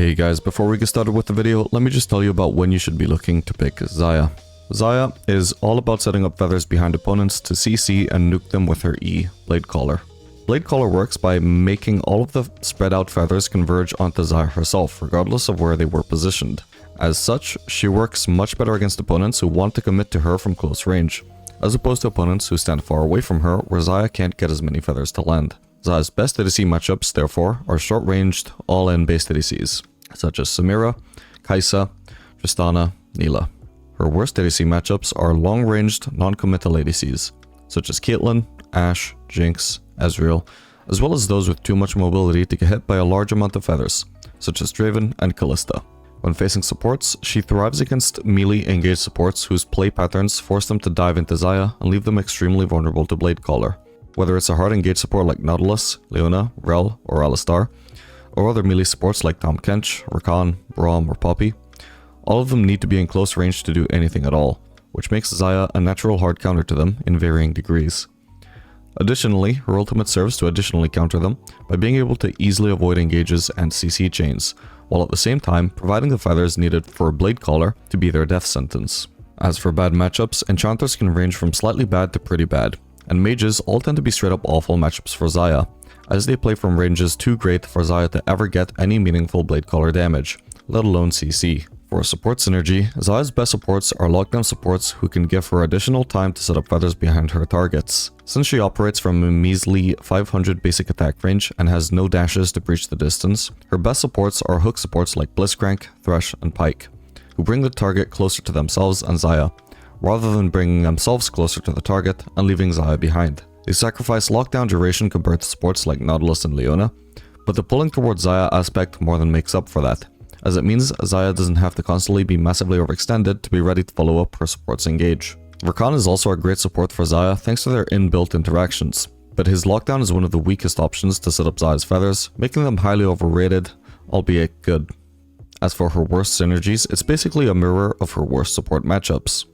Hey guys, before we get started with the video, let me just tell you about when you should be looking to pick Xayah. Xayah is all about setting up feathers behind opponents to CC and nuke them with her E, Blade Caller. Blade Caller works by making all of the spread out feathers converge onto Xayah herself, regardless of where they were positioned. As such, she works much better against opponents who want to commit to her from close range, as opposed to opponents who stand far away from her where Xayah can't get as many feathers to land. Xayah's best ADC matchups, therefore, are short-ranged, all-in based ADCs, such as Samira, Kaisa, Tristana, Neela. Her worst ADC matchups are long-ranged, non-committal ADCs, such as Caitlyn, Ashe, Jinx, Ezreal, as well as those with too much mobility to get hit by a large amount of feathers, such as Draven and Kalista. When facing supports, she thrives against melee engaged supports whose play patterns force them to dive into Xayah and leave them extremely vulnerable to Blade Caller. Whether it's a hard engaged support like Nautilus, Leona, Rell, or Alistar, or other melee supports like Tahm Kench, Rakan, Braum, or Poppy, all of them need to be in close range to do anything at all, which makes Xayah a natural hard counter to them in varying degrees. Additionally, her ultimate serves to additionally counter them by being able to easily avoid engages and CC chains, while at the same time providing the feathers needed for Blade Caller to be their death sentence. As for bad matchups, enchanters can range from slightly bad to pretty bad, and mages all tend to be straight up awful matchups for Xayah, as they play from ranges too great for Xayah to ever get any meaningful Blade Caller damage, let alone CC. For support synergy, Xayah's best supports are lockdown supports who can give her additional time to set up feathers behind her targets. Since she operates from a measly 500 basic attack range and has no dashes to breach the distance, her best supports are hook supports like Blitzcrank, Thresh, and Pyke, who bring the target closer to themselves and Xayah, rather than bringing themselves closer to the target and leaving Xayah behind. They sacrifice lockdown duration compared to supports like Nautilus and Leona, but the pulling towards Xayah aspect more than makes up for that, as it means Xayah doesn't have to constantly be massively overextended to be ready to follow up her support's engage. Rakan is also a great support for Xayah thanks to their inbuilt interactions, but his lockdown is one of the weakest options to set up Xayah's feathers, making them highly overrated, albeit good. As for her worst synergies, it's basically a mirror of her worst support matchups.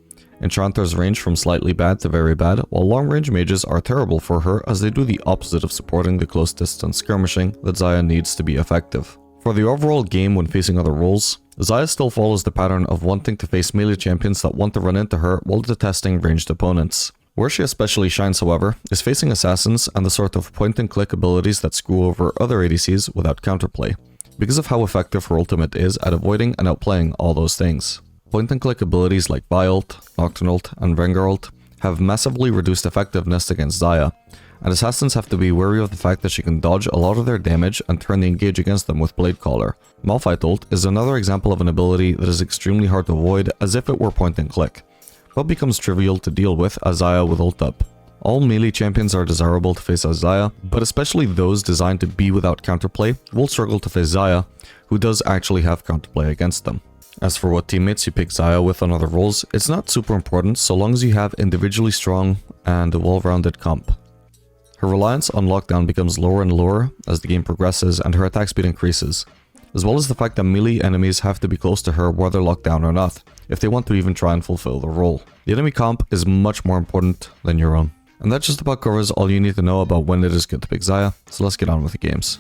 Enchanters range from slightly bad to very bad, while long-range mages are terrible for her as they do the opposite of supporting the close-distance skirmishing that Xayah needs to be effective. For the overall game when facing other roles, Xayah still follows the pattern of wanting to face melee champions that want to run into her while detesting ranged opponents. Where she especially shines, however, is facing assassins and the sort of point-and-click abilities that screw over other ADCs without counterplay, because of how effective her ultimate is at avoiding and outplaying all those things. Point-and-click abilities like Vi-ult, Nocturne-ult, and Rengar-ult have massively reduced effectiveness against Xayah, and assassins have to be wary of the fact that she can dodge a lot of their damage and turn the engage against them with Blade Caller. Malphite-ult is another example of an ability that is extremely hard to avoid as if it were point-and-click, but becomes trivial to deal with as Xayah with ult up. All melee champions are desirable to face as Xayah, but especially those designed to be without counterplay will struggle to face Xayah, who does actually have counterplay against them. As for what teammates you pick Xayah with on other roles, it's not super important so long as you have individually strong and a well-rounded comp. Her reliance on lockdown becomes lower and lower as the game progresses and her attack speed increases, as well as the fact that melee enemies have to be close to her whether locked down or not, if they want to even try and fulfill the role. The enemy comp is much more important than your own. And that just about covers all you need to know about when it is good to pick Xayah, so let's get on with the games.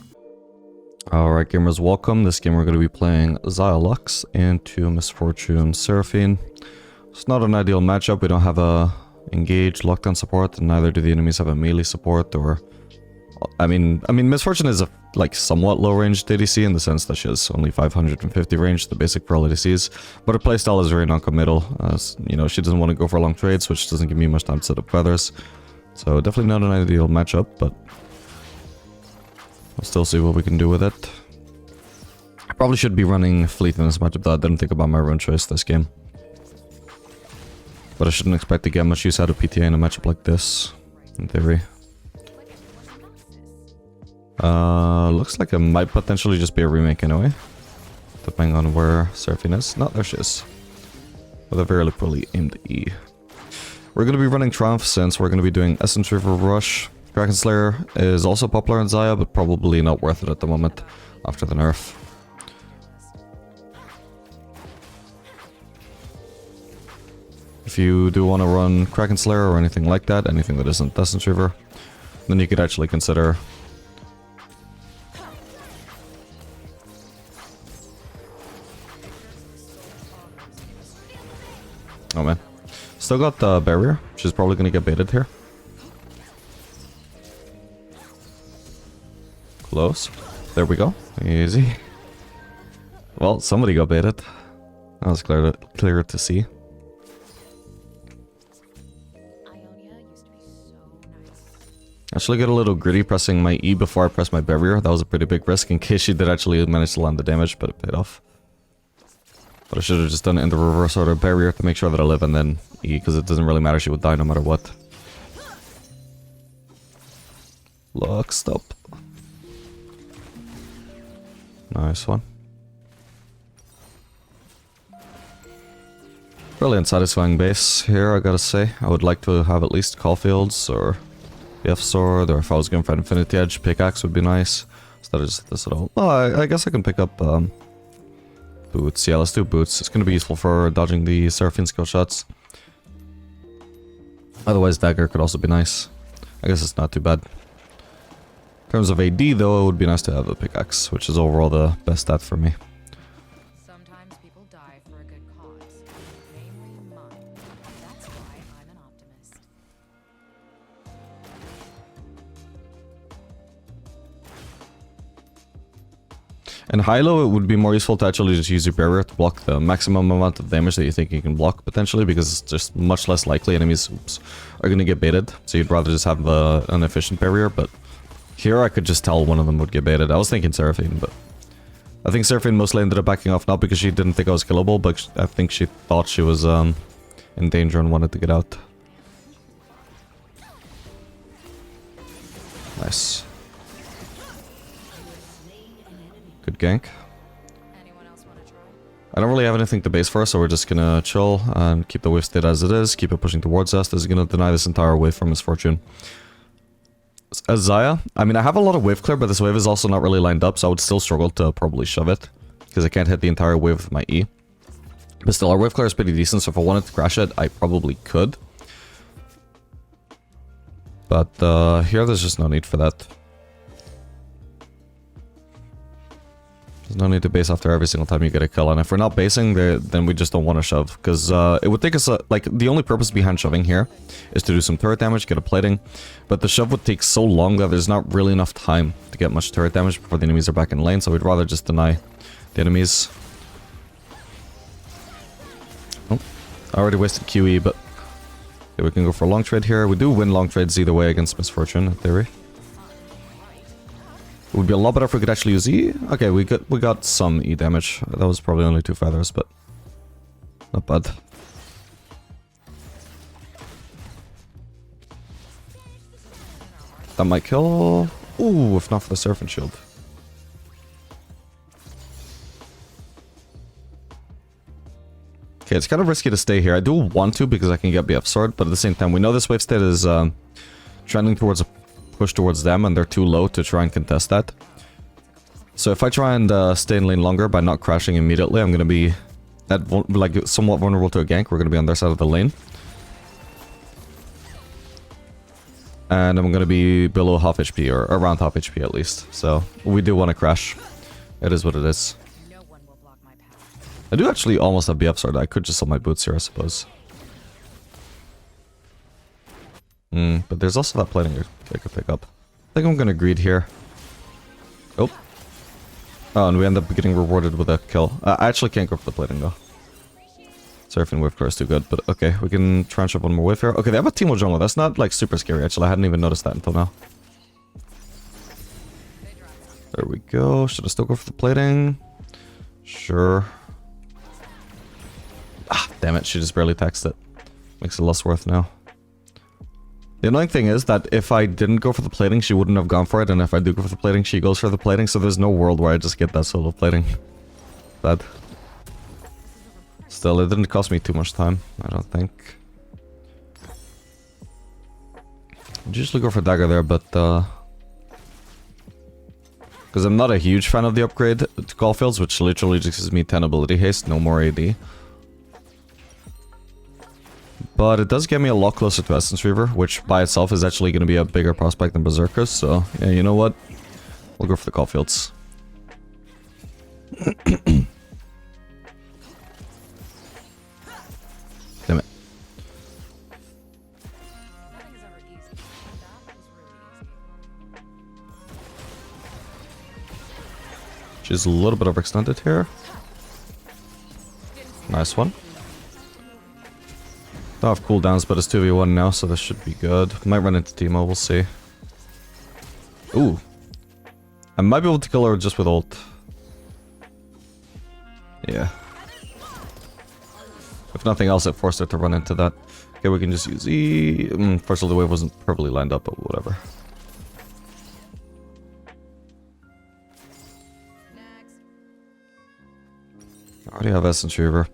Alright gamers, welcome. This game we're going to be playing Xayah Lux into Misfortune Seraphine. It's not an ideal matchup. We don't have a engaged lockdown support, and neither do the enemies have a melee support, or I mean Misfortune is a somewhat low range ADC in the sense that she has only 550 range, the basic for all ADCs, but her playstyle is very non-committal. You know, she doesn't want to go for long trades, which doesn't give me much time to set up feathers, so definitely not an ideal matchup, but we'll still see what we can do with it. I probably should be running Fleet in this matchup though. I didn't think about my rune choice this game, but I shouldn't expect to get much use out of PTA in a matchup like this, in theory. Looks like it might potentially just be a remake anyway, depending on where Seraphine is. No, there she is, with a very poorly aimed E. We're going to be running Triumph since we're going to be doing Essence River Rush. Kraken Slayer is also popular in Xayah, but probably not worth it at the moment after the nerf. If you do want to run Kraken Slayer or anything like that, anything that isn't Essence River, then you could actually consider Oh man. Still got the barrier. She's probably gonna get baited here. Close. There we go. Easy. Well, somebody got baited. That was clear to see. Actually got a little gritty pressing my E before I pressed my barrier. That was a pretty big risk in case she did actually manage to land the damage, but it paid off. But I should have just done it in the reverse order barrier to make sure that I live and then E, because it doesn't really matter, she would die no matter what. Look, stop. Nice one. Brilliant, satisfying base here, I gotta say. I would like to have at least Caulfields or BF Sword, or if I was going for Infinity Edge, Pickaxe would be nice. Instead of just this at all. Oh, I guess I can pick up Boots. Yeah, let's do Boots. It's gonna be useful for dodging the Seraphine skill shots. Otherwise, Dagger could also be nice. I guess it's not too bad. In terms of AD, though, it would be nice to have a Pickaxe, which is overall the best stat for me. Sometimes people die for a good cause, namely mine. That's why I'm an optimist. In high-low, it would be more useful to actually just use your barrier to block the maximum amount of damage that you think you can block, potentially, because it's just much less likely enemies are going to get baited. So you'd rather just have an efficient barrier, but here I could just tell one of them would get baited. I was thinking Seraphine, but I think Seraphine mostly ended up backing off, not because she didn't think I was killable, but I think she thought she was in danger and wanted to get out. Nice. Good gank. Anyone else want to try? I don't really have anything to base for, so we're just gonna chill and keep the wave state as it is, keep it pushing towards us. This is gonna deny this entire wave from Misfortune. As Xayah, I mean, I have a lot of wave clear, but this wave is also not really lined up, so I would still struggle to probably shove it, because I can't hit the entire wave with my E. But still, our wave clear is pretty decent, so if I wanted to crash it, I probably could. But here, there's just no need for that. There's no need to base after every single time you get a kill, and if we're not basing, then we just don't want to shove, because it would take us, like, the only purpose behind shoving here is to do some turret damage, get a plating, but the shove would take so long that there's not really enough time to get much turret damage before the enemies are back in lane, so we'd rather just deny the enemies. Oh, I already wasted QE, but okay, we can go for a long trade here. We do win long trades either way against Misfortune, in theory. It would be a lot better if we could actually use E. Okay, we got some E damage. That was probably only 2 feathers, but not bad. That might kill. Ooh, if not for the Seraphine shield. Okay, it's kind of risky to stay here. I do want to because I can get BF Sword, but at the same time, we know this wave state is trending towards a push towards them, and they're too low to try and contest that. So if I try and stay in lane longer by not crashing immediately, I'm going to be like somewhat vulnerable to a gank. We're going to be on their side of the lane. And I'm going to be below half HP, or around half HP at least. So we do want to crash. It is what it is. No one will block my path. I do actually almost have BF Sword. I could just sell my boots here, I suppose. But there's also that plating I could pick up. I think I'm gonna greed here. Oh. Oh, and we end up getting rewarded with a kill. I actually can't go for the plating though. Seraphine wave clear is too good, but okay, we can try and shove one more wave here. Okay, they have a Teemo jungle. That's not like super scary actually. I hadn't even noticed that until now. There we go. Should I still go for the plating? Sure. Ah, damn it. She just barely taxed it. Makes it less worth now. The annoying thing is that if I didn't go for the plating, she wouldn't have gone for it, and if I do go for the plating, she goes for the plating, so there's no world where I just get that solo plating. Bad. Still, it didn't cost me too much time, I don't think. I'd usually go for dagger there, but because I'm not a huge fan of the upgrade to Caulfields, which literally just gives me 10 ability haste, no more AD. But it does get me a lot closer to Essence Reaver, which by itself is actually going to be a bigger prospect than Berserkers, so yeah, you know what? We'll go for the Caulfields. Damn it. use a little bit of extended here. Nice one. Don't have cooldowns, but it's 2v1 now, so this should be good. Might run into Teemo, we'll see. Ooh. I might be able to kill her just with ult. Yeah. If nothing else, it forced her to run into that. Okay, we can just use E. First of all, the wave wasn't perfectly lined up, but whatever. I already have Essence Reaver.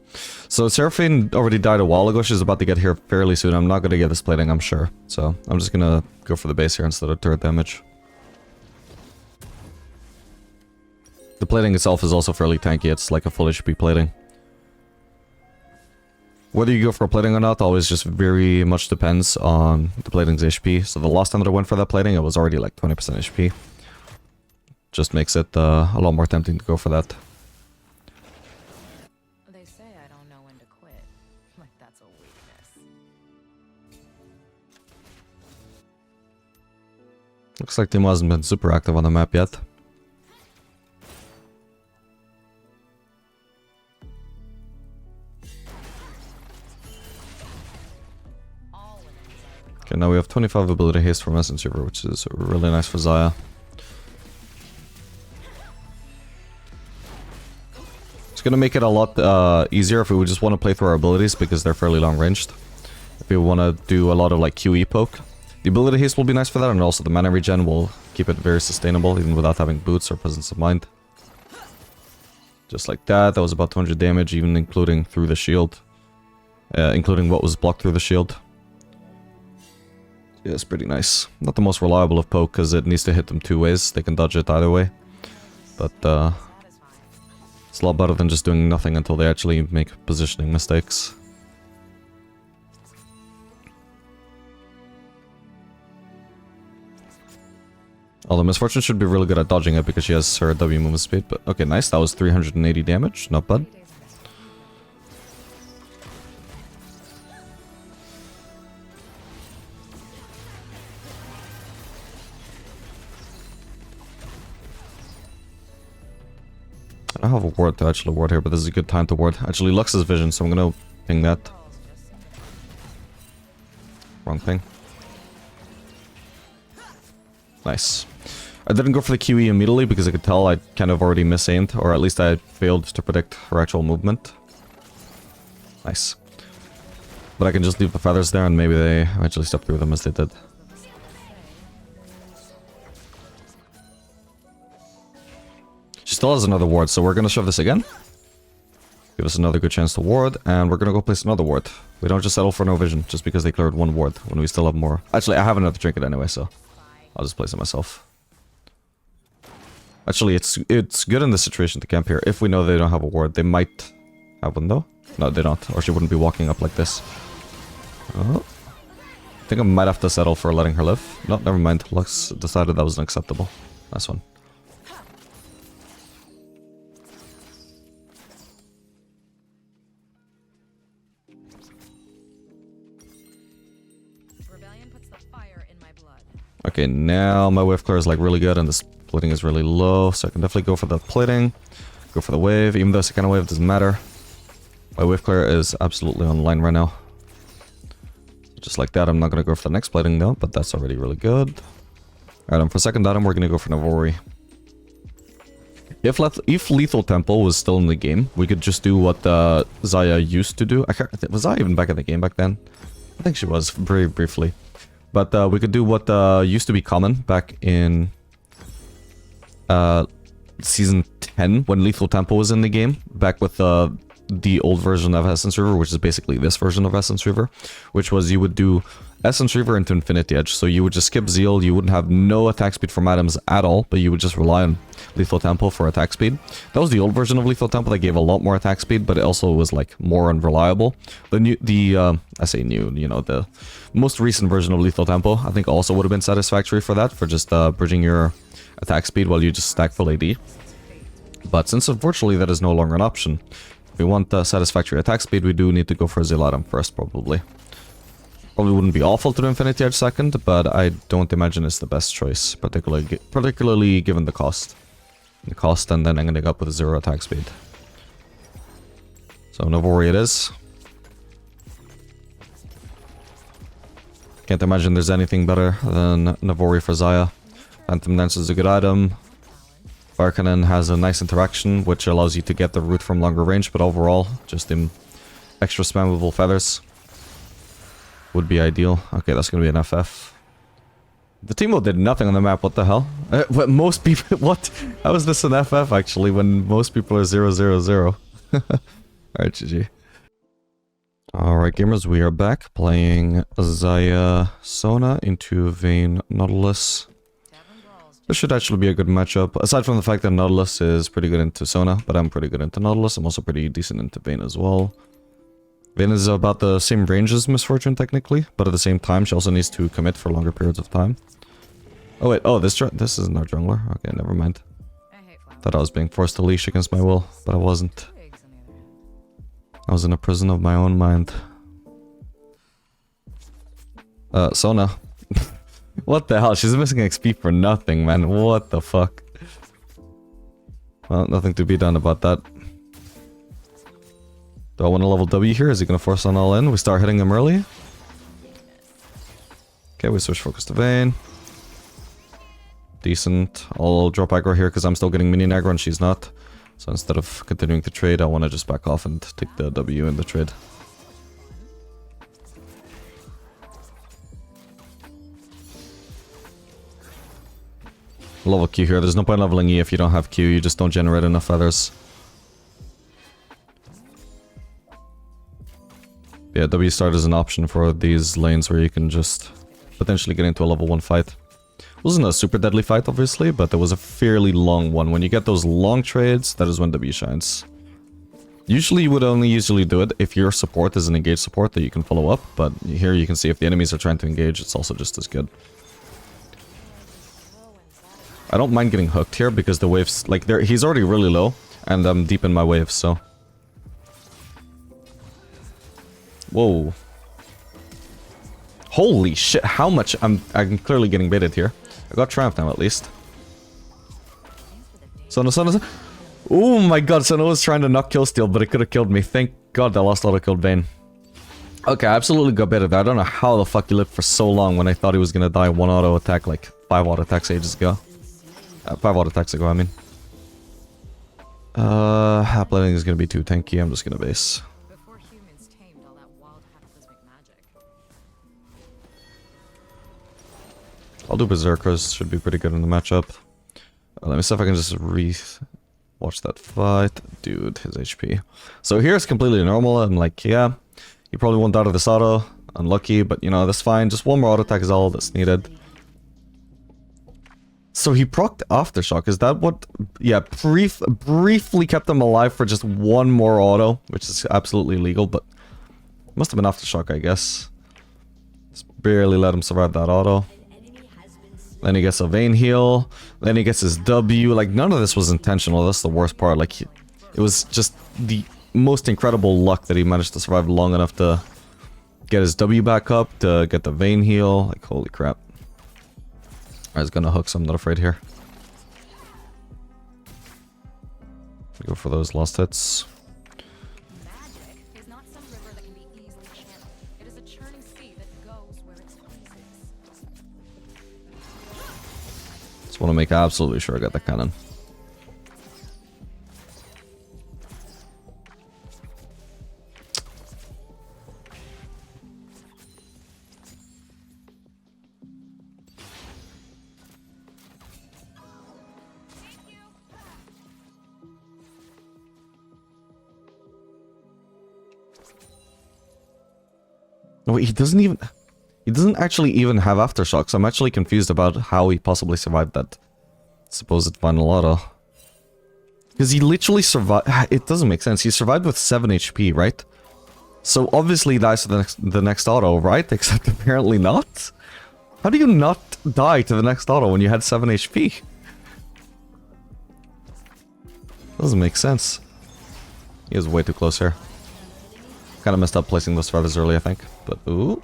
So Seraphine already died a while ago. She's about to get here fairly soon. I'm not going to get this plating, I'm sure. So I'm just going to go for the base here instead of turret damage. The plating itself is also fairly tanky. It's like a full HP plating. Whether you go for a plating or not always just very much depends on the plating's HP. So the last time that I went for that plating, it was already like 20% HP. Just makes it a lot more tempting to go for that. They say I don't know when to quit. Like that's a weakness. Looks like Teemo hasn't been super active on the map yet. Okay, now we have 25 ability haste from Essence Reaver, which is really nice for Xayah. It's gonna make it a lot easier if we would just want to play through our abilities because they're fairly long ranged. If we want to do a lot of like QE poke, the ability haste will be nice for that, and also the mana regen will keep it very sustainable even without having boots or presence of mind. Just like that, that was about 200 damage, even including through the shield. Including what was blocked through the shield. Yeah, it's pretty nice. Not the most reliable of poke because it needs to hit them two ways. They can dodge it either way. But it's a lot better than just doing nothing until they actually make positioning mistakes. Although Misfortune should be really good at dodging it because she has her W movement speed. But okay, nice. That was 380 damage. Not bad. I don't have a ward to actually ward here, but this is a good time to ward. Actually, Lux's vision, so I'm gonna ping that. Wrong ping. Nice. I didn't go for the QE immediately because I could tell I kind of already misaimed, or at least I failed to predict her actual movement. Nice. But I can just leave the feathers there and maybe they eventually step through them as they did. She still has another ward, so we're gonna shove this again. Give us another good chance to ward, and we're gonna go place another ward. We don't just settle for no vision, just because they cleared one ward, when we still have more. Actually, I have another trinket anyway, so I'll just place it myself. Actually, it's good in this situation to camp here. If we know they don't have a ward, they might have one though. No, they don't, or she wouldn't be walking up like this. Oh. I think I might have to settle for letting her live. No, never mind. Lux decided that was unacceptable. Nice one. Okay, now my wave clear is like really good and this plating is really low, so I can definitely go for the plating. Go for the wave, even though second wave doesn't matter. My wave clear is absolutely online right now. Just like that, I'm not going to go for the next plating though, but that's already really good. Alright, and for second item, we're going to go for Navori. If Lethal Temple was still in the game, we could just do what Xayah used to do. Was Xayah even back in the game back then? I think she was, very briefly. But we could do what used to be common back in Season 10, when Lethal Tempo was in the game. Back with the old version of Essence Reaver, which is basically this version of Essence Reaver. Which was you would do Essence Reaver into Infinity Edge. So you would just skip Zeal, you wouldn't have no attack speed from items at all, but you would just rely on Lethal Tempo for attack speed. That was the old version of Lethal Tempo that gave a lot more attack speed, but it also was like more unreliable. I say new, you know, the most recent version of Lethal Tempo, I think also would have been satisfactory for that, for just bridging your attack speed while you just stack full AD. But since unfortunately that is no longer an option, if we want satisfactory attack speed, we do need to go for a Zeal item first, probably. Probably wouldn't be awful to do Infinity Edge second, but I don't imagine it's the best choice, particularly given the cost. the cost and then ending up with 0 attack speed. So Navori it is. Can't imagine there's anything better than Navori for Xayah. Phantom Dance is a good item. Fire Cannon has a nice interaction, which allows you to get the root from longer range, but overall, just the extra spammable feathers would be ideal. Okay, that's gonna be an FF. The Teemo did nothing on the map, what the hell? What most people, what? How is this an FF actually, when most people are 0-0-0? Alright, GG. Alright gamers, we are back playing Xayah Sona into Vayne Nautilus. This should actually be a good matchup, aside from the fact that Nautilus is pretty good into Sona, but I'm pretty good into Nautilus. I'm also pretty decent into Vayne as well. Vayne is about the same range as Misfortune technically, but at the same time she also needs to commit for longer periods of time. Oh wait, oh this isn't our jungler. Okay, never mind. Thought I was being forced to leash against my will, but I wasn't. I was in a prison of my own mind. Sona. What the hell? She's missing XP for nothing, man. What the fuck? Well, nothing to be done about that. Do I want a level W here? Is he gonna force on all in? We start hitting him early. Okay, we switch focus to Vayne. Decent. I'll drop aggro here because I'm still getting minion aggro and she's not. So instead of continuing to trade, I want to just back off and take the W in the trade. Level Q here. There's no point leveling E if you don't have Q. You just don't generate enough feathers. Yeah, W start is an option for these lanes where you can just potentially get into a level 1 fight. It wasn't a super deadly fight, obviously, but it was a fairly long one. When you get those long trades, that is when W shines. Usually you would only usually do it if your support is an engaged support that you can follow up, but here you can see if the enemies are trying to engage, it's also just as good. I don't mind getting hooked here because the waves, like, he's already really low, and I'm deep in my waves, so... Whoa. Holy shit, how much? I'm clearly getting baited here. I got trapped now, at least. Sona. Oh my god, Sona was trying to not kill steal, but it could have killed me. Thank god I lost auto killed Vayne. Okay, I absolutely got baited there. I don't know how the fuck he lived for so long when I thought he was gonna die 1 auto attack, like 5 auto attacks ages ago. 5 auto attacks ago, I mean. Plating is gonna be too tanky, I'm just gonna base. Before humans tamed all that wild cataclysmic magic. I'll do Berserkers, should be pretty good in the matchup. Let me see if I can just watch that fight. Dude, his HP. So here's completely normal. I'm like, yeah, he probably won't die to this auto. Unlucky, but you know, that's fine. Just 1 more auto attack is all that's needed. So he procced Aftershock, is that what... Yeah, briefly kept him alive for just 1 more auto, which is absolutely illegal, but... Must have been Aftershock, I guess. Just barely let him survive that auto. Then he gets a Vayne heal. Then he gets his W. Like, none of this was intentional, that's the worst part. Like, it was just the most incredible luck that he managed to survive long enough to get his W back up, to get the Vayne heal. Like, holy crap. I was gonna hook, so I'm not afraid here. Go for those last hits. Magic is not some river that can be easily channeled. It is a churning sea that goes where it pleases. Just want to make absolutely sure I got the cannon. No, he doesn't actually even have Aftershocks. I'm actually confused about how he possibly survived that supposed final auto. Because he literally survived... It doesn't make sense. He survived with 7 HP, right? So obviously he dies to the next auto, right? Except apparently not. How do you not die to the next auto when you had 7 HP? Doesn't make sense. He is way too close here. Kind of messed up placing those feathers early, I think. But, ooh.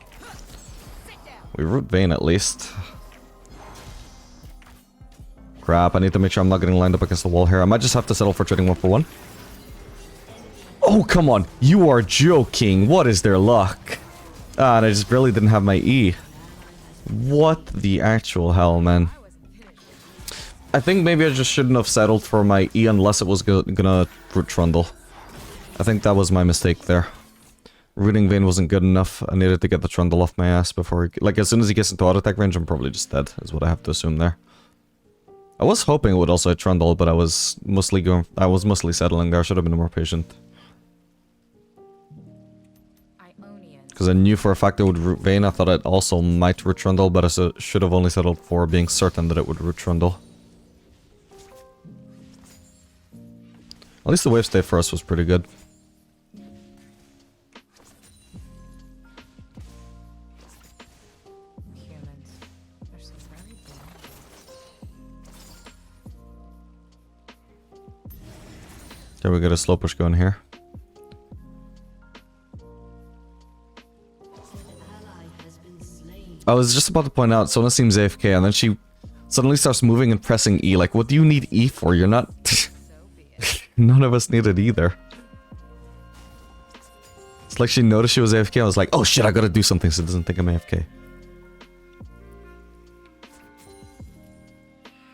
We root Vayne at least. Crap. Crap, I need to make sure I'm not getting lined up against the wall here. I might just have to settle for trading 1-for-1. Oh, come on. You are joking. What is their luck? Ah, and I just really didn't have my E. What the actual hell, man? I think maybe I just shouldn't have settled for my E unless it was gonna root Trundle. I think that was my mistake there. Rooting Vayne wasn't good enough. I needed to get the Trundle off my ass before he, like, as soon as he gets into auto attack range, I'm probably just dead, is what I have to assume there. I was hoping it would also hit Trundle, but I was mostly settling there. I should have been more patient. Because I knew for a fact it would root Vayne. I thought it also might root Trundle, but I should have only settled for being certain that it would root Trundle. At least the wave state for us was pretty good. There we get a slow push going here. I was just about to point out, Sona seems AFK, and then she suddenly starts moving and pressing E. Like, what do you need E for? You're not... None of us need it either. It's like she noticed she was AFK. I was like, oh shit, I gotta do something so it doesn't think I'm AFK.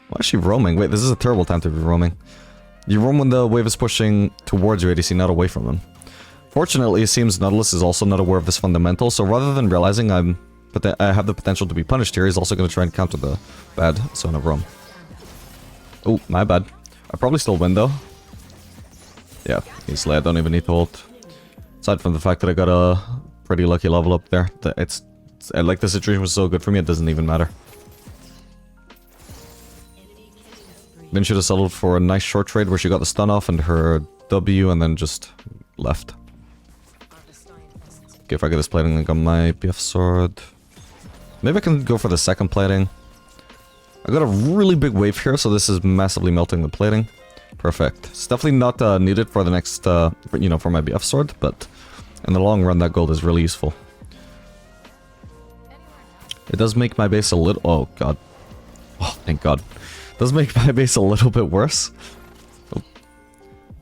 Why is she roaming? Wait, this is a terrible time to be roaming. You roam when the wave is pushing towards your ADC, not away from them. Fortunately, it seems Nautilus is also not aware of this fundamental, so rather than realizing I have the potential to be punished here, he's also going to try and counter the bad Sona roam. Oh, my bad. I probably still win though. Yeah, easily. I don't even need to ult. Aside from the fact that I got a pretty lucky level up there, like the situation was so good for me, it doesn't even matter. Then should have settled for a nice short trade where she got the stun off and her W and then just left. Okay, if I get this plating, I got my BF sword. Maybe I can go for the second plating. I got a really big wave here, so this is massively melting the plating. Perfect. It's definitely not needed for the next, you know, for my BF sword, but in the long run, that gold is really useful. It does make my base a little... Oh, God. Oh, thank God. It does make my base a little bit worse. Oh.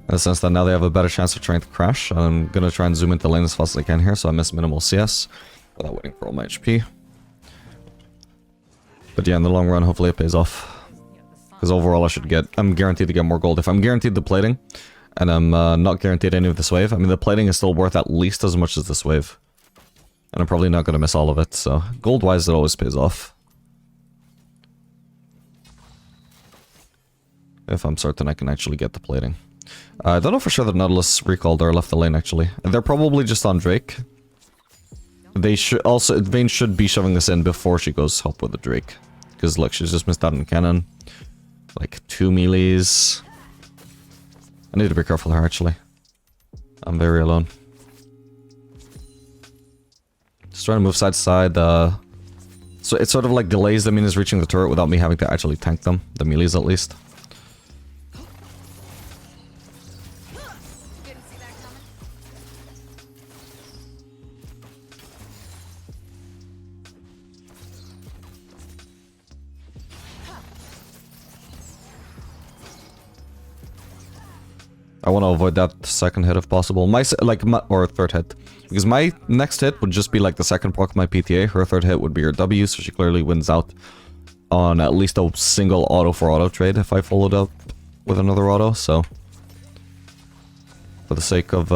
In the sense that now they have a better chance of trying to crash. I'm gonna try and zoom into the lane as fast as I can here, so I miss minimal CS without waiting for all my HP. But yeah, in the long run, hopefully it pays off. Because overall I'm guaranteed to get more gold. If I'm guaranteed the plating, and I'm not guaranteed any of this wave, I mean the plating is still worth at least as much as this wave. And I'm probably not going to miss all of it, so gold-wise it always pays off. If I'm certain I can actually get the plating. I don't know for sure that Nautilus recalled or left the lane actually. They're probably just on Drake. They should also... Vayne should be shoving this in before she goes help with the Drake. Because look, she's just missed out on cannon. Like 2 melees. I need to be careful here actually. I'm very alone. Just trying to move side to side. So it sort of like delays the minions reaching the turret without me having to actually tank them. The melees at least. I want to avoid that second hit if possible. Or third hit. Because my next hit would just be like the second proc of my PTA. Her third hit would be her W, so she clearly wins out on at least a single auto for auto trade if I followed up with another auto, so... For the sake of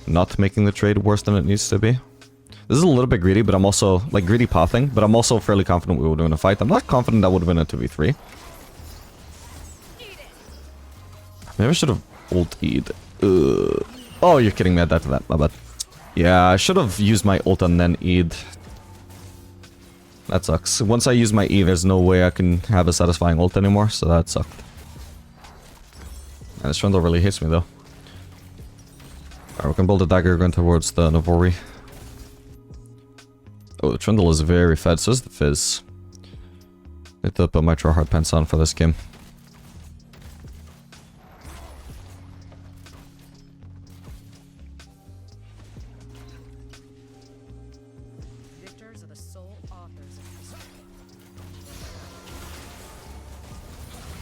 not making the trade worse than it needs to be. This is a little bit greedy, but I'm also... Like, greedy pathing, but I'm also fairly confident we would win a fight. I'm not confident I would win a 2v3. Maybe I should have ult-E'd. Oh, you're kidding me. I died to that. My bad. Yeah, I should have used my ult and then E'd. That sucks. Once I use my E, there's no way I can have a satisfying ult anymore, so that sucked. And this Trundle really hates me, though. Alright, we can build a dagger going towards the Navori. Oh, the Trundle is very fed, so is the Fizz. Need to put my tryhard pants on for this game.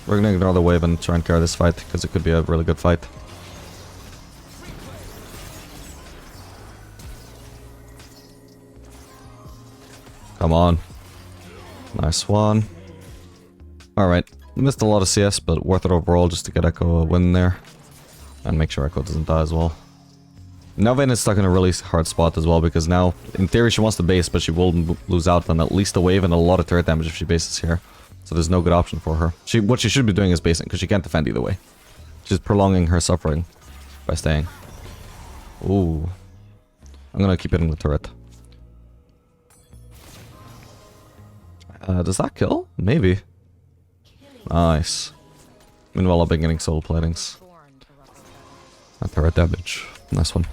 We're gonna ignore the wave and try and carry this fight, because it could be a really good fight. Come on. Nice one. Alright. Missed a lot of CS, but worth it overall just to get Echo a win there. And make sure Echo doesn't die as well. Now Vayne is stuck in a really hard spot as well, because now, in theory, she wants to base, but she will lose out on at least a wave and a lot of turret damage if she bases here. So there's no good option for her. What she should be doing is basing, because she can't defend either way. She's prolonging her suffering by staying. Ooh. I'm gonna keep hitting the turret. Does that kill? Maybe. Nice. Meanwhile, I've been getting soul platings. And turret damage. Nice one.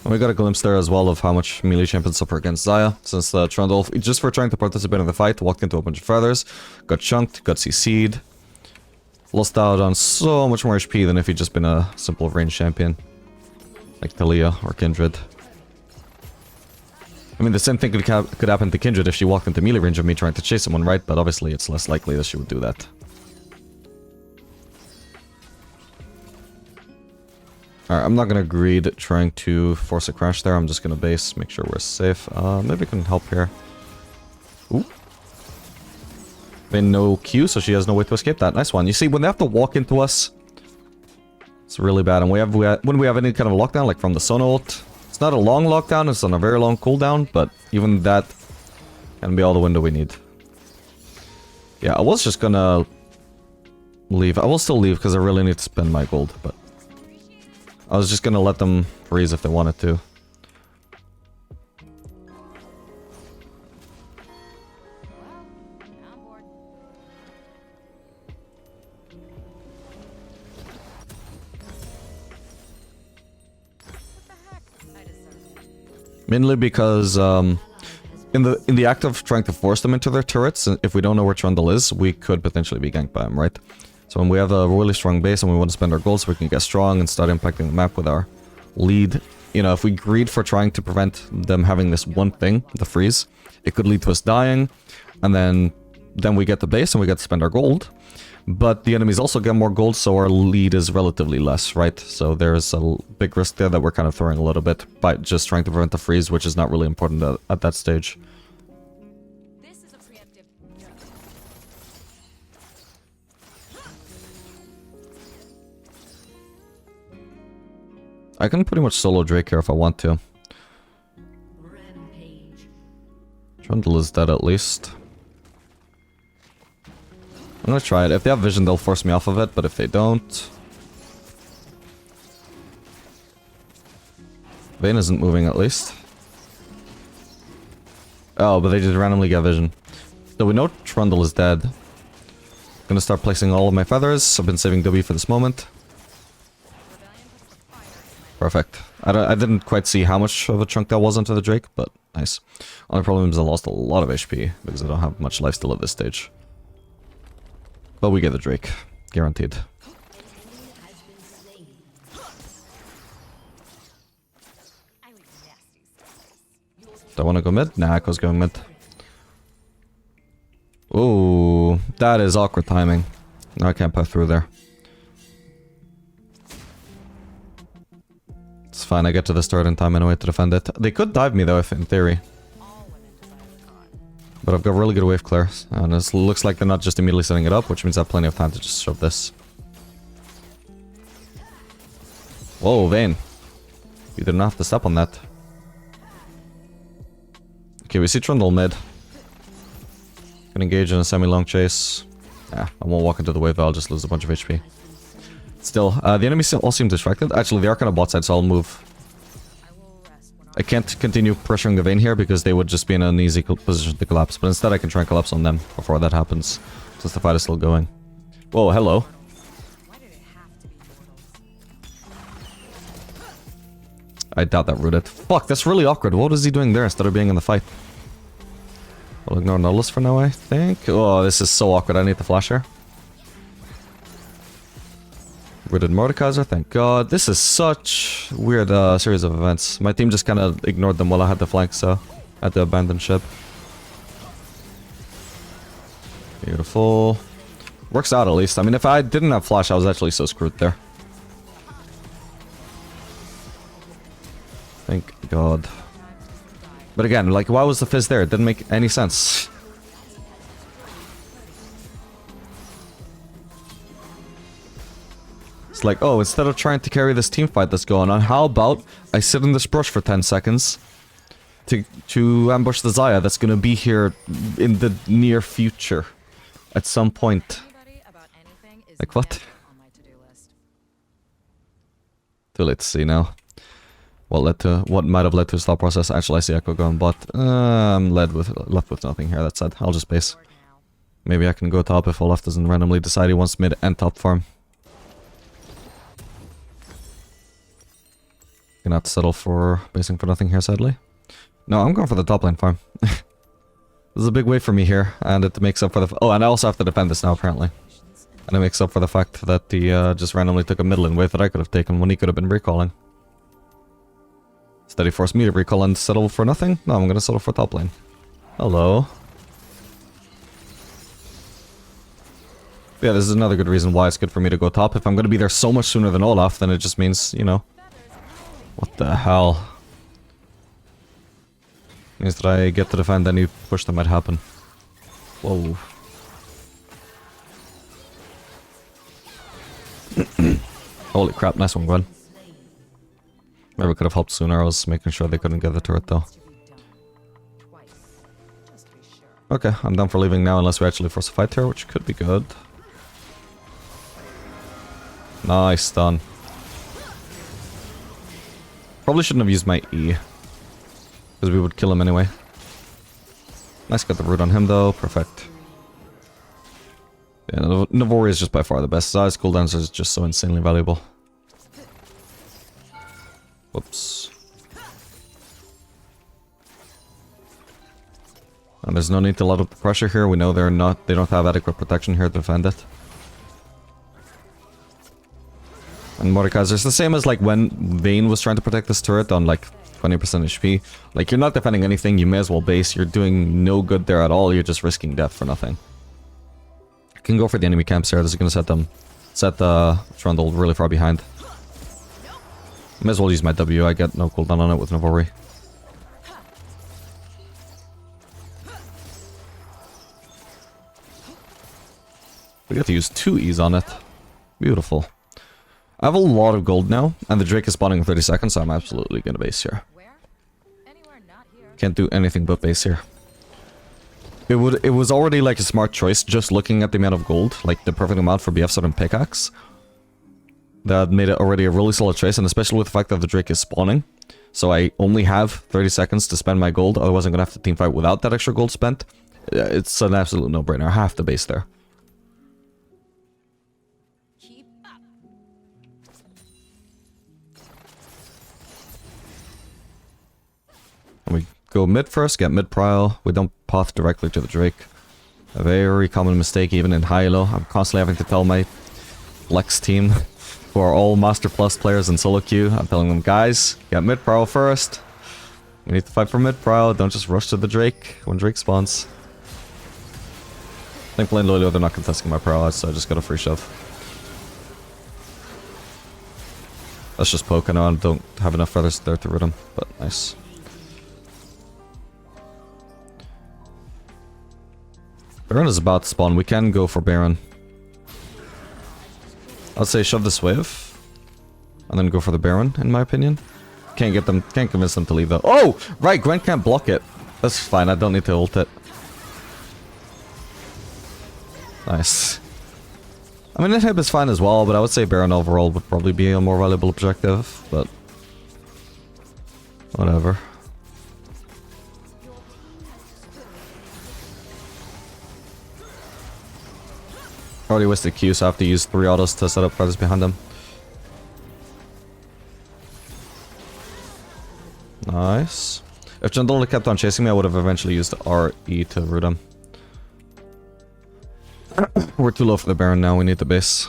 And we got a glimpse there as well of how much melee champions suffer against Xayah, since Trundle, just for trying to participate in the fight, walked into a bunch of feathers, got chunked, got CC'd, lost out on so much more HP than if he'd just been a simple range champion, like Talia or Kindred. I mean, the same thing could happen to Kindred if she walked into melee range of me trying to chase someone, right? But obviously it's less likely that she would do that. Alright, I'm not gonna greed trying to force a crash there. I'm just gonna base, make sure we're safe. Maybe we can help here. Ooh. Vayne no Q, so she has no way to escape that. Nice one. You see, when they have to walk into us, it's really bad. And when we have any kind of lockdown, like from the Sun ult, it's not a long lockdown, it's on a very long cooldown, but even that can be all the window we need. Yeah, I was just gonna leave. I will still leave because I really need to spend my gold, but I was just gonna let them freeze if they wanted to. Mainly because in the act of trying to force them into their turrets, if we don't know where Trundle is, we could potentially be ganked by him, right? So when we have a really strong base and we want to spend our gold so we can get strong and start impacting the map with our lead, you know, if we greed for trying to prevent them having this one thing, the freeze, it could lead to us dying, and then we get the base and we get to spend our gold. But the enemies also get more gold, so our lead is relatively less, right? So there's a big risk there that we're kind of throwing a little bit by just trying to prevent the freeze, which is not really important at that stage. This is a preemptive. I can pretty much solo Drake here if I want to. Rampage. Trundle is dead at least. I'm gonna try it. If they have vision, they'll force me off of it, but if they don't... Vayne isn't moving at least. Oh, but they just randomly get vision. So we know Trundle is dead. Gonna start placing all of my feathers. I've been saving W for this moment. Perfect. I didn't quite see how much of a chunk that was onto the Drake, but nice. Only problem is I lost a lot of HP, because I don't have much life still at this stage. But we get the Drake. Guaranteed. Do I want to go mid? Nah, Echo's going mid. Ooh, that is awkward timing. No, I can't pass through there. It's fine, I get to the start in time anyway to defend it. They could dive me though, if in theory. But I've got really good wave clear, and it looks like they're not just immediately setting it up, which means I have plenty of time to just shove this. Whoa, Vayne. You didn't have to step on that. Okay, we see Trundle mid. Can engage in a semi-long chase. Yeah, I won't walk into the wave, I'll just lose a bunch of HP. Still, the enemies all seem distracted. Actually, they are kind of bot side, so I'll move. I can't continue pressuring the Vayne here because they would just be in an easy position to collapse. But instead I can try and collapse on them before that happens, since the fight is still going. Whoa, hello. I doubt that rooted. Fuck, that's really awkward. What is he doing there instead of being in the fight? We'll ignore Nautilus for now, I think. Oh, this is so awkward. I need the flash here. Rooted Mordekaiser, thank god. This is such weird series of events. My team just kind of ignored them while I had the flank, so I had to abandon ship. Beautiful. Works out at least. I mean, if I didn't have flash, I was actually so screwed there. Thank god. But again, like, why was the fizz there? It didn't make any sense. It's like, oh, instead of trying to carry this team fight that's going on, how about I sit in this brush for 10 seconds to ambush the Xayah that's gonna be here in the near future at some point. Like, what? Too late to see now. What might have led to his thought process. Actually, I see Echo going, but I'm left with nothing here. That's sad. I'll just base. Maybe I can go top if Olaf doesn't randomly decide he wants mid and top farm. Gonna have to settle for basing for nothing here, sadly. No, I'm going for the top lane farm. This is a big wave for me here, and it makes up for the... Oh, and I also have to defend this now, apparently. And it makes up for the fact that he just randomly took a middle lane wave that I could have taken when he could have been recalling. Instead he forced me to recall and settle for nothing? No, I'm gonna settle for top lane. Hello. Yeah, this is another good reason why it's good for me to go top. If I'm gonna be there so much sooner than Olaf, then it just means, you know... What the hell? Means that I get to defend any push that might happen. Whoa. Holy crap, nice one, Gwen. Maybe we could have helped sooner. I was making sure they couldn't get the turret though. Okay, I'm done for leaving now unless we actually force a fight here, which could be good. Nice, done. Probably shouldn't have used my E. Because we would kill him anyway. Nice, got the root on him though, perfect. Yeah, Navori is just by far the best. Xayah's cooldowns is just so insanely valuable. Whoops. And there's no need to let up the pressure here. We know they don't have adequate protection here to defend it. And Mordekaiser's the same as like when Vayne was trying to protect this turret on like 20% HP. Like, you're not defending anything, you may as well base. You're doing no good there at all, you're just risking death for nothing. I can go for the enemy camps here. This is gonna set the Trundle really far behind. May as well use my W, I get no cooldown on it with Navori. We get to use 2 E's on it. Beautiful. I have a lot of gold now, and the Drake is spawning in 30 seconds, so I'm absolutely gonna base here. Can't do anything but base here. It was already like a smart choice, just looking at the amount of gold, like the perfect amount for BF7 and pickaxe. That made it already a really solid choice, and especially with the fact that the Drake is spawning. So I only have 30 seconds to spend my gold, otherwise I'm gonna have to teamfight without that extra gold spent. It's an absolute no-brainer, I have to base there. And we go mid first, get mid prio. We don't path directly to the Drake. A very common mistake even in high-low. I'm constantly having to tell my Lex team, who are all Master Plus players in solo queue, I'm telling them, guys, get mid prio first. We need to fight for mid prio, don't just rush to the Drake when Drake spawns. Thankfully in Lolio they're not contesting my prio, so I just got a free shove. That's just poke, I know I don't have enough feathers there to root him, but nice. Baron is about to spawn, we can go for Baron. I'd say shove this wave, and then go for the Baron, in my opinion. Can't convince them to leave though. Oh! Right, Gwen can't block it. That's fine, I don't need to ult it. Nice. I mean, inhib is fine as well, but I would say Baron overall would probably be a more valuable objective, but... whatever. Already wasted Q, so I have to use 3 autos to set up feathers behind them. Nice. If Jandala kept on chasing me, I would have eventually used RE to root him. We're too low for the Baron now, we need the base.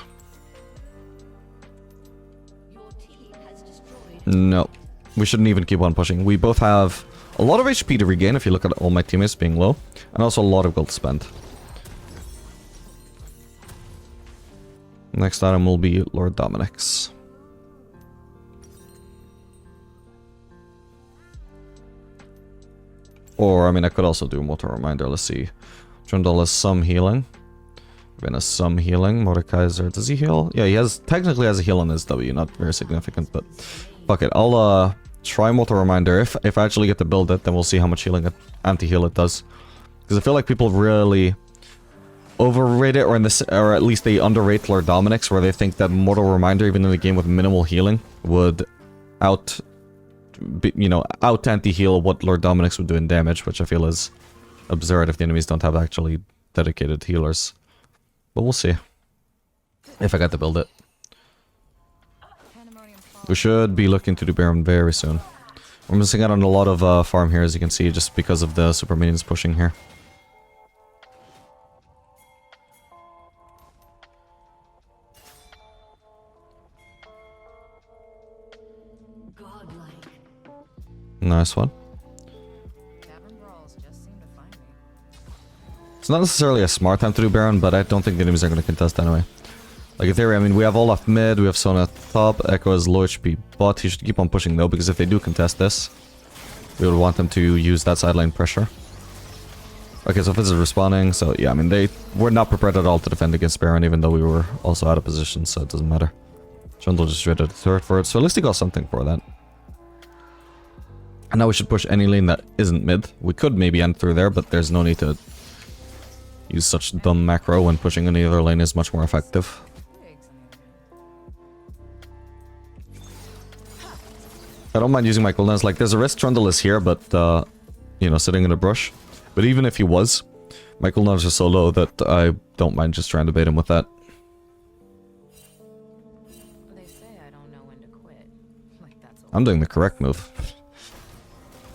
No. We shouldn't even keep on pushing. We both have a lot of HP to regain if you look at all my teammates being low. And also a lot of gold to spend. Next item will be Lord Dominic's. Or, I mean, I could also do Mortal Reminder. Let's see. Trundle has some healing. Vayne has some healing. Mordekaiser, does he heal? Yeah, he technically has a heal on his W. Not very significant, but fuck it. I'll try Mortal Reminder. If I actually get to build it, then we'll see how much healing anti-heal it does. Because I feel like people really overrate it, or at least they underrate Lord Dominic's, where they think that Mortal Reminder, even in a game with minimal healing, would out anti-heal what Lord Dominic's would do in damage, which I feel is absurd if the enemies don't have actually dedicated healers. But we'll see. If I get to build it. We should be looking to do Baron very soon. We're missing out on a lot of farm here, as you can see, just because of the super minions pushing here. Nice one. It's not necessarily a smart time to do Baron, but I don't think the enemies are going to contest anyway. Like in theory, I mean, we have Olaf mid, we have Sona at top, Echo is low HP bot. He should keep on pushing though, because if they do contest this, we would want them to use that sideline pressure. Okay, so Fizz is respawning, so yeah, I mean, they were not prepared at all to defend against Baron, even though we were also out of position, so it doesn't matter. Trundle just raided a turret for it, so at least he got something for that. And now we should push any lane that isn't mid. We could maybe end through there, but there's no need to use such dumb macro when pushing any other lane is much more effective. I don't mind using my cooldowns. Like, there's a risk Trundle is here, but, you know, sitting in a brush. But even if he was, my cooldowns are so low that I don't mind just trying to bait him with that. They say I don't know when to quit. Like, that's I'm doing the correct move.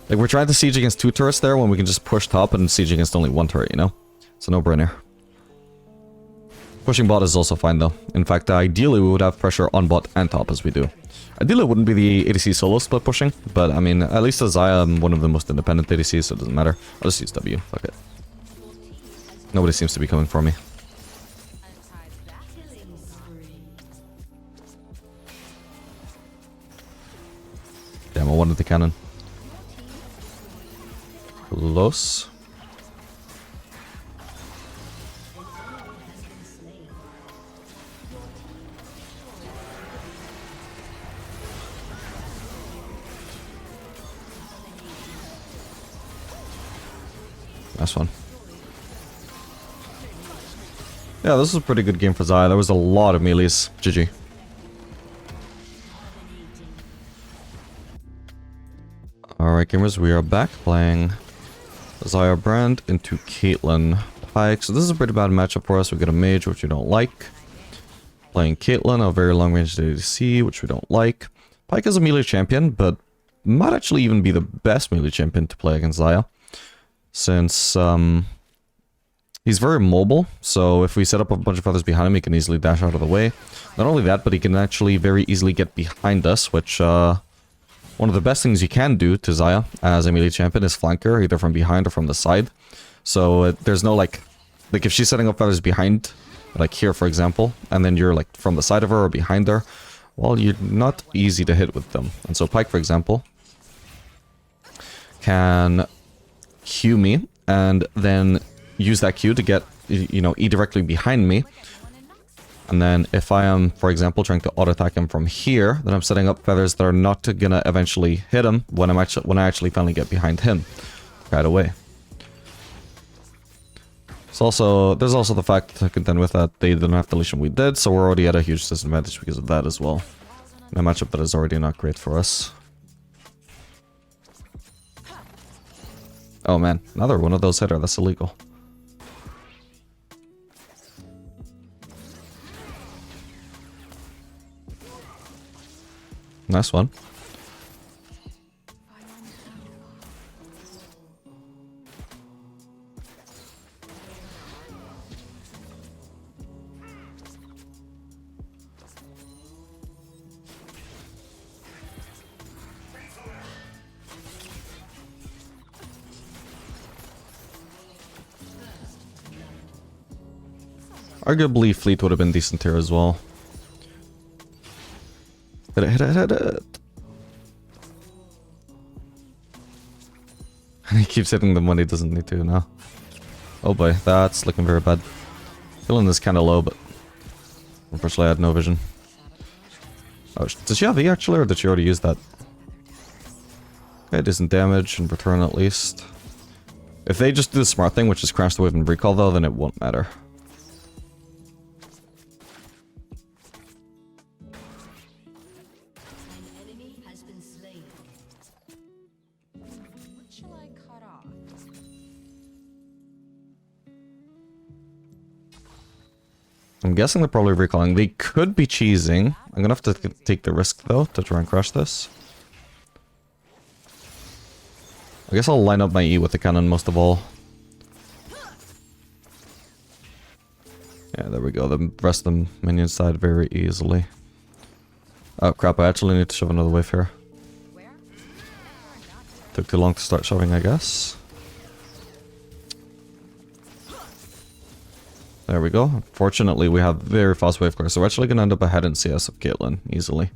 Like, we're trying to siege against 2 turrets there when we can just push top and siege against only 1 turret, you know? It's a no-brainer. Pushing bot is also fine, though. In fact, ideally, we would have pressure on bot and top as we do. Ideally, it wouldn't be the ADC solo split pushing, but, I mean, at least as Xayah, I'm one of the most independent ADCs, so it doesn't matter. I'll just use W. Fuck it. Nobody seems to be coming for me. Damn, I wanted the cannon. Close. Nice one. Yeah, this was a pretty good game for Xayah. There was a lot of melees. GG. Alright, gamers, we are back playing Xayah Brand into Caitlyn Pyke. So this is a pretty bad matchup for us. We get a mage, which we don't like. Playing Caitlyn, a very long-range ADC, which we don't like. Pyke is a melee champion, but might actually even be the best melee champion to play against Xayah. Since he's very mobile, so if we set up a bunch of others behind him, he can easily dash out of the way. Not only that, but he can actually very easily get behind us, which one of the best things you can do to Xayah as a melee champion is flank her, either from behind or from the side. So there's no like if she's setting up others behind, like here for example, and then you're like from the side of her or behind her, well, you're not easy to hit with them. And so Pyke, for example, can Q me and then use that Q to get, you know, E directly behind me. And then if I am, for example, trying to auto-attack him from here, then I'm setting up feathers that are not gonna eventually hit him when I actually finally get behind him right away. It's also, there's also the fact to contend with that they didn't have deletion we did, so we're already at a huge disadvantage because of that as well. In a matchup that is already not great for us. Oh man, another one of those hitter, that's illegal. Nice one. Arguably, Fleet would have been decent here as well. Hit it, hit it, hit it. And he keeps hitting them when he doesn't need to now. Oh boy, that's looking very bad. Feeling this kind of low, but unfortunately I had no vision. Oh, does she have E actually, or did she already use that? Okay, decent damage in return at least. If they just do the smart thing, which is crash the wave and recall though, then it won't matter. What shall I cut off? I'm guessing they're probably recalling. They could be cheesing. I'm gonna have to take the risk though to try and crush this. I guess I'll line up my E with the cannon most of all. Yeah, there we go. The rest of the minions died very easily. Oh crap, I actually need to shove another wave here. Where? Took too long to start shoving, I guess. There we go. Fortunately, we have very fast wave clear, so we're actually going to end up ahead in CS of Caitlyn, easily.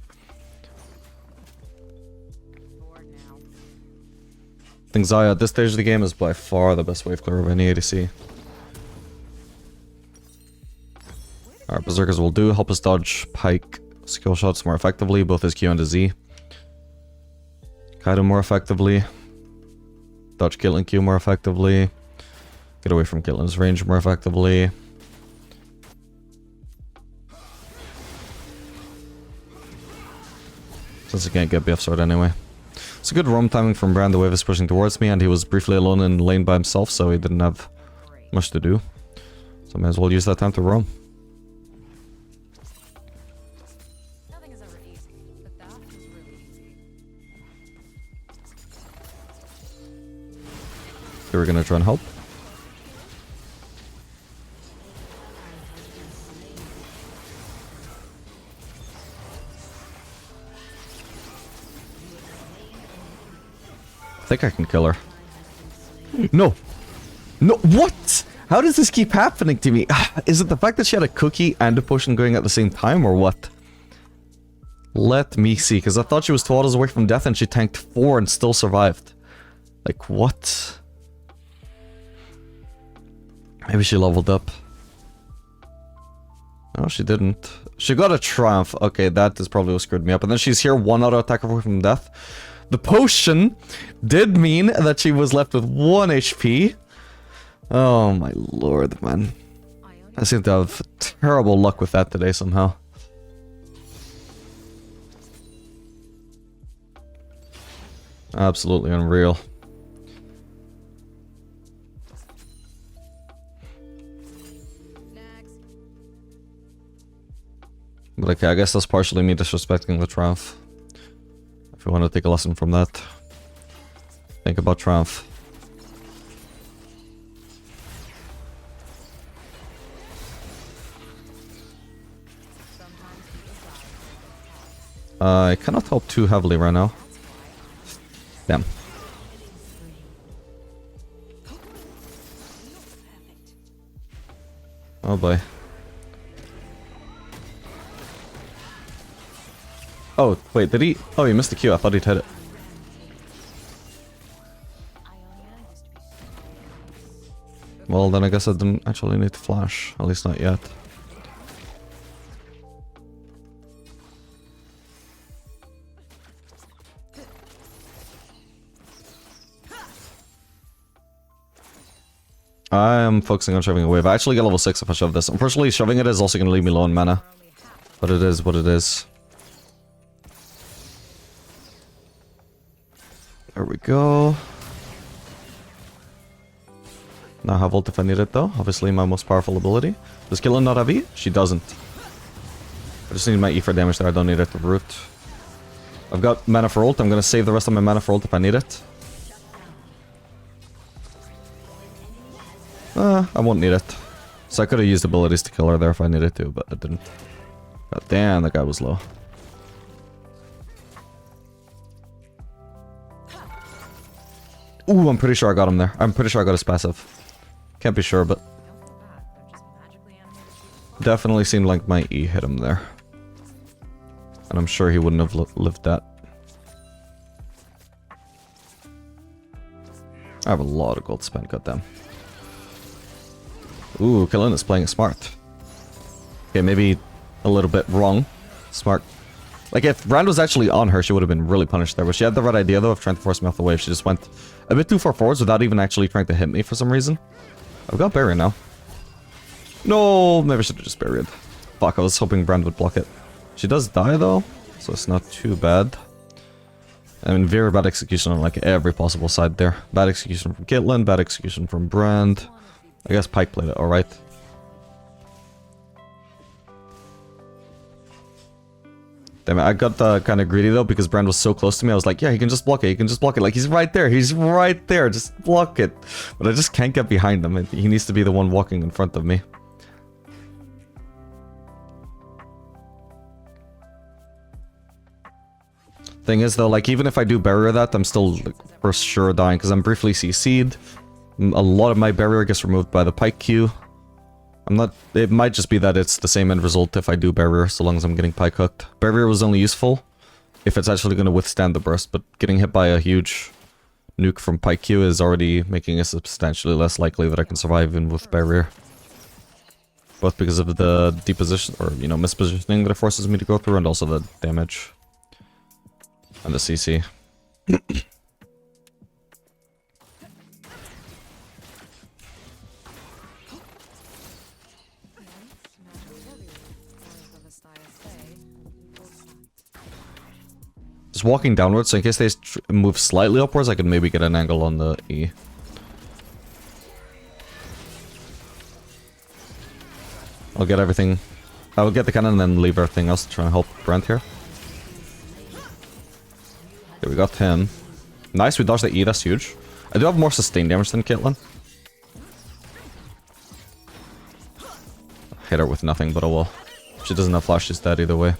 Bored now. I think Xayah at this stage of the game is by far the best wave clear of any ADC. Our Berserkers will do help us dodge Pike skill shots more effectively, both his Q and his Z. Kaido more effectively. Dodge Caitlyn Q more effectively. Get away from Caitlyn's range more effectively. Since I can't get BF sword anyway. It's a good roam timing from Brand. The wave is pushing towards me, and he was briefly alone in lane by himself, so he didn't have much to do. So I may as well use that time to roam. Nothing is ever easy, but that was really easy. Here we're gonna try and help. I think I can kill her. No! No, what? How does this keep happening to me? Is it the fact that she had a cookie and a potion going at the same time, or what? Let me see, because I thought she was 2 autos away from death and she tanked 4 and still survived. Like, what? Maybe she leveled up. No, she didn't. She got a triumph. Okay, that is probably what screwed me up. And then she's here 1 auto attack away from death. The potion did mean that she was left with 1 HP. Oh my lord, man. I seem to have terrible luck with that today somehow. Absolutely unreal. Next. But okay, I guess that's partially me disrespecting the triumph. If you want to take a lesson from that, think about triumph. I cannot help too heavily right now. Damn. Oh boy. Oh, wait, did he? Oh, he missed the Q. I thought he'd hit it. Well, then I guess I didn't actually need to flash. At least not yet. I am focusing on shoving a wave. I actually get level 6 if I shove this. Unfortunately, shoving it is also going to leave me low on mana. But it is what it is. There we go. Now have ult if I need it though. Obviously my most powerful ability. Does Caitlyn not have E? She doesn't. I just need my E for damage there. I don't need it to root. I've got mana for ult. I'm going to save the rest of my mana for ult if I need it. I won't need it. So I could have used abilities to kill her there if I needed to, but I didn't. God damn, that guy was low. Ooh, I'm pretty sure I got him there. I'm pretty sure I got his passive. Can't be sure, but... Don't feel bad. They're just magically animated people. Definitely seemed like my E hit him there. And I'm sure he wouldn't have lived that. I have a lot of gold spent, goddamn. Ooh, Killin is playing it smart. Okay, maybe a little bit wrong. Smart. Like, if Brand was actually on her, she would have been really punished there. But she had the right idea, though, of trying to force me off the wave. She just went a bit too far forwards without even actually trying to hit me for some reason. I've got barrier now. No, maybe I should have just buried. Fuck, I was hoping Brand would block it. She does die, though, so it's not too bad. I mean, very bad execution on, like, every possible side there. Bad execution from Caitlyn, bad execution from Brand. I guess Pyke played it alright. Damn it, I got kind of greedy though because Brand was so close to me. I was like, yeah, he can just block it, he can just block it. Like, he's right there, just block it. But I just can't get behind him. He needs to be the one walking in front of me. Thing is though, like, even if I do barrier that, I'm still like, for sure dying because I'm briefly CC'd. A lot of my barrier gets removed by the Pyke Q. I'm not... It might just be that it's the same end result if I do barrier, so long as I'm getting Pyke hooked. Barrier was only useful if it's actually going to withstand the burst, but getting hit by a huge nuke from Pyke Q is already making it substantially less likely that I can survive even with barrier. Both because of the deposition, or, you know, mispositioning that it forces me to go through, and also the damage. And the CC. Just walking downwards, so in case they move slightly upwards, I can maybe get an angle on the E. I'll get everything. I'll get the cannon and then leave everything else to try and help Brent here. Okay, we got him. Nice, we dodged the E, that's huge. I do have more sustained damage than Caitlyn. Hit her with nothing, but oh well. She doesn't have flash, she's dead either way.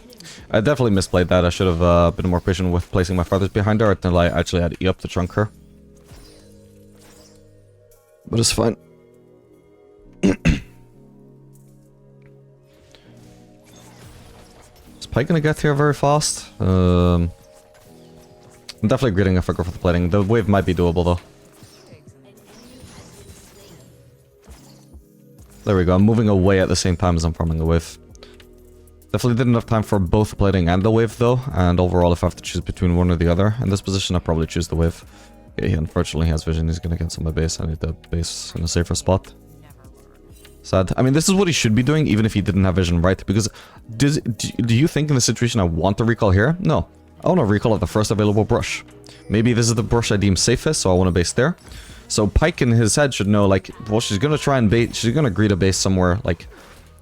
I definitely misplayed that. I should have been more patient with placing my feathers behind her until I actually had E up to trunk her. But it's fine. Is Pyke gonna get here very fast? I'm definitely greeting a figure for the plating. The wave might be doable though. There we go. I'm moving away at the same time as I'm farming the wave. Definitely didn't have time for both the plating and the wave though, and overall if I have to choose between one or the other, in this position I'll probably choose the wave. Okay, he unfortunately has vision, he's gonna cancel my base, I need the base in a safer spot. Sad. I mean, this is what he should be doing even if he didn't have vision, right? Because do you think in this situation I want to recall here? No. I want to recall at the first available brush. Maybe this is the brush I deem safest, so I want to base there. So Pyke in his head should know, like, well, she's gonna try and bait, she's gonna greet a base somewhere, like,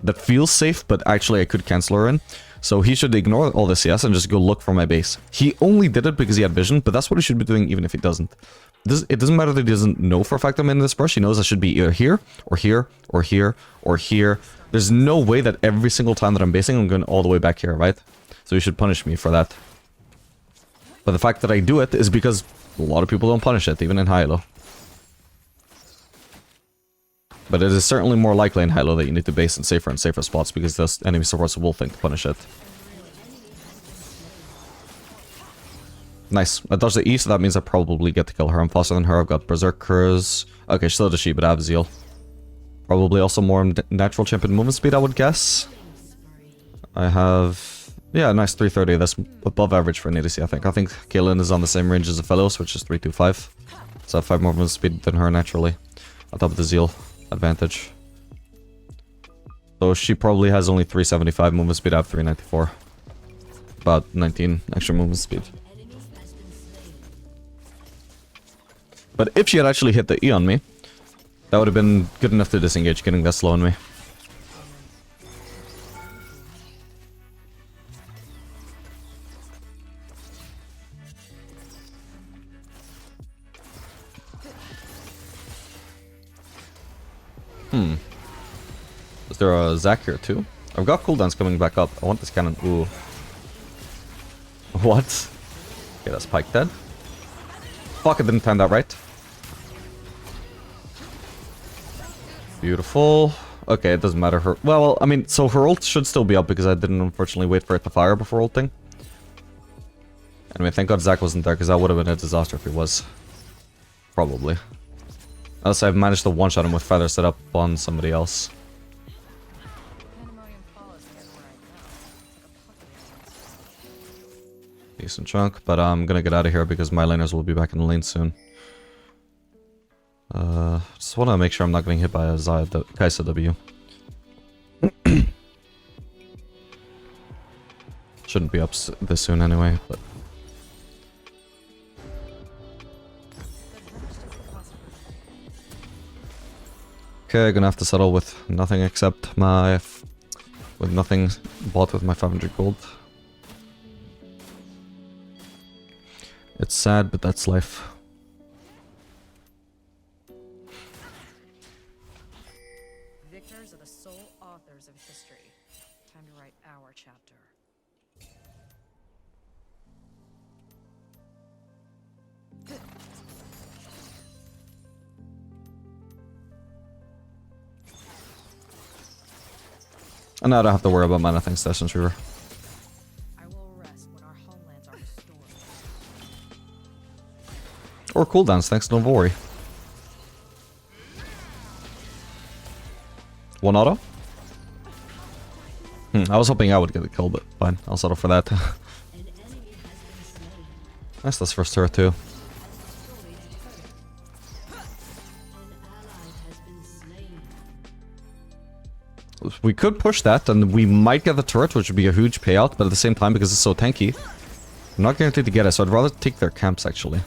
that feels safe, but actually I could cancel her in. So he should ignore all this CS and just go look for my base. He only did it because he had vision, but that's what he should be doing even if he doesn't. It doesn't matter that he doesn't know for a fact I'm in this brush. He knows I should be either here, or here, or here, or here. There's no way that every single time that I'm basing, I'm going all the way back here, right? So he should punish me for that. But the fact that I do it is because a lot of people don't punish it, even in high-low. But it is certainly more likely in high-low that you need to base in safer and safer spots because those enemy supports will think to punish it. Nice. I dodged the E, so that means I probably get to kill her. I'm faster than her. I've got Berserkers. Okay, still does she, but I have Zeal. Probably also more natural champion movement speed, I would guess. I have... yeah, nice 330. That's above average for an ADC, I think. I think Kaylin is on the same range as the fellows, which is 325. So I have 5 more movement speed than her naturally. On top of the Zeal advantage. So she probably has only 375 movement speed. I have 394. About 19 extra movement speed. But if she had actually hit the E on me, that would have been good enough to disengage, getting that slow on me. Is there a Zac here too? I've got cooldowns coming back up. I want this cannon. Ooh. What? Okay, that's Pyke dead. Fuck, I didn't time that right. Beautiful. Okay, it doesn't matter. Her well, I mean, so her ult should still be up because I didn't unfortunately wait for it to fire before ulting. Anyway, thank God Zach wasn't there because that would have been a disaster if he was. Probably. Unless I've managed to one-shot him with feather set up on somebody else. Pandemonium Fall is getting right now. It's like a puppy. Decent chunk, but I'm gonna get out of here because my laners will be back in the lane soon. Just want to make sure I'm not getting hit by a Xayah W. Shouldn't be up this soon anyway, but... Okay, gonna have to settle with nothing except my... with nothing bought with my 500 gold. It's sad, but that's life. Victors are the sole authors of history. Time to write our chapter. And now I don't have to worry about my nothing Sessions Reaver. I will rest when our homelands are restored. Or cooldowns, thanks to Novori. One auto? I was hoping I would get the kill, but fine, I'll settle for that. Nice, that's first turret too. We could push that, and we might get the turret, which would be a huge payout, but at the same time, because it's so tanky, I'm not guaranteed to get it, so I'd rather take their camps, actually.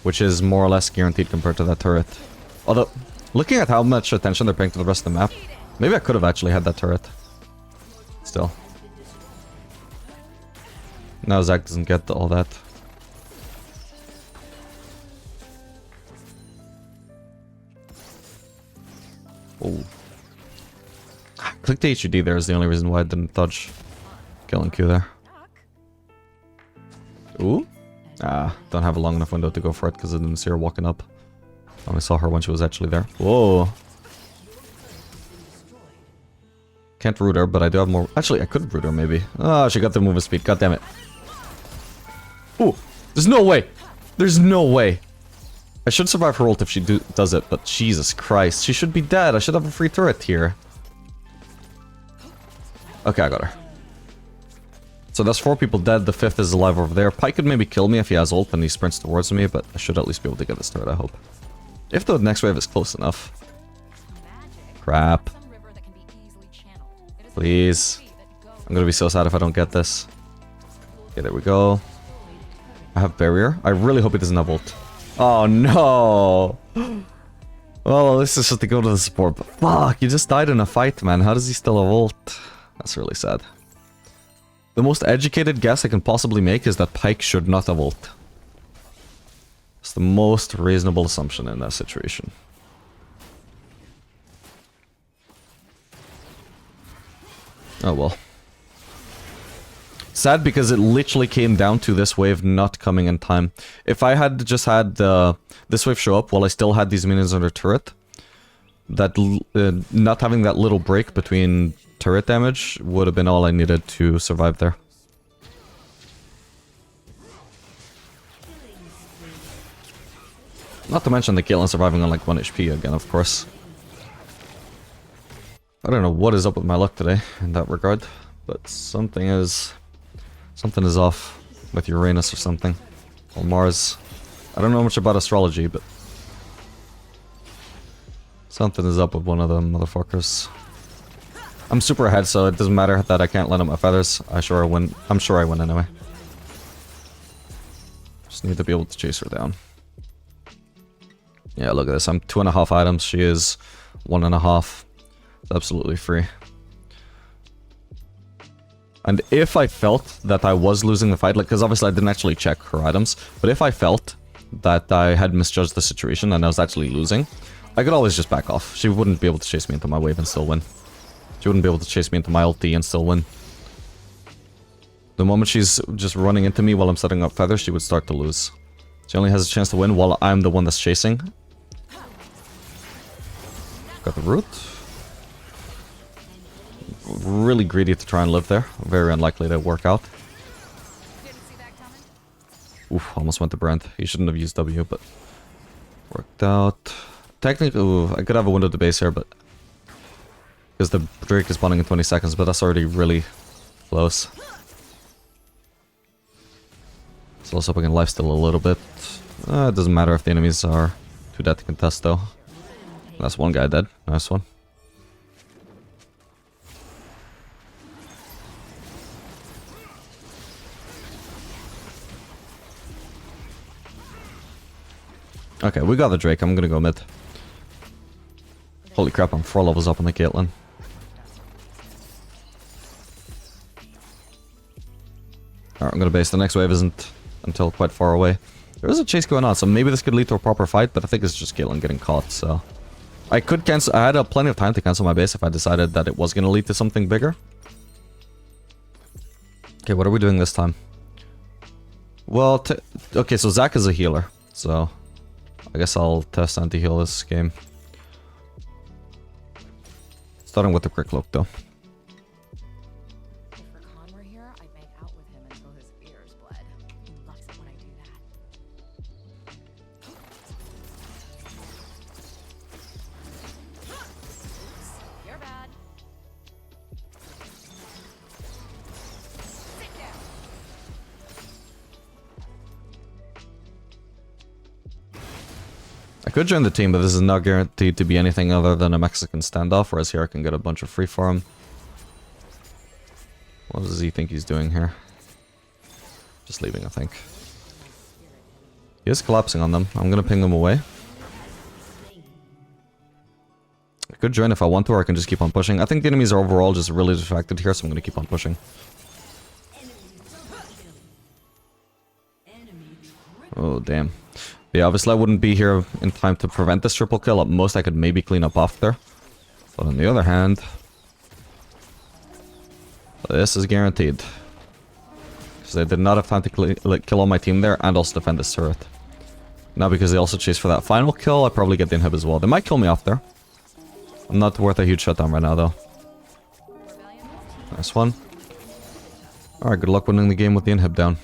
Which is more or less guaranteed compared to that turret. Although, looking at how much attention they're paying to the rest of the map, maybe I could have actually had that turret. Still. Now Zach doesn't get all that. Oh. Click the HUD there is the only reason why I didn't dodge killing Q there. Ooh. Ah, don't have a long enough window to go for it because I didn't see her walking up. I only saw her when she was actually there. Whoa. Can't root her, but I do have more... Actually, I could root her, maybe. Ah, she got the movement speed. God damn it. Ooh. There's no way. There's no way. I should survive her ult if she does it, but Jesus Christ. She should be dead. I should have a free turret here. Okay, I got her. So that's 4 people dead, the 5th is alive over there. Pyke could maybe kill me if he has ult and he sprints towards me, but I should at least be able to get this turret, I hope. If the next wave is close enough. Crap. Please. I'm gonna be so sad if I don't get this. Okay, there we go. I have barrier. I really hope he doesn't have ult. Oh no! Well, at least it's just to go to the support, but fuck, you just died in a fight, man. How does he still have ult? That's really sad. The most educated guess I can possibly make is that Pyke should not have ult. It's the most reasonable assumption in that situation. Oh well. Sad because it literally came down to this wave not coming in time. If I had just had this wave show up while I still had these minions under turret, that not having that little break between turret damage would have been all I needed to survive there. Not to mention the Caitlyn surviving on like 1 HP again, of course. I don't know what is up with my luck today in that regard, but something is off with Uranus or something. Or Mars. I don't know much about astrology, but something is up with one of them motherfuckers. I'm super ahead, so it doesn't matter that I can't let up my feathers. I'm sure I win anyway. Just need to be able to chase her down. Yeah, look at this. I'm 2.5 items. She is 1.5. It's absolutely free. And if I felt that I was losing the fight, like, because obviously I didn't actually check her items, but if I felt that I had misjudged the situation and I was actually losing, I could always just back off. She wouldn't be able to chase me into my wave and still win. She wouldn't be able to chase me into my ulti and still win. The moment she's just running into me while I'm setting up feathers, she would start to lose. She only has a chance to win while I'm the one that's chasing. Got the root. really greedy to try and live there. Very unlikely to work out. Didn't see that coming. Oof, almost went to Brent. He shouldn't have used W, but worked out. Technically, ooh, I could have a window to base here, but because the Drake is spawning in 20 seconds, but that's already really close. So let's hope I can lifesteal a little bit. It doesn't matter if the enemies are too dead to contest, though. That's one guy dead. Nice one. Okay, we got the Drake. I'm gonna go mid. Holy crap, I'm 4 levels up on the Caitlyn. Alright, I'm gonna base. The next wave isn't until quite far away. There is a chase going on, so maybe this could lead to a proper fight, but I think it's just Caitlyn getting caught, so... I could cancel... I had plenty of time to cancel my base if I decided that it was gonna lead to something bigger. Okay, what are we doing this time? Well, okay, so Zach is a healer, so... I guess I'll test anti-heal this game. Starting with the quick look, though. If Rakan were here, I'd make out with him until his ears bled. He loves it when I do that. You're bad. Sit down. I could join the team, but this is not guaranteed to be anything other than a Mexican standoff, whereas here I can get a bunch of free farm. What does he think he's doing here? Just leaving, I think. He is collapsing on them. I'm gonna ping them away. I could join if I want to, or I can just keep on pushing. I think the enemies are overall just really distracted here, so I'm gonna keep on pushing. Oh, damn. Yeah, obviously I wouldn't be here in time to prevent this triple kill. At most I could maybe clean up after. But on the other hand... this is guaranteed. Because I did not have time to kill all my team there and also defend this turret. Now because they also chase for that final kill, I probably get the inhib as well. They might kill me off there. I'm not worth a huge shutdown right now though. Nice one. Alright, good luck winning the game with the inhib down.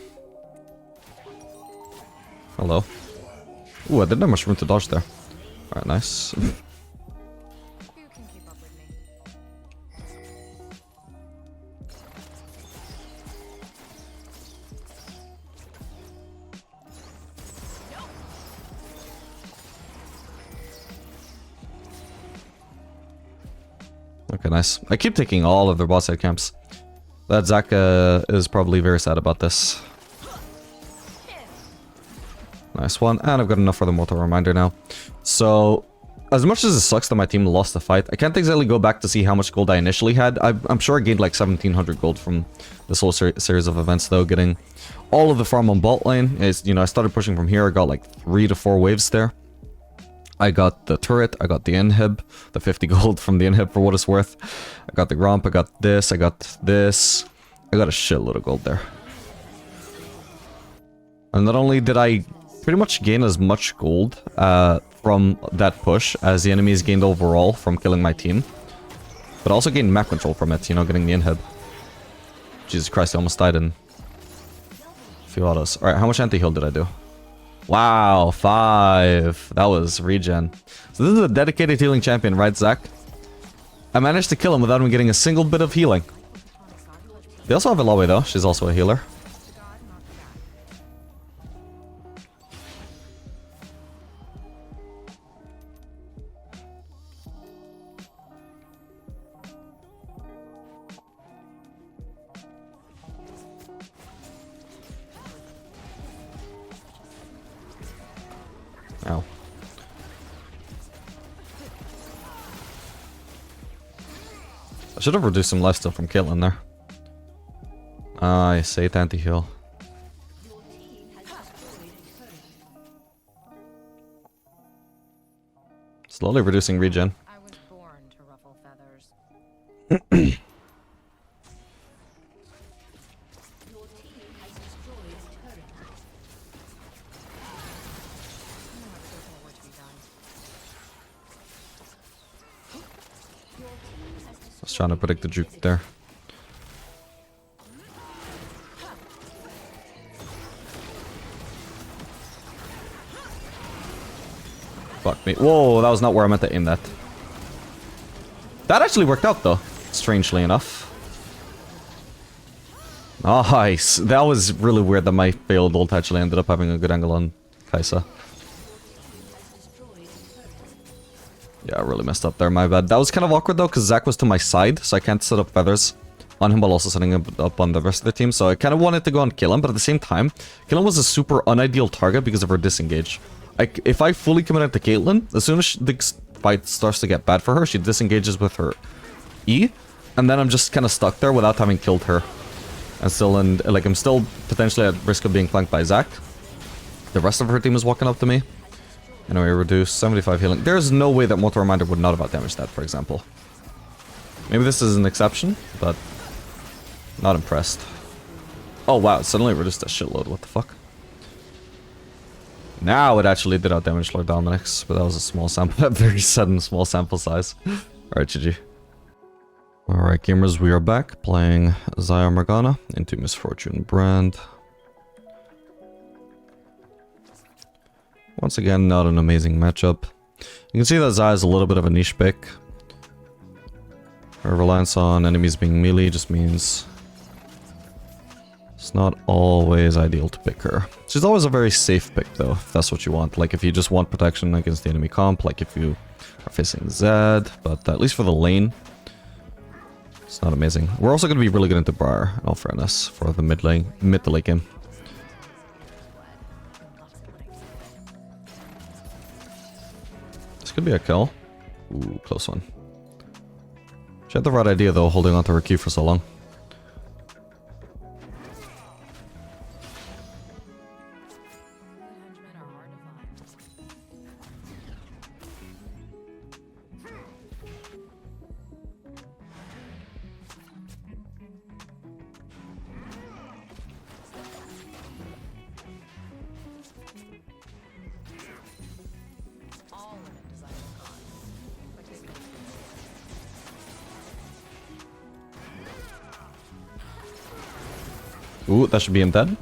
Hello. Ooh, I didn't have much room to dodge there. Alright, nice. You can keep up with me. Okay, nice. I keep taking all of their bot side camps. That Xayah is probably very sad about this. Nice one, and I've got enough for the mortal reminder now. So, as much as it sucks that my team lost the fight, I can't exactly go back to see how much gold I initially had. I'm sure I gained like 1700 gold from this whole series of events though, getting all of the farm on bot lane. Is, you know, I started pushing from here, I got like 3 to 4 waves there. I got the turret, I got the inhib, the 50 gold from the inhib for what it's worth. I got the gromp, I got this, I got this. I got a shitload of gold there. And not only did I pretty much gain as much gold from that push as the enemies gained overall from killing my team, but also gained map control from it, you know, getting the inhib. Jesus Christ, I almost died in a few autos. Alright, how much anti-heal did I do? Wow, 5. That was regen. So this is a dedicated healing champion, right, Zach? I managed to kill him without him getting a single bit of healing. They also have a Lowe though, she's also a healer. Ow. I should have reduced some lifesteal from Caitlyn there. I say anti-heal. Slowly reducing regen. I was born to ruffle feathers. was trying to predict the juke there. Fuck me. Whoa, that was not where I meant to aim that. That actually worked out though, strangely enough. Nice. That was really weird that my failed ult actually ended up having a good angle on Xayah. Yeah, I really messed up there, my bad. That was kind of awkward though, because Zach was to my side, so I can't set up feathers on him while also setting him up on the rest of the team. So I kind of wanted to go and kill him, but at the same time, Caitlyn was a super unideal target because of her disengage. Like, if I fully committed to Caitlyn, as soon as the fight starts to get bad for her, she disengages with her E, and then I'm just kind of stuck there without having killed her. And still I'm still potentially at risk of being flanked by Zach. The rest of her team is walking up to me. Anyway, reduce 75 healing. There's no way that Mortal Reminder would not have outdamaged that, for example. Maybe this is an exception, but not impressed. Oh wow, it suddenly reduced a shitload. What the fuck? Now it actually did outdamage Lord Dominic's, but that was a small sample, a very sudden small sample size. Alright, GG. Alright, gamers, we are back playing Xayah Morgana into Misfortune Brand. Once again, not an amazing matchup. You can see that Xayah is a little bit of a niche pick. Her reliance on enemies being melee just means it's not always ideal to pick her. She's always a very safe pick though, if that's what you want. Like if you just want protection against the enemy comp, like if you are facing Zed, but at least for the lane, it's not amazing. We're also going to be really good into Briar, in all fairness, for the mid to late game. This could be a kill. Ooh, close one. She had the right idea though, holding onto her Q for so long. Ooh, that should be him dead.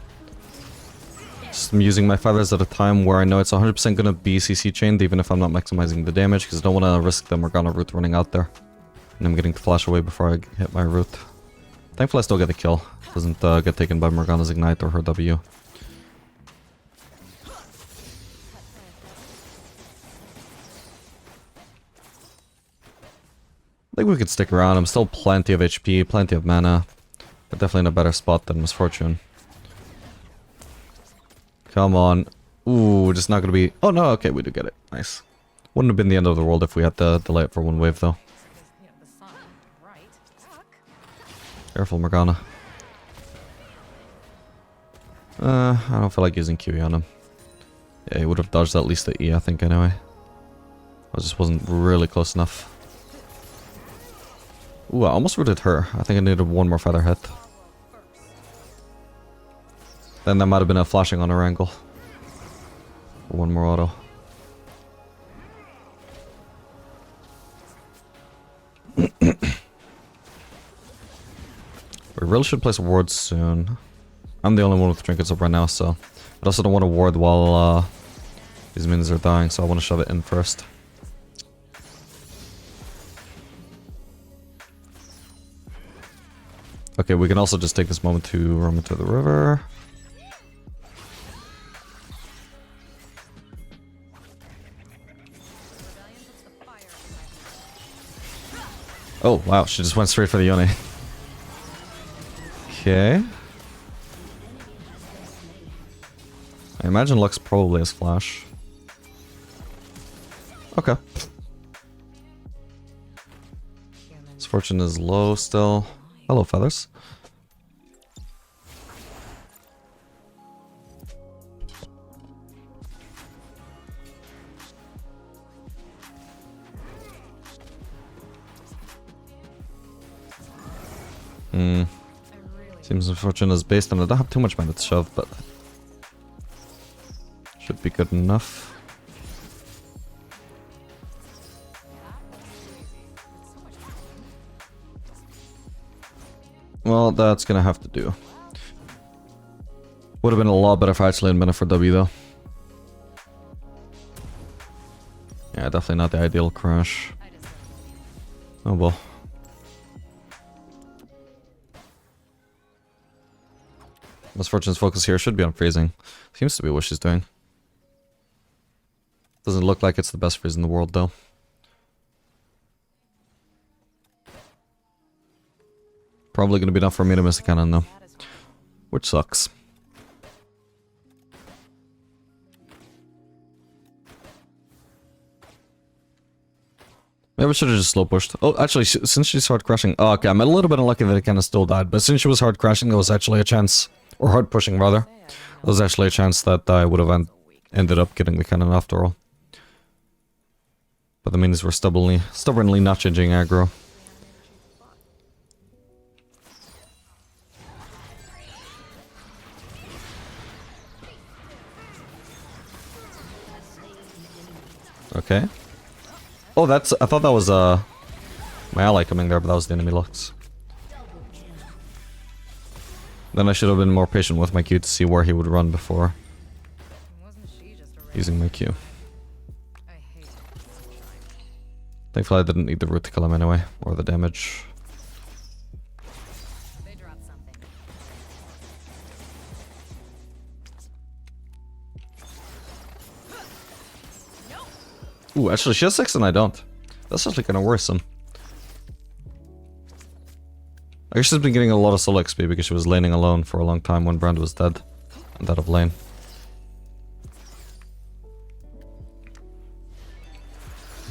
Just I'm using my feathers at a time where I know it's 100% gonna be CC chained, even if I'm not maximizing the damage, because I don't want to risk the Morgana root running out there. And I'm getting to flash away before I hit my root. Thankfully I still get the kill. Doesn't get taken by Morgana's Ignite or her W. I think we could stick around. I'm still plenty of HP, plenty of mana. But definitely in a better spot than Misfortune. Come on. Ooh, just not gonna be... Oh no, okay, we do get it. Nice. Wouldn't have been the end of the world if we had to delay it for one wave though. Careful, Morgana. I don't feel like using QE on him. Yeah, he would have dodged at least the E, I think, anyway. I just wasn't really close enough. Ooh, I almost rooted her. I think I needed one more feather hit. Then that might have been a flashing on her angle. Or one more auto. We really should place a ward soon. I'm the only one with trinkets up right now, so... I also don't want to ward while these minions are dying, so I want to shove it in first. Okay, we can also just take this moment to roam into the river. Oh, wow, she just went straight for the Yone. Okay. I imagine Lux probably has flash. Okay. Misfortune is low still. Hello, feathers. Seems Misfortune is based on it. I don't have too much mana to shove, but should be good enough. Well, that's gonna have to do. Would have been a lot better if I actually had been for W though. Yeah, definitely not the ideal crash. Oh well. Misfortune's focus here should be on freezing. Seems to be what she's doing. Doesn't look like it's the best freeze in the world though. Probably gonna be enough for me to miss a cannon though. Which sucks. Maybe I should have just slow pushed. Oh, actually, since she's hard crashing... Oh, okay, I'm a little bit unlucky that it kind of still died. But since she was hard crashing, there was actually a chance... Or hard pushing, rather. There was actually a chance that I would have ended up getting the cannon after all. But that means we're stubbornly not changing aggro. Okay. Oh, that's... I thought that was, my ally coming there, but that was the enemy Lux. Then I should have been more patient with my Q to see where he would run before using my Q. Thankfully I didn't need the root to kill him anyway, or the damage. Ooh, actually she has 6 and I don't. That's actually kind of worrisome. I guess she's been getting a lot of solo XP because she was laning alone for a long time when Brand was dead. And out of lane.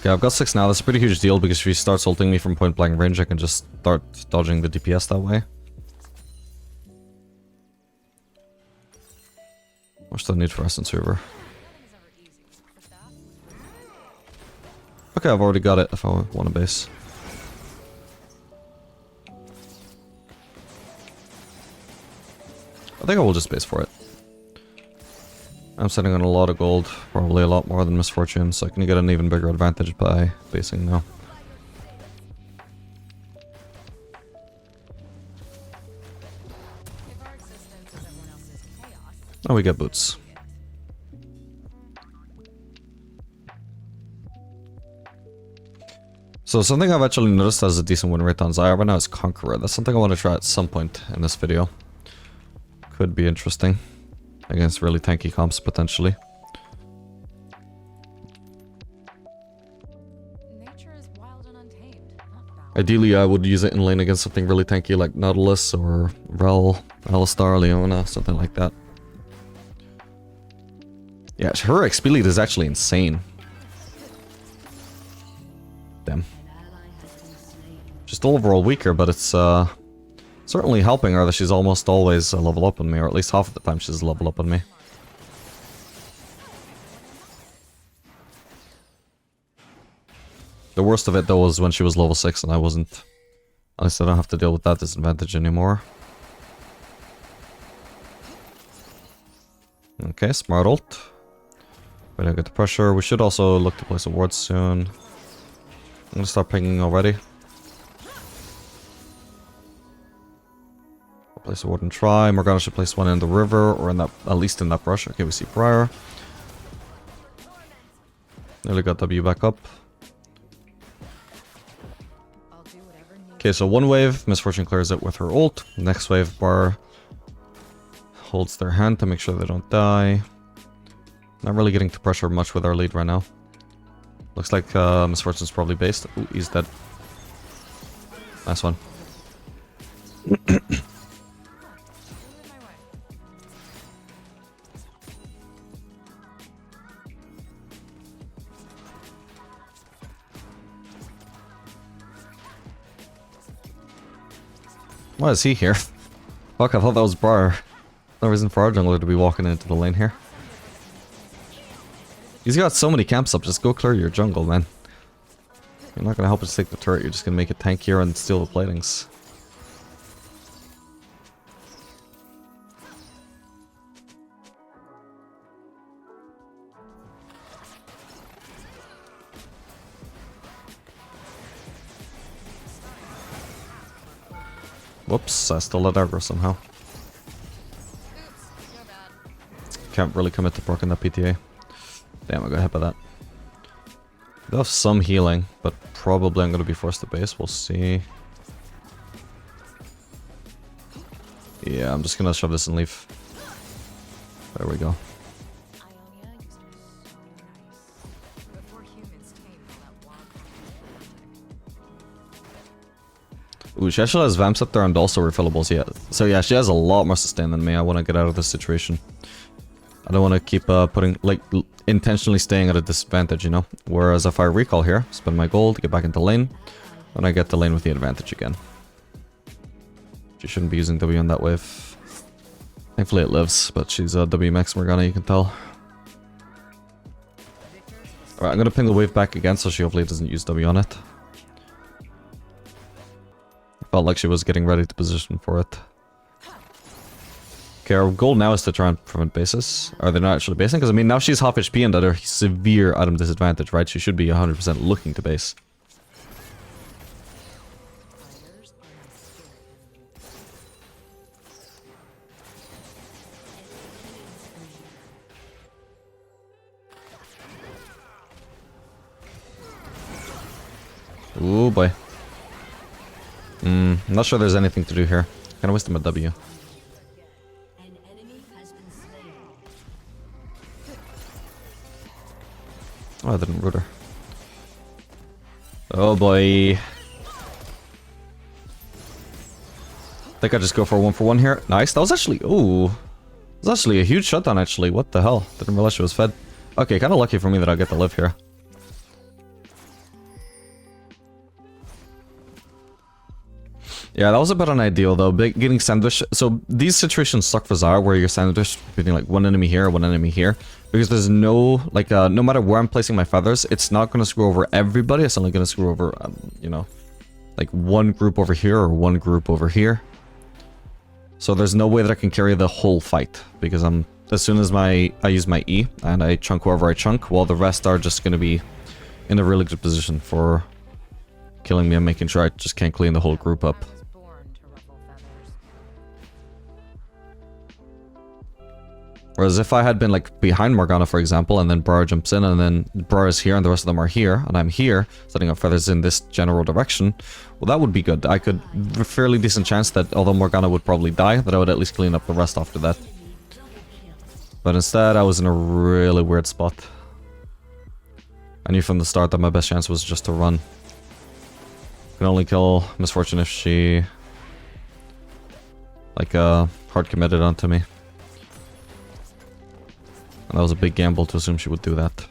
Okay, I've got 6 now. That's a pretty huge deal because if she starts ulting me from point blank range, I can just start dodging the DPS that way. What's the need for Essence Reaver? Okay, I've already got it if I want a base. I think I will just base for it. I'm sitting on a lot of gold, probably a lot more than Misfortune, so I can get an even bigger advantage by basing now. Oh, we get boots. So something I've actually noticed as a decent win rate on Xayah right now is Conqueror. That's something I want to try at some point in this video. Could be interesting. Against really tanky comps, potentially. Nature is wild and untamed, not balanced. Ideally, I would use it in lane against something really tanky like Nautilus or Rel, Alistar, Leona, something like that. Yeah, her XP lead is actually insane. Damn. Just overall weaker, but it's certainly helping her that she's almost always a level up on me, or at least half of the time she's a level up on me. The worst of it though was when she was level 6 and I wasn't. At least I don't have to deal with that disadvantage anymore. Okay, smart ult. We don't get the pressure. We should also look to place a ward soon. I'm gonna start pinging already. Place a ward and try. Morgana should place one in the river, or in that, at least in that brush. Okay, we see Prior. Nearly got W back up. Okay, so one wave, Misfortune clears it with her ult. Next wave, Bar holds their hand to make sure they don't die. Not really getting to pressure much with our lead right now. Looks like Misfortune's probably based. Ooh, he's dead. Nice one. Why is he here? Fuck, I thought that was Briar. No reason for our jungler to be walking into the lane here. He's got so many camps up, just go clear your jungle, man. You're not gonna help us take the turret, you're just gonna make it tankier and steal the platings. Whoops, I stole that aggro somehow. Oops, your bad. Can't really commit to proccing that PTA. Damn, I got hit by that. I do have some healing, but probably I'm going to be forced to base. We'll see. Yeah, I'm just going to shove this and leave. There we go. Ionia used to be so nice. Before humans tamed all that wild. Ooh, she actually has Vamps up there and also refillables, yeah. So yeah, she has a lot more sustain than me. I want to get out of this situation. I don't want to keep intentionally staying at a disadvantage, you know? Whereas if I recall here, spend my gold, get back into lane, and I get the lane with the advantage again. She shouldn't be using W on that wave. Thankfully it lives, but she's W max Morgana, you can tell. Alright, I'm gonna ping the wave back again so she hopefully doesn't use W on it. Felt like she was getting ready to position for it. Okay, our goal now is to try and prevent bases. Are they not actually basing? Because I mean, now she's half HP and at a severe item disadvantage, right? She should be 100% looking to base. Ooh boy. I'm not sure there's anything to do here. Kinda waste him a W. Oh, I didn't root her. Oh boy. I think I just go for a 1-for-1 here. Nice. That was actually... Ooh. That was actually a huge shutdown, actually. What the hell? Didn't realize she was fed. Okay, kind of lucky for me that I get to live here. Yeah, that was a bit unideal though, getting sandwiched. So these situations suck for Xayah where you're sandwiched between like one enemy here, one enemy here. Because there's no, like, no matter where I'm placing my feathers, it's not going to screw over everybody. It's only going to screw over, you know, like one group over here or one group over here. So there's no way that I can carry the whole fight. Because as soon as I use my E and I chunk whoever I chunk, well, the rest are just going to be in a really good position for killing me and making sure I just can't clean the whole group up. Whereas if I had been like behind Morgana, for example, and then Brara jumps in and then Brara is here and the rest of them are here, and I'm here, setting up feathers in this general direction, well, that would be good. I could, a fairly decent chance that although Morgana would probably die, that I would at least clean up the rest after that. But instead, I was in a really weird spot. I knew from the start that my best chance was just to run. Can only kill Misfortune if she, like, hard committed onto me. And that was a big gamble to assume she would do that.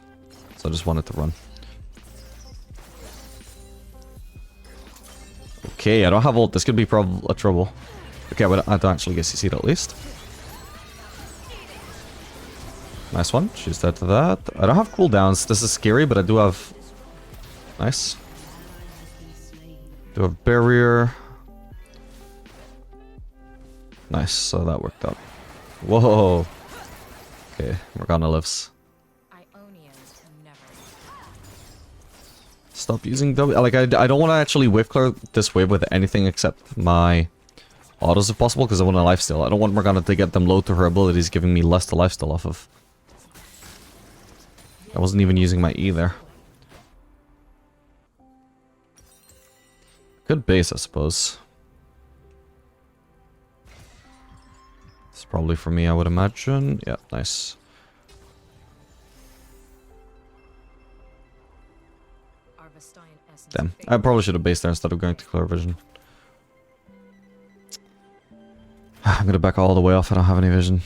So I just wanted to run. Okay, I don't have ult. This could be a trouble. Okay, but I don't actually get CC'd at least. Nice one. She's dead to that. I don't have cooldowns. This is scary, but I do have... Nice. Do have barrier. Nice, so that worked out. Whoa. Okay, Morgana lives. Stop using W. Like, I don't want to actually wave clear this wave with anything except my autos if possible, because I want a lifesteal. I don't want Morgana to get them low to her abilities, giving me less to lifesteal off of. I wasn't even using my E there. Good base, I suppose. It's probably for me, I would imagine. Yeah, nice. Damn, I probably should have based there instead of going to clear vision. I'm gonna back all the way off, I don't have any vision.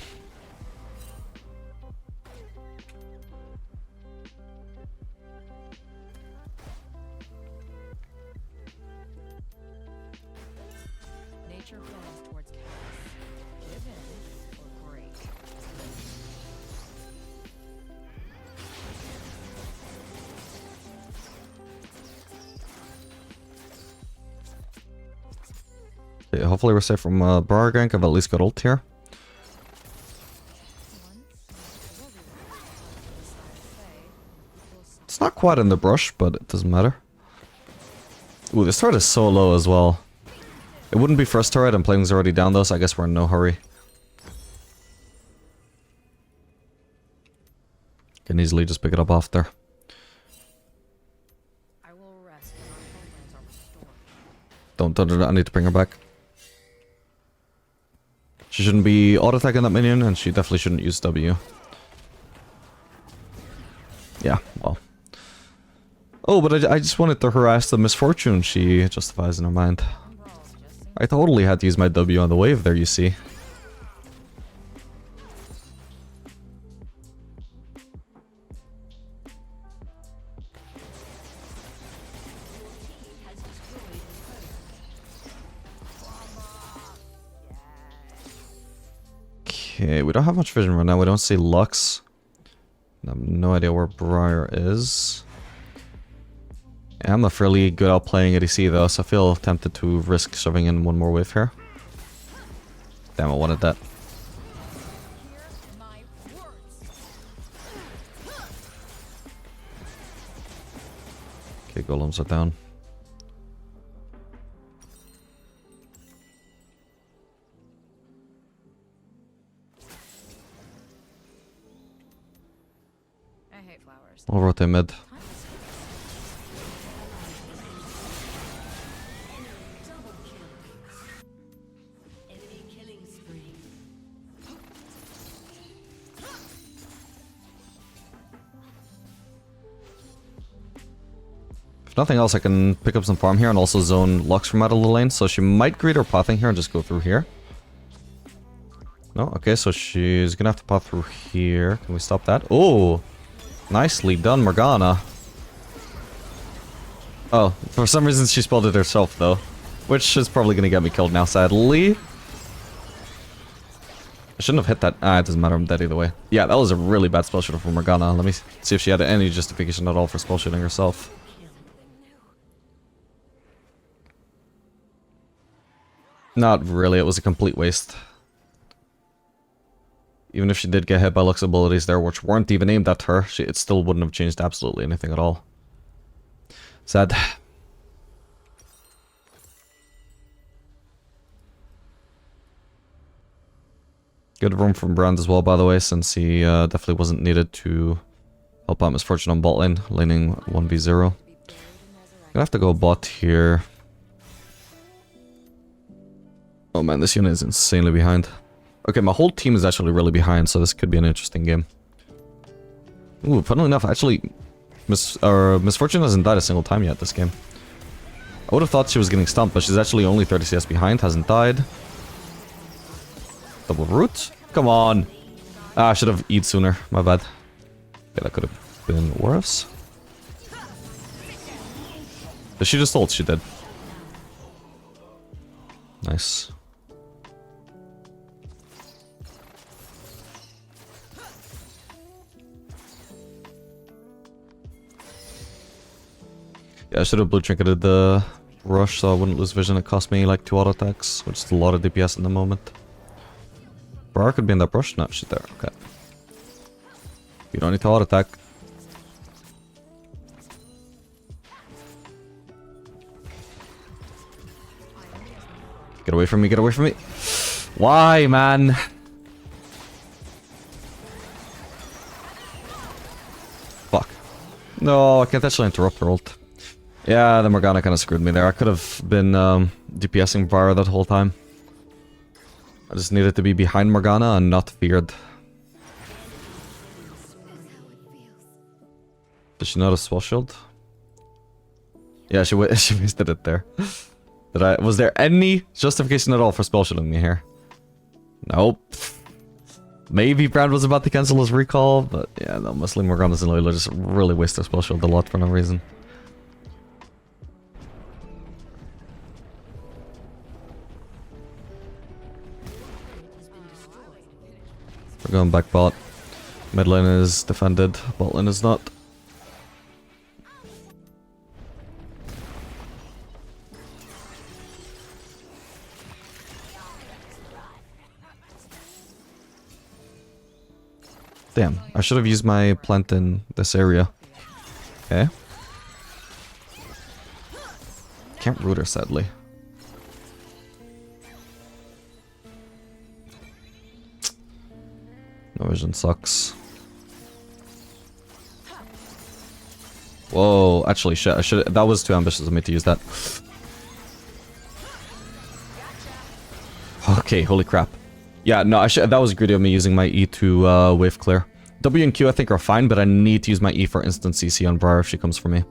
Nature flows towards chaos. Give in or break. Okay, hopefully we're safe from Brara gank. I've at least got ult here. It's not quite in the brush, but it doesn't matter. Ooh, this turret is so low as well. It wouldn't be first turret, and plating's already down though, so I guess we're in no hurry. Can easily just pick it up after. I will rest when our homelands are restored. Don't, I need to bring her back. She shouldn't be auto-attacking that minion, and she definitely shouldn't use W. Yeah, well. Oh, but I just wanted to harass the misfortune she justifies in her mind. I totally had to use my W on the wave there, you see. Okay, we don't have much vision right now. We don't see Lux. I have no idea where Briar is. Yeah, I'm a fairly good out playing ADC though, so I feel tempted to risk shoving in one more wave here. Damn, I wanted that. Okay, golems are down. I hate flowers. I'll rotate mid. If nothing else, I can pick up some farm here and also zone Lux from out of the lane, so she might greet her pathing here and just go through here. No? Okay, so she's gonna have to path through here. Can we stop that? Oh! Nicely done, Morgana. Oh, for some reason she spelled it herself, though. Which is probably gonna get me killed now, sadly. I shouldn't have hit that. Ah, it doesn't matter, I'm dead either way. Yeah, that was a really bad spell shooter from Morgana. Let me see if she had any justification at all for spell shooting herself. Not really, it was a complete waste. Even if she did get hit by Lux abilities there, which weren't even aimed at her, it still wouldn't have changed absolutely anything at all. Sad. Good room from Brand as well, by the way, since he definitely wasn't needed to help out Misfortune on bot lane, laning 1v0. Gonna have to go bot here. Oh man, this unit is insanely behind. Okay, my whole team is actually really behind, so this could be an interesting game. Ooh, funnily enough, actually, Misfortune hasn't died a single time yet this game. I would have thought she was getting stumped, but she's actually only 30 CS behind, hasn't died. Double root? Come on! Ah, I should have eaten sooner, my bad. Okay, that could have been worse. Did she just ult? She did. Nice. Yeah, I should have blue trinketed the rush so I wouldn't lose vision. It cost me like 2 auto attacks, which is a lot of DPS in the moment. Briar could be in that brush. No, she's there. Okay. You don't need to auto attack. Get away from me, get away from me. Why, man? Fuck. No, I can't actually interrupt her ult. Yeah, the Morgana kind of screwed me there. I could have been DPSing Briar that whole time. I just needed to be behind Morgana and not feared. Did she not have spell shield? Yeah, she wasted it there. Was there any justification at all for spell shielding me here? Nope. Maybe Brand was about to cancel his recall, but yeah, no, mostly Morgana's and Loyla just really waste their spell shield a lot for no reason. We're going back bot. Mid lane is defended, bot lane is not. Damn, I should have used my plant in this area. Okay. Can't root her, sadly. No vision sucks. Whoa, actually shit, I should, that was too ambitious of me to use that. Okay, holy crap. Yeah, no, that was greedy of me using my E to wave clear. W and Q I think are fine, but I need to use my E for instant CC on Briar if she comes for me.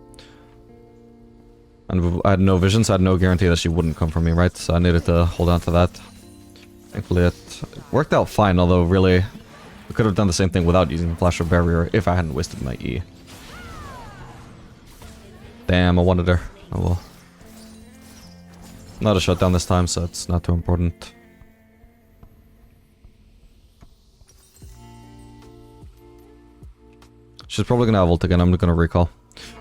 And I had no vision, so I had no guarantee that she wouldn't come for me, right? So I needed to hold on to that. Thankfully it worked out fine, although really, I could have done the same thing without using Flash or Barrier if I hadn't wasted my E. Damn, I wanted her. Oh well. Not a shutdown this time, so it's not too important. She's probably gonna have ult again, I'm gonna recall.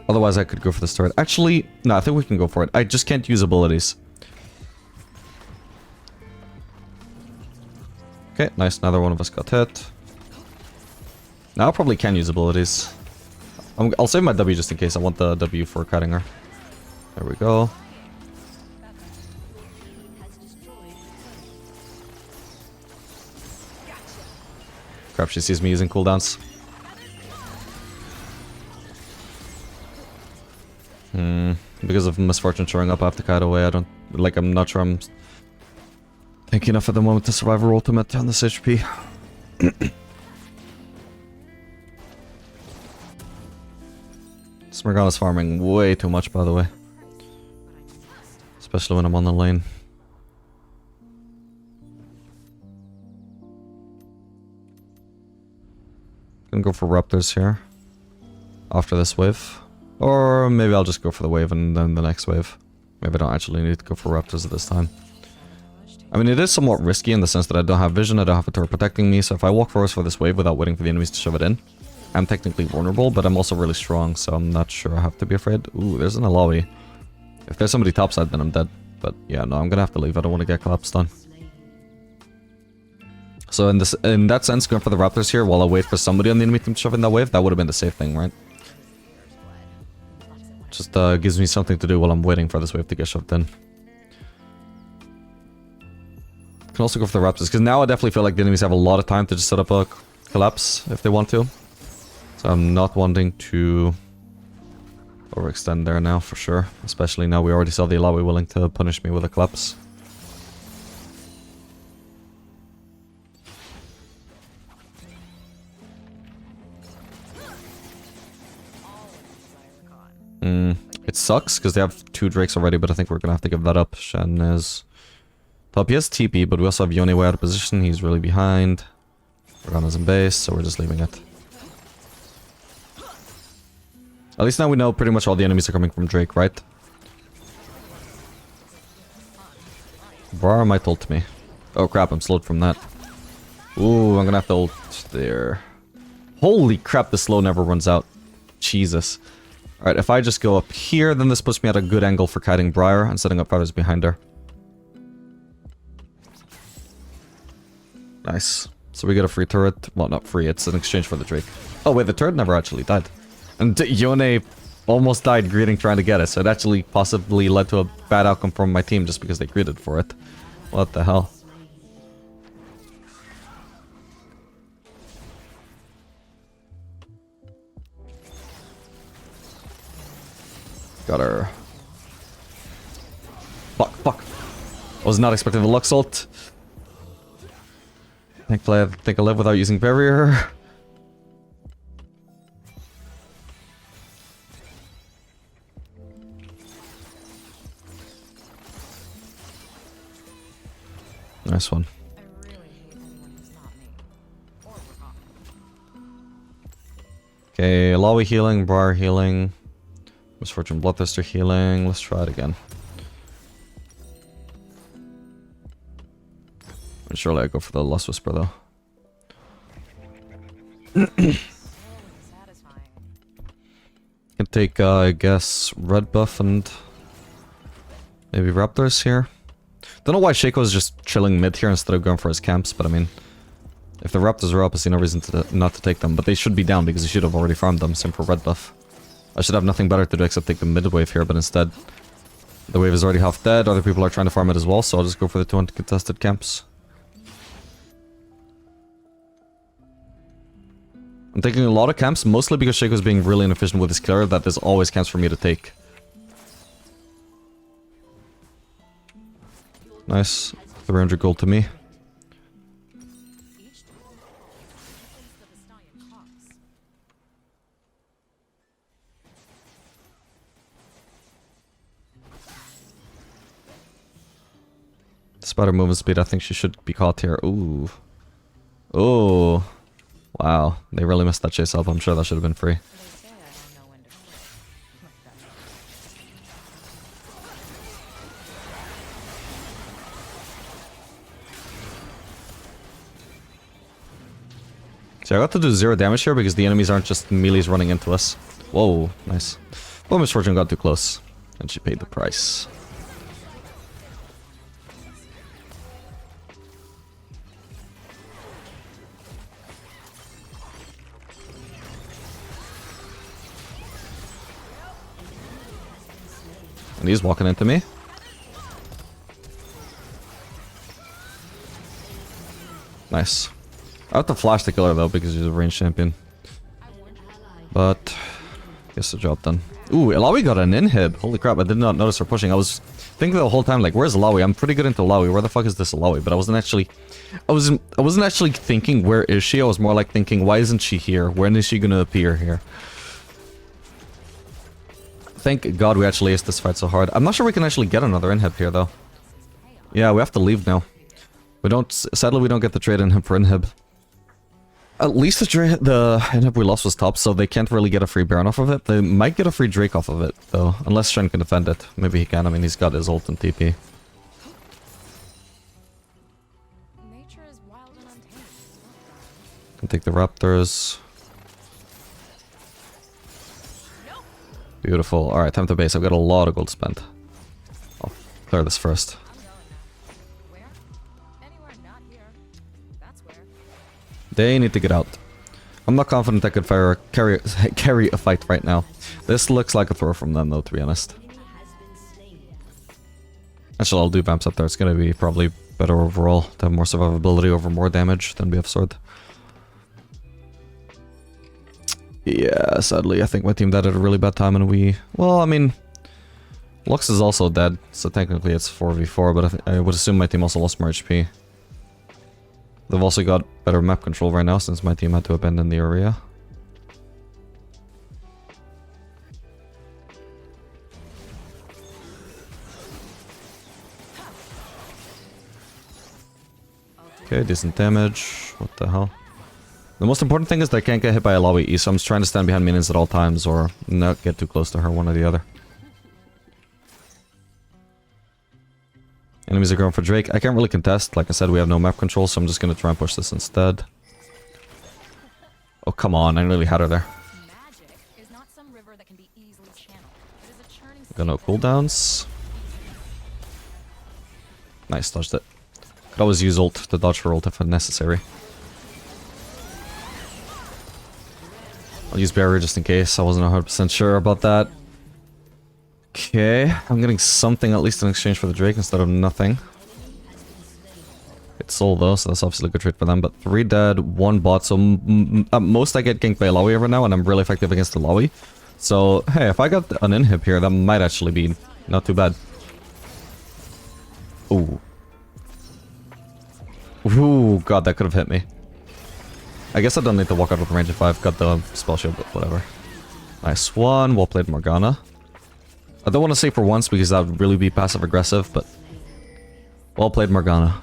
Otherwise I could go for the turret. Actually, no, I think we can go for it. I just can't use abilities. Okay, nice, neither one of us got hit. Now I probably can use abilities. I'll save my W just in case. I want the W for cutting her. There we go. Crap, she sees me using cooldowns. Because of misfortune showing up, I have to kite away. I'm not sure I'm thinking enough at the moment to survive her ultimate on this HP. Smirgana's farming way too much, by the way. Especially when I'm on the lane. Gonna go for Raptors here. After this wave. Or maybe I'll just go for the wave and then the next wave. Maybe I don't actually need to go for Raptors at this time. I mean, it is somewhat risky in the sense that I don't have vision, I don't have a turret protecting me, so if I walk forward for this wave without waiting for the enemies to shove it in, I'm technically vulnerable, but I'm also really strong, so I'm not sure I have to be afraid. Ooh, there's an Alawi. If there's somebody topside, then I'm dead. But yeah, no, I'm gonna have to leave. I don't want to get collapsed on. So in that sense, going for the Raptors here while I wait for somebody on the enemy team to shove in that wave, that would have been the safe thing, right? Just gives me something to do while I'm waiting for this wave to get shoved in. Can also go for the Raptors, because now I definitely feel like the enemies have a lot of time to just set up a collapse if they want to. So I'm not wanting to overextend there now, for sure. Especially now we already saw the Alawi willing to punish me with a collapse. It sucks, because they have 2 Drakes already, but I think we're gonna have to give that up. Shen is... Top, he has TP, but we also have Yone way out of position. He's really behind. Morgana's in base, so we're just leaving it. At least now we know pretty much all the enemies are coming from Drake, right? Bar might ult me. Oh crap, I'm slowed from that. Ooh, I'm gonna have to ult there. Holy crap, the slow never runs out. Jesus. Alright, if I just go up here, then this puts me at a good angle for kiting Briar and setting up feathers behind her. Nice. So we get a free turret. Well, not free, it's in exchange for the Drake. Oh wait, the turret never actually died. And Yone almost died greeting trying to get it, so it actually possibly led to a bad outcome from my team just because they greeted for it. What the hell? Got her. Fuck, fuck. I was not expecting the Lux ult. Thankfully, I think I live without using barrier. Nice one. Okay, Alawi healing, Briar healing. Misfortune Bloodthirster healing. Let's try it again. And surely I go for the Lust Whisper though. Can take, I guess, red buff and maybe Raptors here. Don't know why Shaco is just chilling mid here instead of going for his camps, but I mean, if the Raptors are up, I see no reason to not to take them. But they should be down because he should have already farmed them. Same for red buff. I should have nothing better to do except take the mid wave here, but instead, the wave is already half dead. Other people are trying to farm it as well, so I'll just go for the 2 uncontested camps. I'm taking a lot of camps, mostly because Shaco's being really inefficient with his killer, that there's always camps for me to take. Nice. 300 gold to me. Spider movement speed, I think she should be caught here. Ooh. Oh. Wow. They really messed that chase up. I'm sure that should have been free. See, I got to do 0 damage here because the enemies aren't just melees running into us. Whoa. Nice. Well, Misfortune got too close. And she paid the price. And he's walking into me. Nice. I have to flash the killer though because he's a ranged champion. But guess the job done. Ooh, Ilawi got an inhib. Holy crap, I did not notice her pushing. I was thinking the whole time like, where's Ilawi? I'm pretty good into Ilawi. Where the fuck is this Ilawi? But I wasn't actually thinking where is she? I was more like thinking, why isn't she here? When is she gonna appear here? Thank God we actually aced this fight so hard. I'm not sure we can actually get another inhib here, though. Yeah, we have to leave now. We don't... Sadly, we don't get the trade inhib for inhib. At least the inhib we lost was top, so they can't really get a free Baron off of it. They might get a free Drake off of it, though. Unless Shen can defend it. Maybe he can. I mean, he's got his ult and TP. Nature is wild and untamed. Can take the Raptors. Beautiful. Alright, time to base. I've got a lot of gold spent. I'll clear this first. Where? Anywhere not here. That's where. They need to get out. I'm not confident I could carry a fight right now. This looks like a throw from them though, to be honest. Actually, I'll do Vamps up there. It's gonna be probably better overall to have more survivability over more damage than BF Sword. Yeah, sadly, I think my team died at a really bad time and we... Well, I mean... Lux is also dead, so technically it's 4v4, but I would assume my team also lost more HP. They've also got better map control right now since my team had to abandon the area. Okay, decent damage. What the hell? The most important thing is that I can't get hit by Ilawi E, so I'm just trying to stand behind minions at all times or not get too close to her, one or the other. Enemies are going for Drake. I can't really contest. Like I said, we have no map control, so I'm just going to try and push this instead. Oh, come on. I nearly had her there. Magic is not some river that can be easily channeled. It is a churning Got no cooldowns. Nice, dodged it. Could always use ult to dodge her ult if necessary. I'll use barrier just in case. I wasn't 100% sure about that. Okay, I'm getting something at least in exchange for the Drake instead of nothing. It's soul though, so that's obviously a good trade for them. But 3 dead, 1 bot, so at most I get ganked by Ilawi every now, and I'm really effective against Ilawi. So hey, if I got an inhib here, that might actually be not too bad. Ooh. Ooh, god, that could have hit me. I guess I don't need to walk out with range if I've got the spell shield, but whatever. Nice one. Well played, Morgana. I don't want to say for once because that would really be passive aggressive, but well played, Morgana.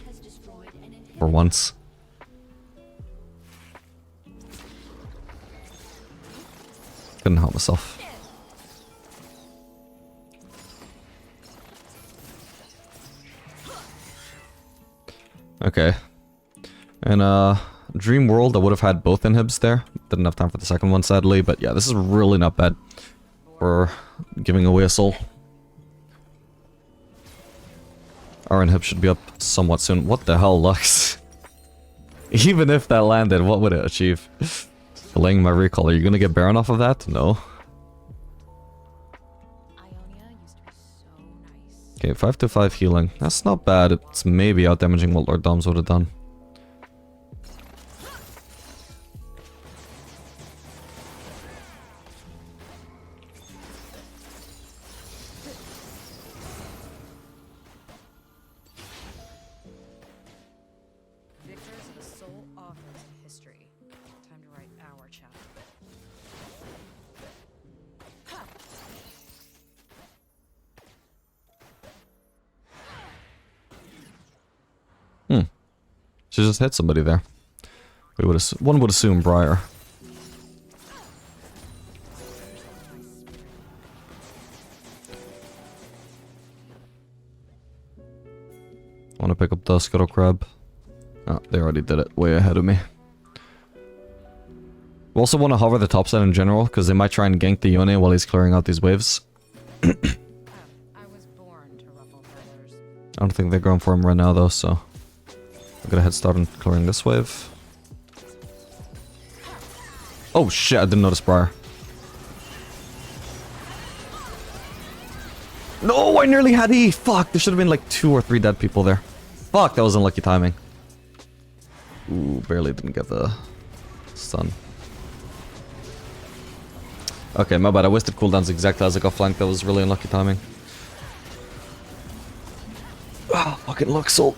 For once. Couldn't help myself. Okay. And Dream World, I would have had both inhibs there. Didn't have time for the second one, sadly. But yeah, this is really not bad for giving away a soul. Our inhib should be up somewhat soon. What the hell, Lux? Even if that landed, what would it achieve? Delaying my recall. Are you gonna get Baron off of that? No. Okay, 5-5 healing. That's not bad. It's maybe out damaging what Lord Doms would have done. She just hit somebody there. One would assume Briar. I want to pick up the Scuttle Crab. Oh, they already did it. Way ahead of me. We also want to hover the top side in general, because they might try and gank the Yone while he's clearing out these waves. I was born to ruffle feathers. I don't think they're going for him right now, though, so... I'll get a head start on clearing this wave. Oh shit, I didn't notice Briar. No, I nearly had E! Fuck, there should have been like 2 or 3 dead people there. Fuck, that was unlucky timing. Ooh, barely didn't get the stun. Okay, my bad, I wasted cooldowns exactly as I got flanked. That was really unlucky timing. Ah, fucking luck salt.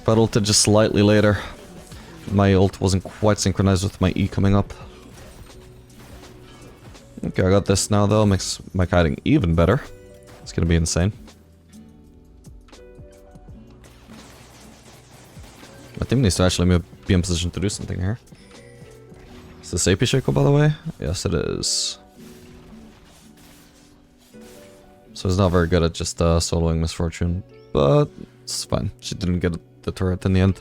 If I'd ulted just slightly later, my ult wasn't quite synchronized with my E coming up. Okay, I got this now though, makes my kiting even better. It's gonna be insane. My team needs to actually be in position to do something here. Is this AP Shaco, by the way? Yes, it is. So it's not very good at just soloing Misfortune, but it's fine. She didn't get the turret in the end.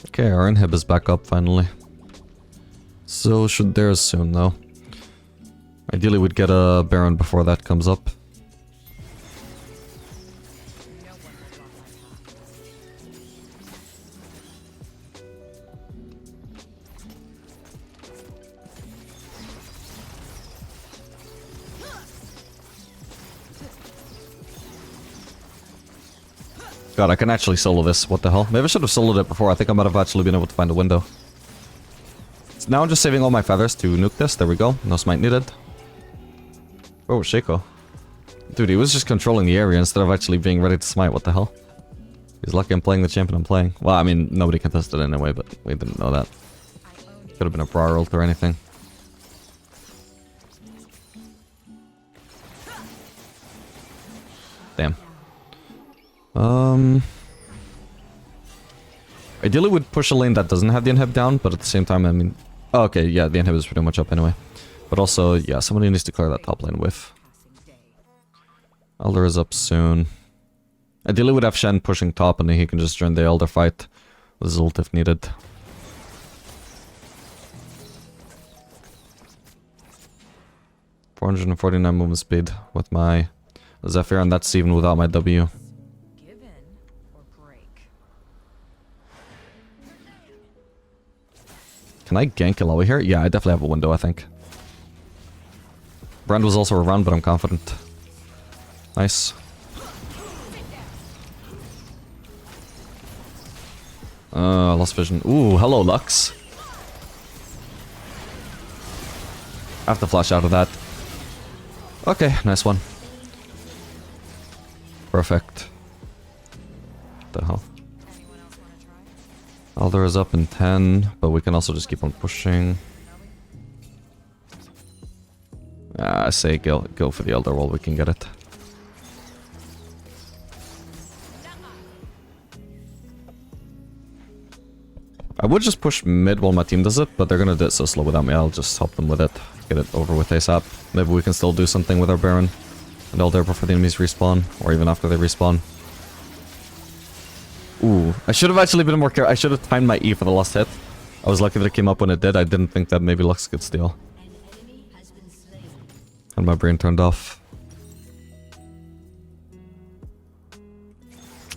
Okay, our inhib is back up finally. So should theirs soon though. Ideally we'd get a Baron before that comes up. God, I can actually solo this. What the hell? Maybe I should have soloed it before. I think I might have actually been able to find a window. So now I'm just saving all my feathers to nuke this. There we go. No smite needed. Where was Shaco? Dude, he was just controlling the area instead of actually being ready to smite. What the hell? He's lucky I'm playing the champion I'm playing. Well, I mean, nobody contested anyway, but we didn't know that. Could have been a Briar ult or anything. Damn. Ideally would push a lane that doesn't have the inhib down, but at the same time, I mean... Oh, okay, yeah, the inhib is pretty much up anyway. But also, yeah, somebody needs to clear that top lane with. Elder is up soon. Ideally would have Shen pushing top and then he can just join the Elder fight with his ult if needed. .449 movement speed with my Zephyr, and that's even without my W. Can I gank Illaoi here? Yeah, I definitely have a window, I think. Brand was also around, but I'm confident. Nice. Lost vision. Ooh, hello, Lux. I have to flash out of that. Okay, nice one. Perfect. What the hell? Elder is up in 10, but we can also just keep on pushing. I say go for the Elder while we can get it. I would just push mid while my team does it, but they're gonna do it so slow without me. I'll just help them with it. Get it over with ASAP. Maybe we can still do something with our Baron and Elder before the enemies respawn, or even after they respawn. Ooh, I should have actually been more careful. I should have timed my E for the last hit. I was lucky that it came up when it did. I didn't think that maybe Lux could steal. And my brain turned off.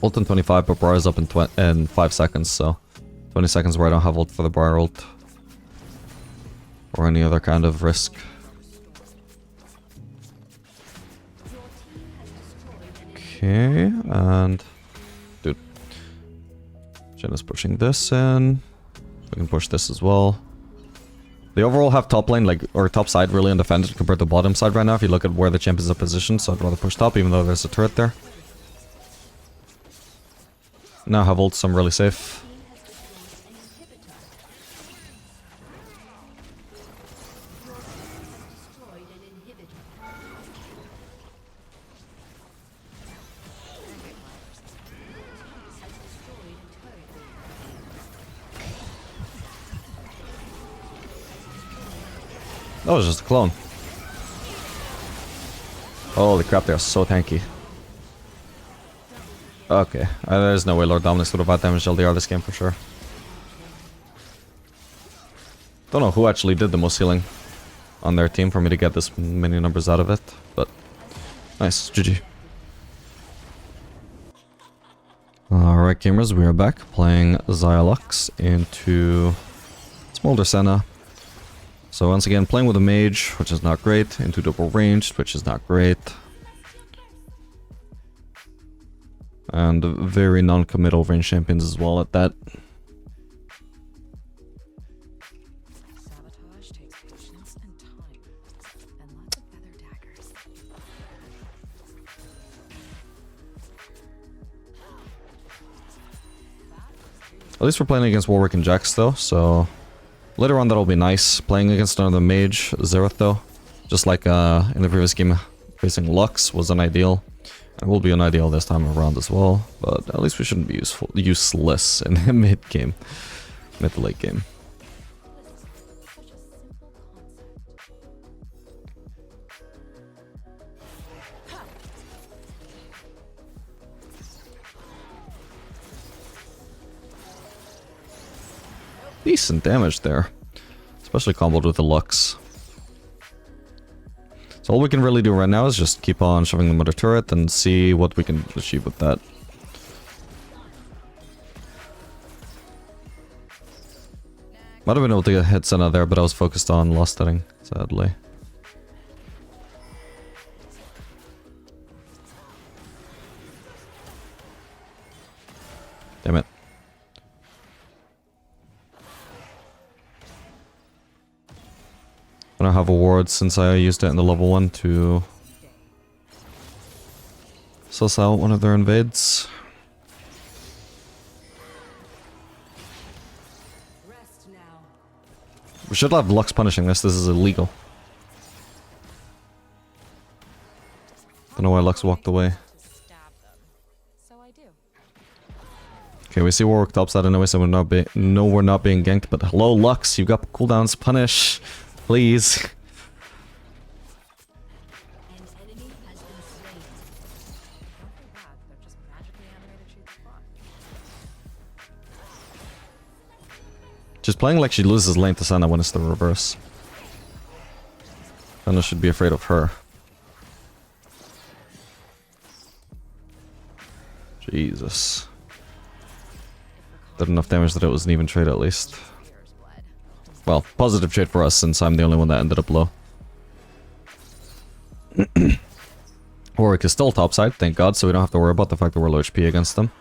Ult in 25, but Briar's up in 5 seconds, so 20 seconds where I don't have ult for the Briar ult. Or any other kind of risk. Okay, and... Dude. Jen is pushing this in. We can push this as well. They overall have top lane, like, or top side really undefended compared to bottom side right now if you look at where the champions are positioned, so I'd rather push top even though there's a turret there. Now have ult, so I'm really safe. That was just a clone. Holy crap, they are so tanky. Okay, there's no way Lord Dominic's would have outdamaged LDR this game for sure. Don't know who actually did the most healing on their team for me to get this many numbers out of it, but nice, GG. Alright gamers, we are back playing Xayah Lux into Smolder Senna. So once again, playing with a mage, which is not great, into double ranged, which is not great. And very non-committal range champions as well at that. Sabotage takes patience and time, and lots of feather daggers. At least we're playing against Warwick and Jax though, so later on that'll be nice. Playing against another mage, Xerath though, just like in the previous game, facing Lux was unideal. It will be unideal this time around as well, but at least we shouldn't be useless in the mid game, mid to late game. Such a simple concept. Decent damage there, especially comboed with the Lux. So all we can really do right now is just keep on shoving them with a turret and see what we can achieve with that. Might have been able to get hit Senna there, but I was focused on lost setting, sadly. Damn it. I don't have a ward since I used it in the level 1 to suss out one of their invades. Rest now. We should have Lux punishing this is illegal. Don't know why Lux walked away. To stab them. So I do. Okay, we see Warwick topside anyway, so we're not we're not being ganked, but hello Lux, you've got cooldowns, punish. Please. An enemy has been slain. Don't feel bad, they're just magically animated sheets of fun. Just playing like she loses lane to Senna when it's the reverse. Senna should be afraid of her. Jesus. Did enough damage that it was an even trade at least. Tears bled. Well, positive trade for us since I'm the only one that ended up low. Warwick is still topside, thank god, so we don't have to worry about the fact that we're low HP against them.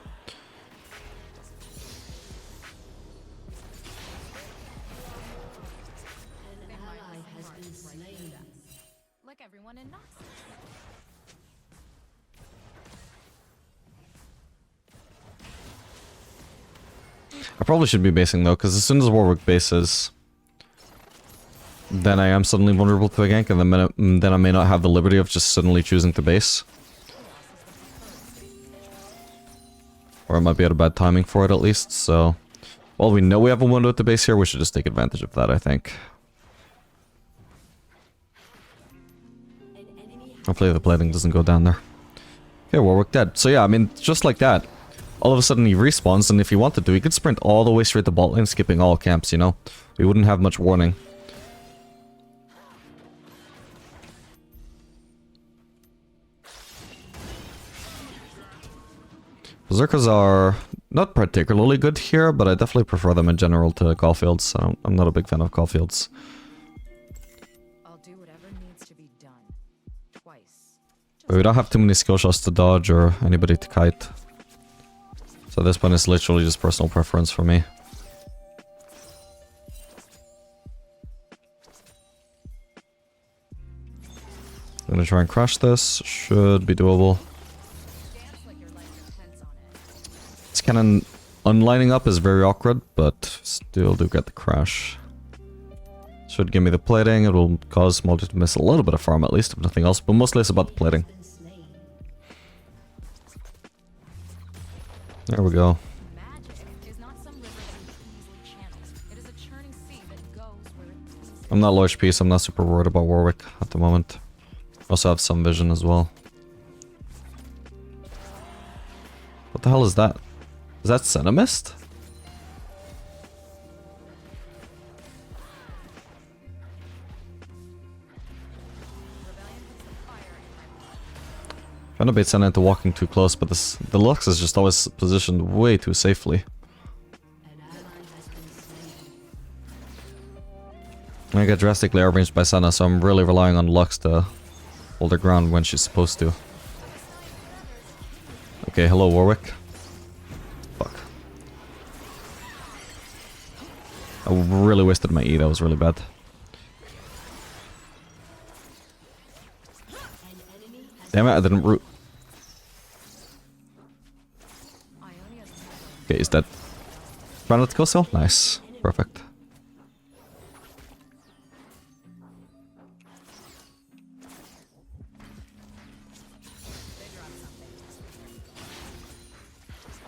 Like everyone in Knox. I probably should be basing though, because as soon as Warwick bases, then I am suddenly vulnerable to a gank, and then I may not have the liberty of just suddenly choosing to base. Or I might be at a bad timing for it at least, so... While we know we have a window to base here, we should just take advantage of that, I think. Hopefully the plating doesn't go down there. Okay, Warwick dead. So yeah, I mean, just like that, all of a sudden he respawns, and if he wanted to, he could sprint all the way straight to bot lane, skipping all camps, you know? We wouldn't have much warning. Berserkers are not particularly good here, but I definitely prefer them in general to Caulfields. I'm not a big fan of Caulfields. I'll do whatever needs to be done. Twice. But we don't have too many skill shots to dodge or anybody to kite. So this one is literally just personal preference for me. I'm gonna try and crash this. Should be doable. Dance like your life depends on it. It's Lux cannon unlining up is very awkward, but still do get the crash. Should give me the plating, it will cause Smolder to miss a little bit of farm at least, if nothing else, but mostly it's about the plating. There we go. I'm not low HP, so I'm not super worried about Warwick at the moment. Also have some vision as well. What the hell is that? Is that Cinemist? Trying to bait Senna into walking too close, but the Lux is just always positioned way too safely. I get drastically outranged by Senna, so I'm really relying on Lux to hold her ground when she's supposed to. Okay, hello Warwick. Fuck. I really wasted my E, that was really bad. Damn it, I didn't root. Okay, he's dead. Trying not to go still? Nice. Perfect.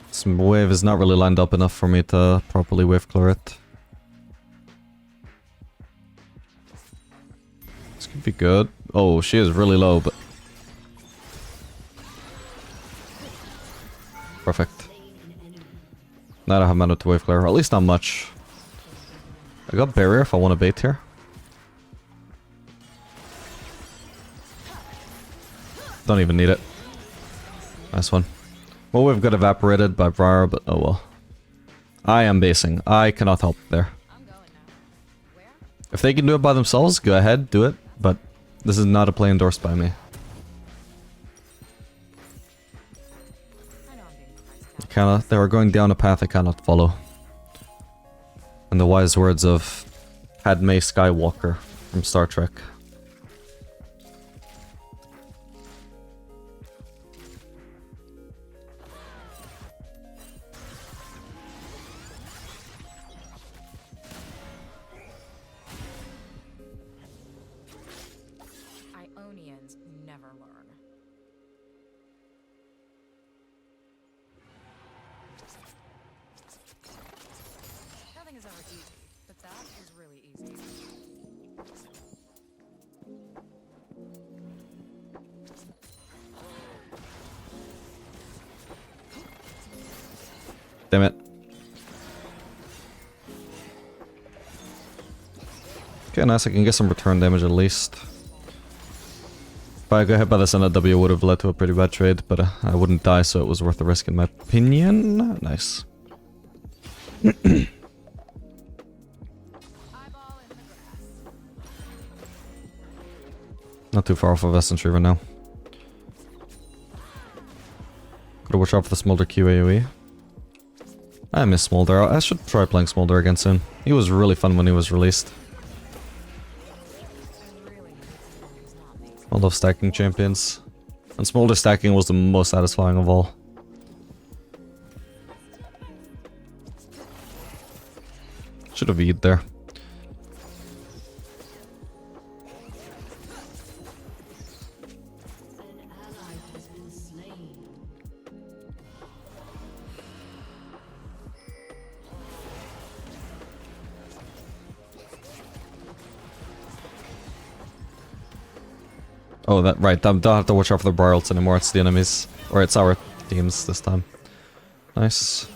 This wave is not really lined up enough for me to properly wave clear it. This could be good. Oh, she is really low, but... Perfect. Now I don't have mana to wave clear, or at least not much. I got barrier if I want to bait here. Don't even need it. Nice one. Well, we've got evaporated by Briar, but oh well. I am basing. I cannot help there. If they can do it by themselves, go ahead, do it. But this is not a play endorsed by me. They were going down a path I cannot follow. In the wise words of Padme Skywalker from Star Trek. Ionians never learn. Nothing is ever easy, but that is really easy. Damn it. Okay, nice. I can get some return damage at least. If I go ahead by this NW would have led to a pretty bad trade, but I wouldn't die, so it was worth the risk in my opinion. Nice. Not too far off of Essence Reaver now. Gotta watch out for the Smolder Q AoE. I miss Smolder. I should try playing Smolder again soon. He was really fun when he was released. I love stacking champions. And Smolder stacking was the most satisfying of all. Should have E'd there. Oh, that right. Don't have to watch out for the Briar ults anymore. It's the enemies. Or it's our teams this time. Nice.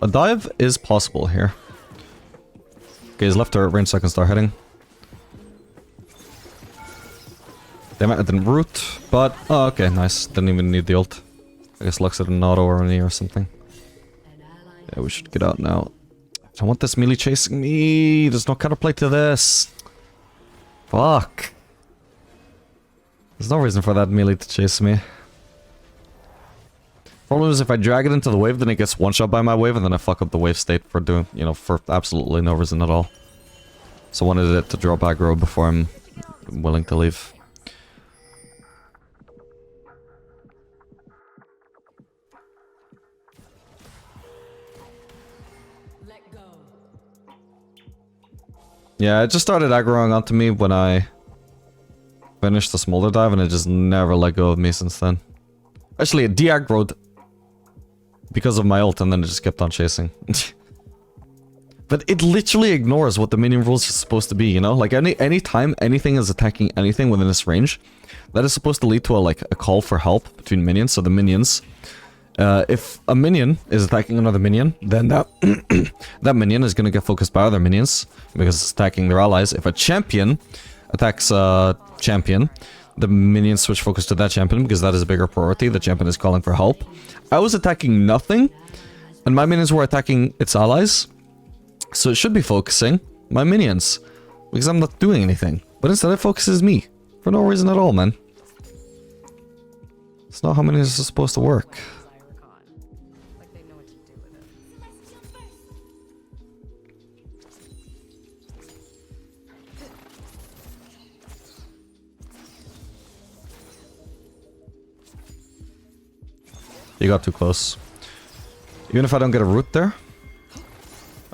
A dive is possible here. Okay, his left turret range so I can start heading. Damn it, I didn't root, but... Oh, okay, nice. Didn't even need the ult. I guess Lux had an auto or an E or something. Yeah, we should get out now. I want this melee chasing me. There's no counterplay to this. Fuck. There's no reason for that melee to chase me. Problem is if I drag it into the wave, then it gets one-shot by my wave, and then I fuck up the wave state for doing, you know, for absolutely no reason at all. So I wanted it to draw back row before I'm willing to leave. Yeah, it just started aggroing onto me when I finished the smolder dive, and it just never let go of me since then. Actually, it de-aggroed because of my ult, and then it just kept on chasing. But it literally ignores what the minion rules are supposed to be, you know? Like, any time anything is attacking anything within this range, that is supposed to lead to a call for help between minions. So the minions... if a minion is attacking another minion, then that that minion is gonna get focused by other minions because it's attacking their allies. If a champion attacks a champion, the minions switch focus to that champion because that is a bigger priority. The champion is calling for help. I was attacking nothing, and my minions were attacking its allies, so it should be focusing my minions because I'm not doing anything. But instead, it focuses me for no reason at all, man. It's not how minions are supposed to work. You got too close. Even if I don't get a root there,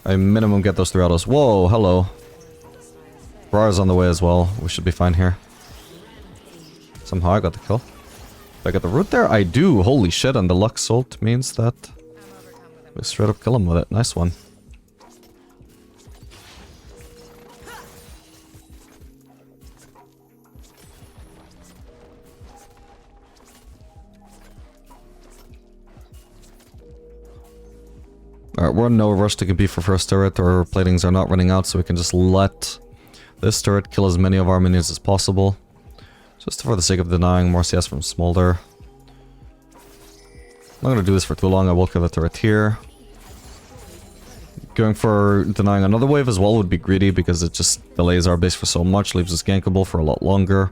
I minimum get those 3 autos. Whoa, hello. Brar's on the way as well. We should be fine here. Somehow I got the kill. If I get the root there, I do. Holy shit, and the Lux ult means that we straight up kill him with it. Nice one. Alright, we're in no rush to compete for first turret. Our platings are not running out, so we can just let this turret kill as many of our minions as possible. Just for the sake of denying more CS from Smolder. I'm not gonna do this for too long, I will kill the turret here. Going for denying another wave as well would be greedy because it just delays our base for so much, leaves us gankable for a lot longer.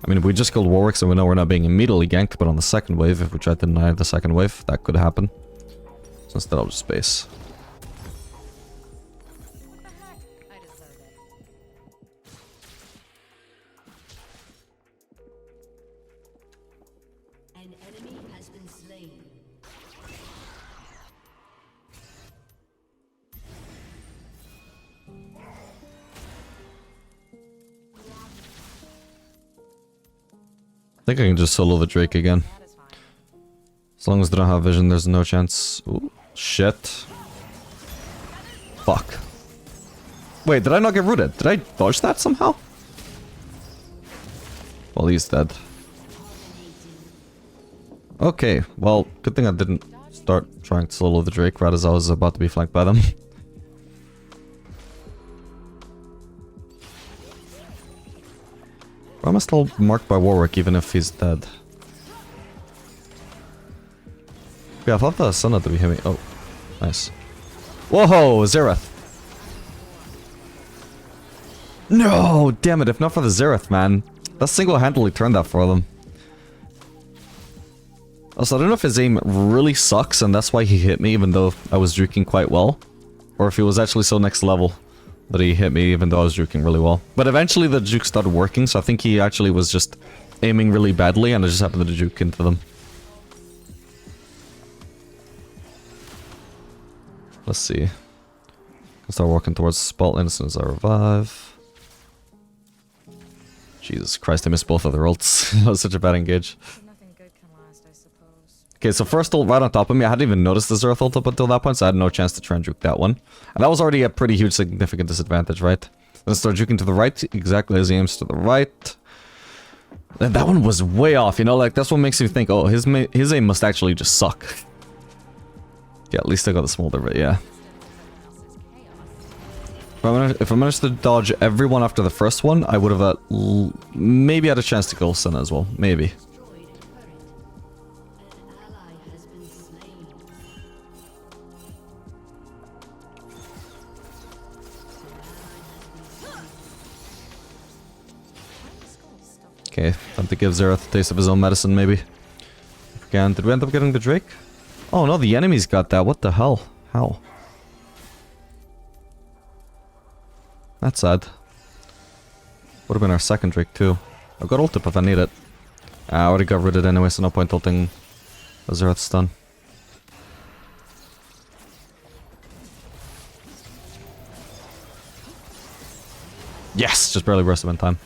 I mean, if we just killed Warwick, so we know we're not being immediately ganked, but on the second wave, if we try to deny the second wave, that could happen. So instead I'll just base. An enemy has been slain. I think I can just solo the Drake again. As long as they don't have vision, there's no chance. Ooh, shit. Fuck. Wait, did I not get rooted? Did I dodge that somehow? Well, he's dead. Okay, well, good thing I didn't start trying to solo the Drake right as I was about to be flanked by them. Why am I still marked by Warwick even if he's dead? Yeah, I thought the sun had to be hit me. Oh, nice. Whoa, Xerath. No, damn it, if not for the Xerath, man. That single-handedly turned that for them. Also, I don't know if his aim really sucks and that's why he hit me even though I was juking quite well. Or if he was actually so next level that he hit me even though I was juking really well. But eventually the juke started working, so I think he actually was just aiming really badly and I just happened to juke into them. Let's see. I'll start walking towards the spot lane as soon as I revive. Jesus Christ, I missed both of their ults. That was such a bad engage. Nothing good can last, I suppose. Okay, so first ult right on top of me. I hadn't even noticed the Xerath ult up until that point, so I had no chance to try and juke that one. And that was already a pretty huge significant disadvantage, right? Then start juking to the right, exactly as he aims to the right. And that one was way off, you know? Like, that's what makes you think, oh, his aim must actually just suck. Yeah, at least I got the smolder, but yeah. If I managed to dodge everyone after the first one, I would have maybe had a chance to kill Senna as well. Maybe. Okay, time to give Xerath a taste of his own medicine, maybe. If we can. Did we end up getting the Drake? Oh no, the enemy's got that. What the hell? How? That's sad. Would have been our second Drake too. I've got ult up if I need it. I already got rid of it anyway, so no point ulting Xayah stun. Yes! Just barely burst him in time.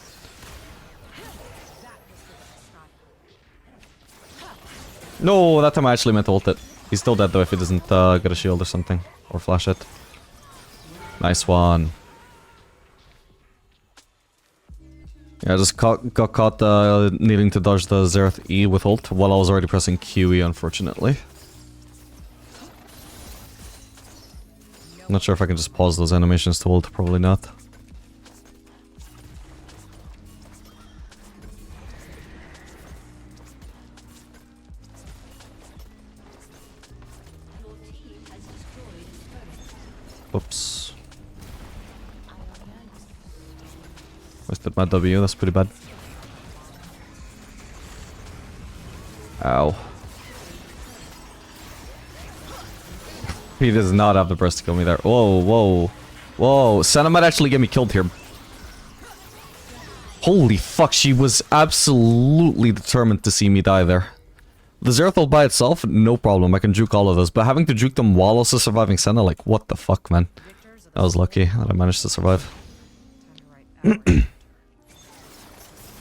No, that time I actually meant to ult it. He's still dead though if he doesn't get a shield or something. Or flash it. Nice one. Yeah, I just got caught needing to dodge the Xayah E with ult while I was already pressing QE, unfortunately. I'm not sure if I can just pause those animations to ult, probably not. Oops. Wasted my W, that's pretty bad. Ow. He does not have the burst to kill me there. Whoa, whoa. Whoa, Senna might actually get me killed here. Holy fuck, she was absolutely determined to see me die there. The Xayah ult by itself, no problem, I can juke all of those. But having to juke them while also surviving Senna, like, what the fuck, man. I was lucky that I managed to survive. And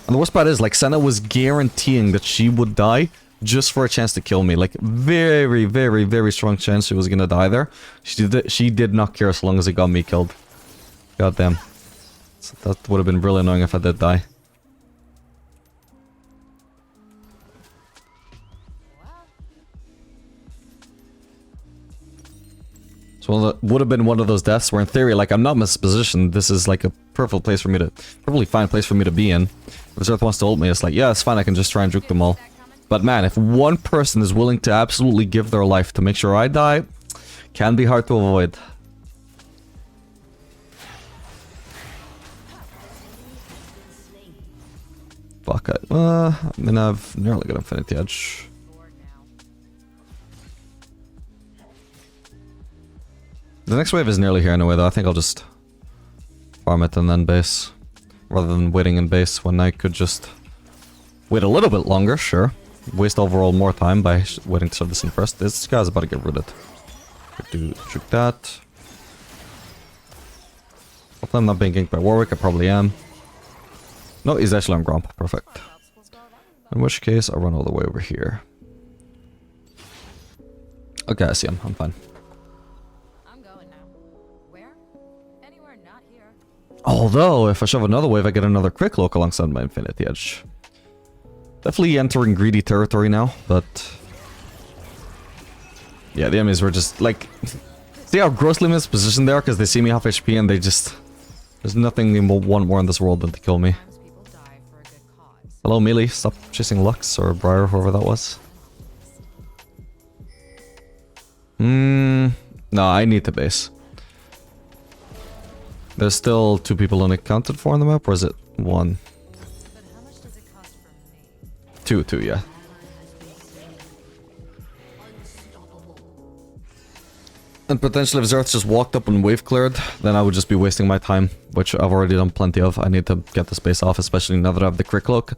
the worst part is, like, Senna was guaranteeing that she would die just for a chance to kill me. Like, very, very, very strong chance she was gonna die there. She did not care as long as it got me killed. God damn. So that would have been really annoying if I did die. So would have been one of those deaths where in theory, like, I'm not mispositioned. This is like a perfect place for me to, perfectly fine place for me to be in. If Xayah wants to ult me, it's like, yeah, it's fine, I can just try and juke them all. But man, if one person is willing to absolutely give their life to make sure I die, can be hard to avoid. Fuck it. I mean, I've nearly got Infinity Edge. The next wave is nearly here anyway, though. I think I'll just farm it and then base. Rather than waiting in base when I could just wait a little bit longer, sure. Waste overall more time by waiting to start this in first. This guy's about to get rooted. Do trick that. Hopefully I'm not being ganked by Warwick, I probably am. No, he's actually on Gromp. Perfect. In which case, I'll run all the way over here. Okay, I see him. I'm fine. Although, if I shove another wave, I get another quick cloak alongside my Infinity Edge. Definitely entering greedy territory now, but... yeah, the enemies were just, like... see how grossly mispositioned they are, because they see me half HP and they just... there's nothing they want more in this world than to kill me. Hello, Melee. Stop chasing Lux, or Briar, whoever that was. No, I need to base. There's still 2 people unaccounted for on the map, or is it 1? But how much does it cost for me? 2, yeah. And potentially if Xayah just walked up and wave cleared, then I would just be wasting my time, which I've already done plenty of. I need to get this base off, especially now that I have the crit cloak.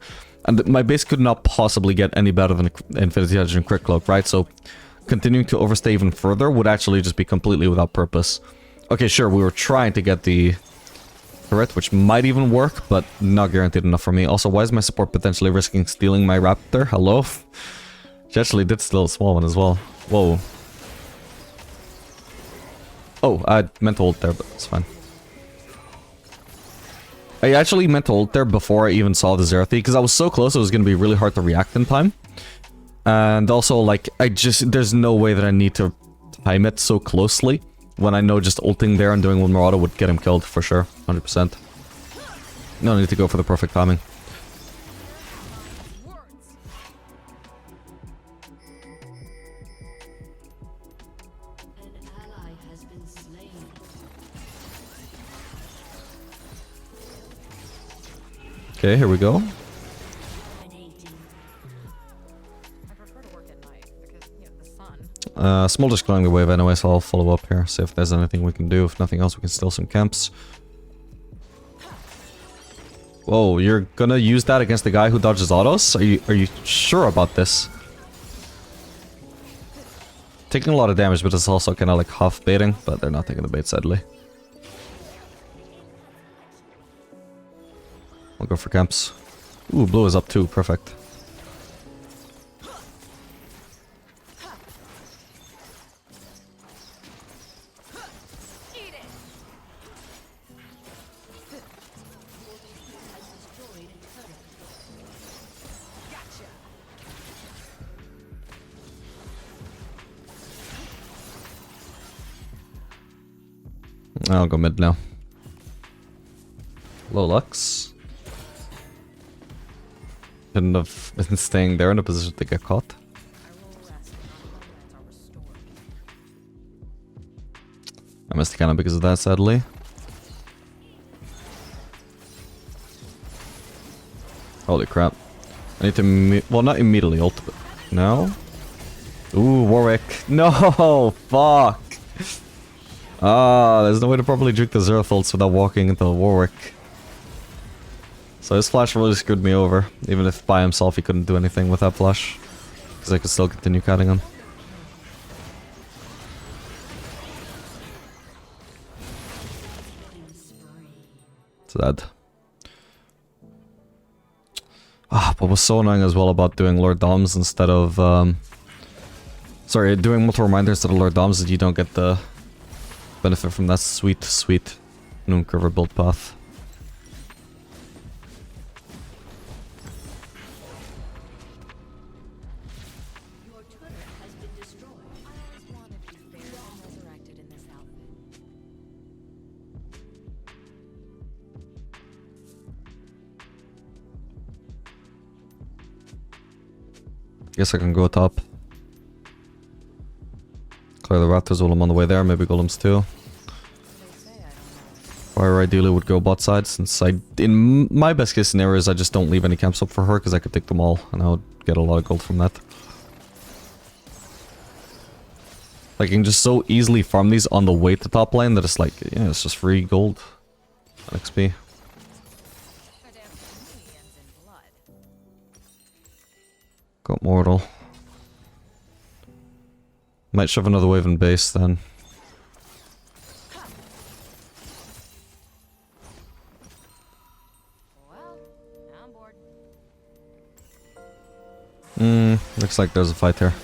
And my base could not possibly get any better than Infinity Edge and crit cloak, right? So continuing to overstay even further would actually just be completely without purpose. Okay, sure, we were trying to get the turret, which might even work, but not guaranteed enough for me. Also, why is my support potentially risking stealing my raptor? Hello? She actually did steal a small one as well. Whoa. Oh, I meant to ult there, but it's fine. I actually meant to ult there before I even saw the Xayah, because I was so close it was going to be really hard to react in time. And also, like, there's no way that I need to time it so closely. When I know just ulting there and doing one more auto would get him killed, for sure. 100%. No need to go for the perfect timing. An ally has been slain. Okay, here we go. I prefer to work at night because, you know, the sun. Smolder's clearing the wave anyway, so I'll follow up here, see if there's anything we can do. If nothing else, we can steal some camps. Whoa, you're gonna use that against the guy who dodges autos? Are you sure about this? Taking a lot of damage, but it's also kind of like half baiting, but they're not taking the bait, sadly. I'll go for camps. Ooh, blue is up too, perfect. I'll go mid now. Low Lux. Shouldn't have been staying there in a position to get caught. I missed the cannon because of that, sadly. Holy crap. I need to well, not immediately ult, but no? Ooh, Warwick. No! Fuck! Ah, there's no way to properly juke the Zerth ults without walking into Warwick. So his flash really screwed me over, even if by himself he couldn't do anything with that flash. Because I could still continue cutting him. Sad. Ah, what was so annoying as well about doing Lord Doms instead of, sorry, doing multiple reminders instead of Lord Doms is you don't get the benefit from that sweet, sweet Noon River build path. Your turret has been destroyed. I always wanted to be buried and resurrected in this outfit. Guess I can go top. Clear the Raptors while I'm on the way there, maybe Golems too. Or ideally would go bot side, since in my best case scenario is I just don't leave any camps up for her, because I could take them all, and I would get a lot of gold from that. Like, you can just so easily farm these on the way to top lane that it's like, yeah, it's just free gold and XP. A damn me ends in blood. Got Mortal. Might shove another wave in base then. Well, now I'm bored. Looks like there's a fight here.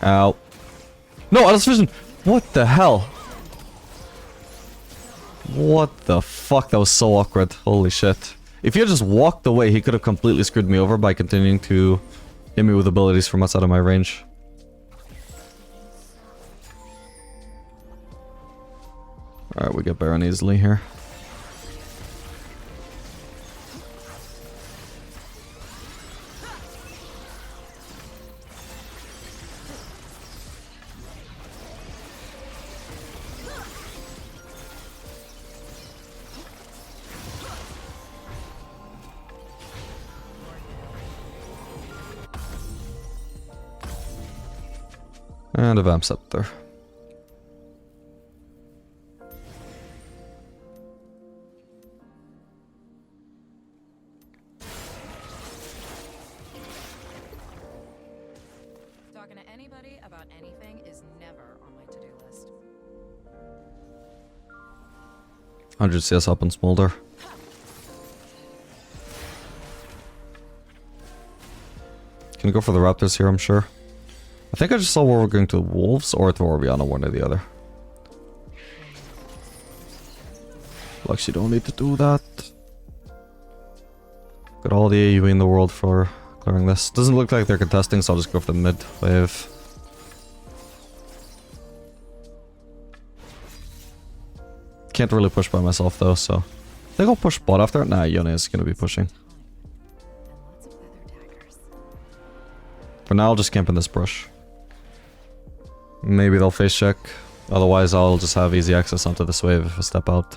Ow. No, Autos Vision! What the hell? What the fuck? That was so awkward. Holy shit. If he had just walked away, he could have completely screwed me over by continuing to hit me with abilities from outside of my range. Alright, we get Baron easily here. And a Vamp Scepter. Talking to anybody about anything is never on my to-do list. 100 CS up on Smolder. Can go for the Raptors here, I'm sure. I think I just saw where we're going to Wolves or to Orbiana, one or the other. Lux, you don't need to do that. Got all the AoE in the world for clearing this. Doesn't look like they're contesting, so I'll just go for the mid wave. Can't really push by myself though, so I think I'll push bot after. Nah, Yone is gonna be pushing. And lots of feather daggers. For now, I'll just camp in this brush. Maybe they'll face check. Otherwise, I'll just have easy access onto this wave if I step out.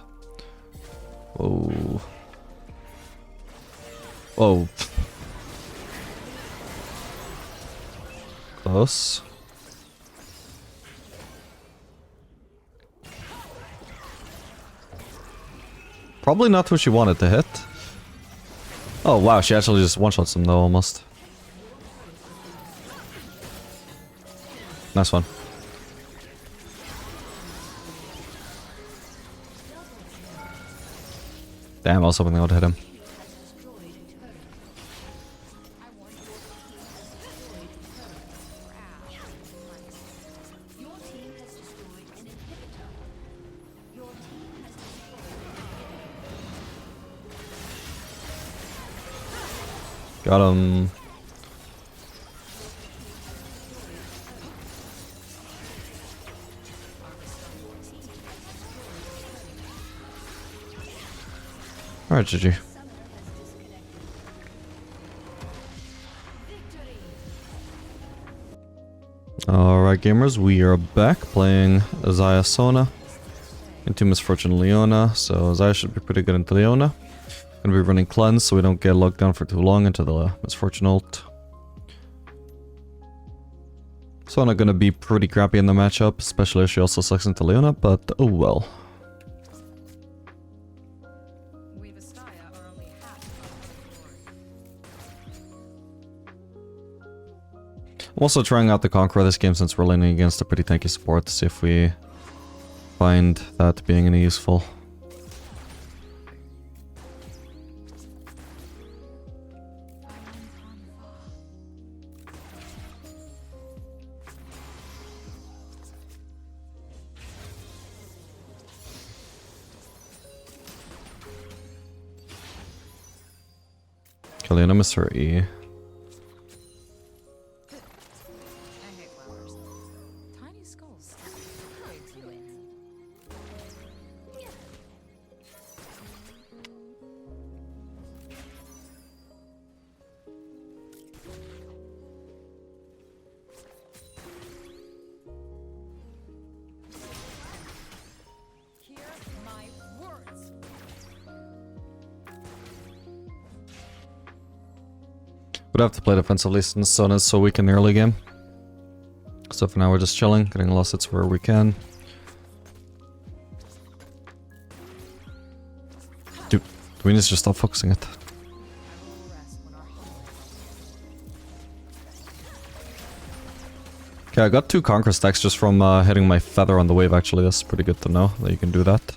Whoa. Whoa. Close. Probably not who she wanted to hit. Oh wow, she actually just one-shots him though, almost. Nice one. Damn, I was hoping they would hit him. Got him. Alright, GG. Alright, gamers, we are back playing Xayah Sona into Misfortune Leona. So Xayah should be pretty good into Leona. Gonna be running cleanse so we don't get locked down for too long into the Misfortune ult. Sona gonna be pretty crappy in the matchup, especially if she also sucks into Leona, but oh well. I'm also trying out the Conqueror this game since we're laning against a pretty tanky support to see if we find that being any useful. Kalina missed her E. Would have to play defensively since Sona's so weak in the early game. So for now we're just chilling, getting lost hits where we can. Dude, we need to just stop focusing it. Okay, I got 2 Conquer stacks just from hitting my feather on the wave actually. That's pretty good to know that you can do that.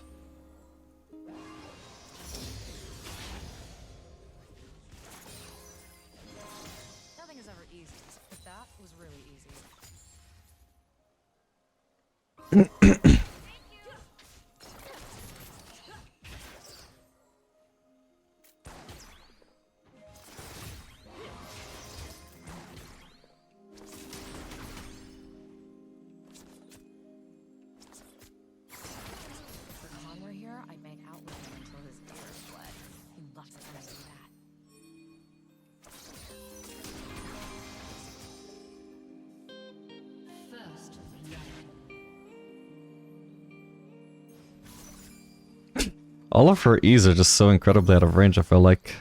All of her E's are just so incredibly out of range, I feel like.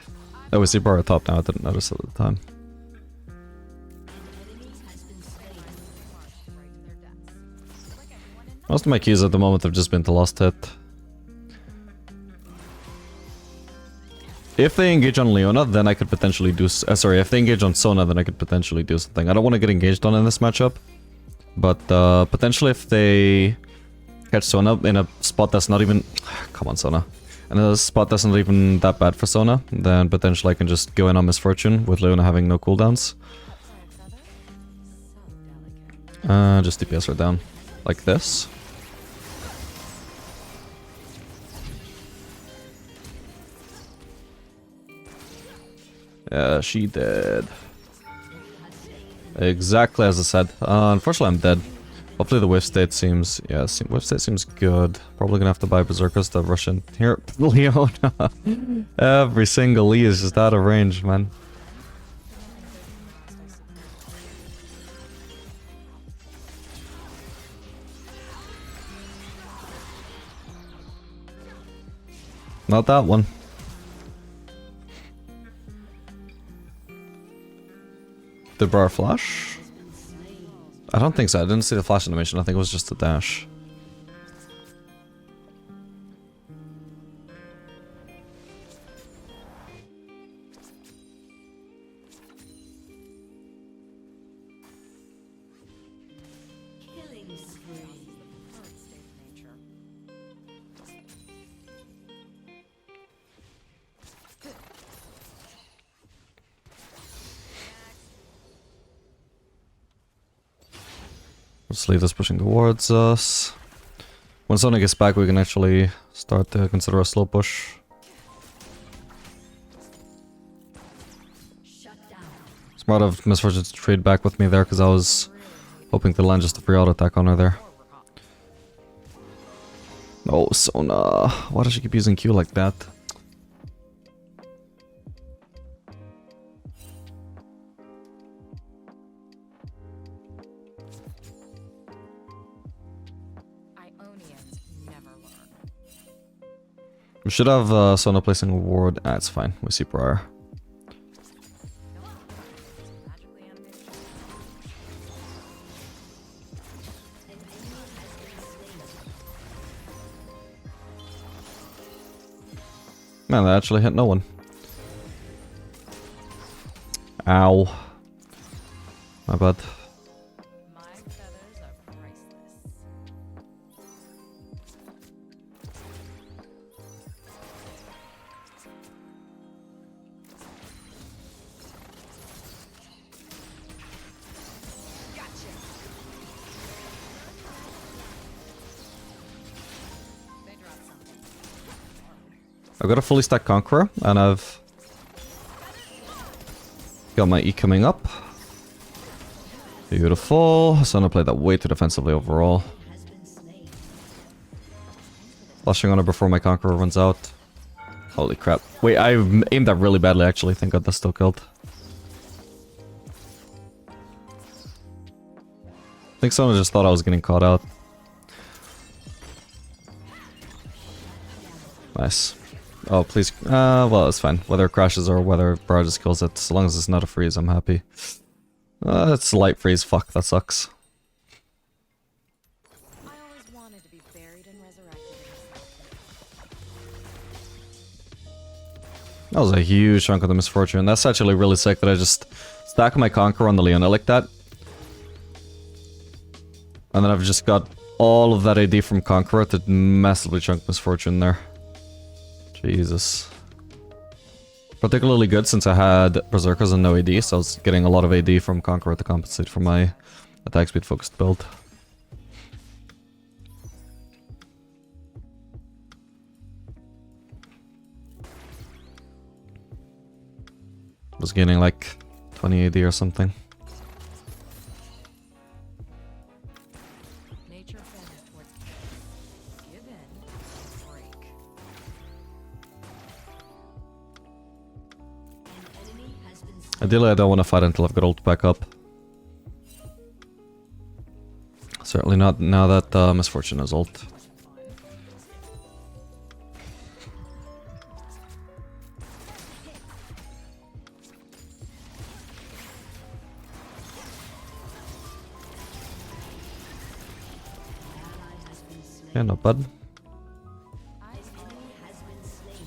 Oh, we see bar at top now, I didn't notice at the time. Most of my keys at the moment have just been to last hit. If they engage on Leona, then I could potentially do... sorry, if they engage on Sona, then I could potentially do something. I don't want to get engaged on in this matchup. But potentially if they catch Sona in a spot that's not even... Come on, Sona. In a spot that's not even that bad for Sona, then potentially I can just go in on Misfortune with Leona having no cooldowns. Just DPS her down. Like this. Yeah, she dead. Exactly as I said. Unfortunately, I'm dead. Hopefully the wave state seems... Yeah, wave state seems good. Probably gonna have to buy Berserkers to rush in. Here, Leona. Every single E is just out of range, man. Not that one. Did Briar flash? I don't think so. I didn't see the flash animation. I think it was just a dash. Killing spree. Current state of nature. Let's leave this pushing towards us. When Sona gets back, we can actually start to consider a slow push. Shut down. Smart of Misfortune to trade back with me there, because I was hoping to land just a free auto attack on her there. No, Sona. Why does she keep using Q like that? Ionians never learn. We should have Sona placing a ward. Ah, it's fine. We see Briar. Magically animated. An enemy has been slain. Man, that actually hit no one. Ow. My bad. My feathers are priceless. Gotcha. They dropped something. I've got a fully stacked Conqueror, and I've got my E coming up. Beautiful. Sona played that way too defensively overall. Has been slain. Flashing on her before my Conqueror runs out. Holy crap. Wait, I aimed that really badly actually. Thank god that's still killed. I think Sona just thought I was getting caught out. Nice. Oh, please. Well, it's fine. Whether it crashes or whether Briar just kills it. As long as it's not a freeze, I'm happy. It's a light freeze. Fuck, that sucks. I always wanted to be buried and resurrected in this. That was a huge chunk of the Misfortune. That's actually really sick that I just stack my Conqueror on the Leona like that. And then I've just got all of that AD from Conqueror to massively chunk Misfortune there. Jesus. Particularly good since I had Berserkers and no AD, so I was getting a lot of AD from Conqueror to compensate for my attack speed focused build. Was gaining like 20 AD or something. Nature bends towards chaos. Give in, break. An enemy has been slain. Ideally, I don't want to fight until I've got ult back up. Certainly not now that Misfortune has ult. Ally has been slain. Yeah, not bad. An enemy has been slain.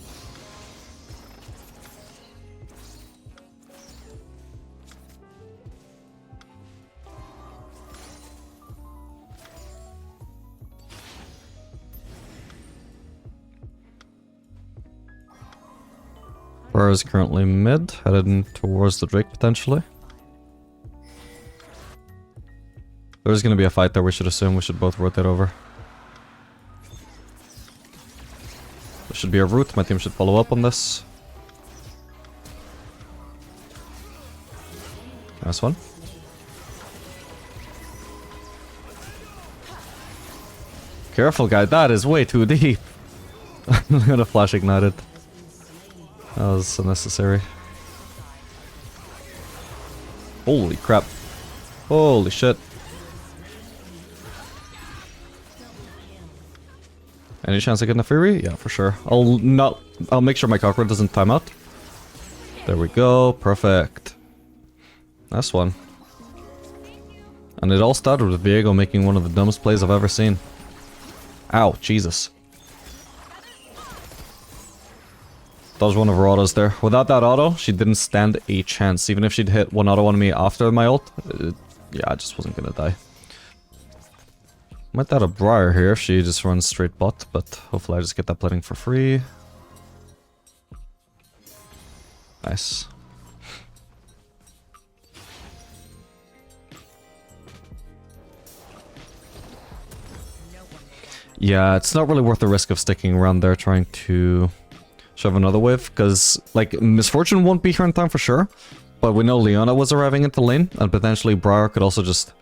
Briar is currently mid, headed in towards the Drake potentially. There's gonna be a fight there, we should assume. We should both rotate over. There should be a route, my team should follow up on this. Nice one. Careful guy, that is way too deep. I'm gonna flash ignited. That was unnecessary. Holy crap. Holy shit. Any chance I get a Fury? Yeah, for sure. I'll make sure my Cockroach doesn't time out. There we go. Perfect. Nice one. And it all started with Viego making one of the dumbest plays I've ever seen. Ow, Jesus. That was one of her autos there. Without that auto, she didn't stand a chance. Even if she'd hit one auto on me after my ult, yeah, I just wasn't gonna die. Might add a Briar here if she just runs straight bot, but hopefully I just get that plating for free. Nice. Yeah, it's not really worth the risk of sticking around there trying to shove another wave, because, like, Misfortune won't be here in time for sure, but we know Leona was arriving into lane, and potentially Briar could also just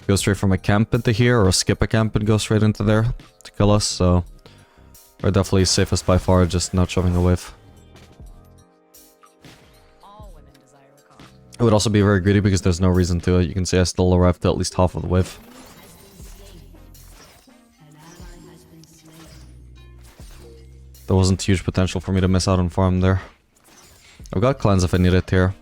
go straight from a camp into here, or skip a camp and go straight into there to kill us, so we're definitely safest by far just not shoving a wave. All women desire a car. It would also be very greedy because there's no reason to it. You can see I still arrived to at least half of the wave. There wasn't huge potential for me to miss out on farm there. I've got cleanse if I need it here.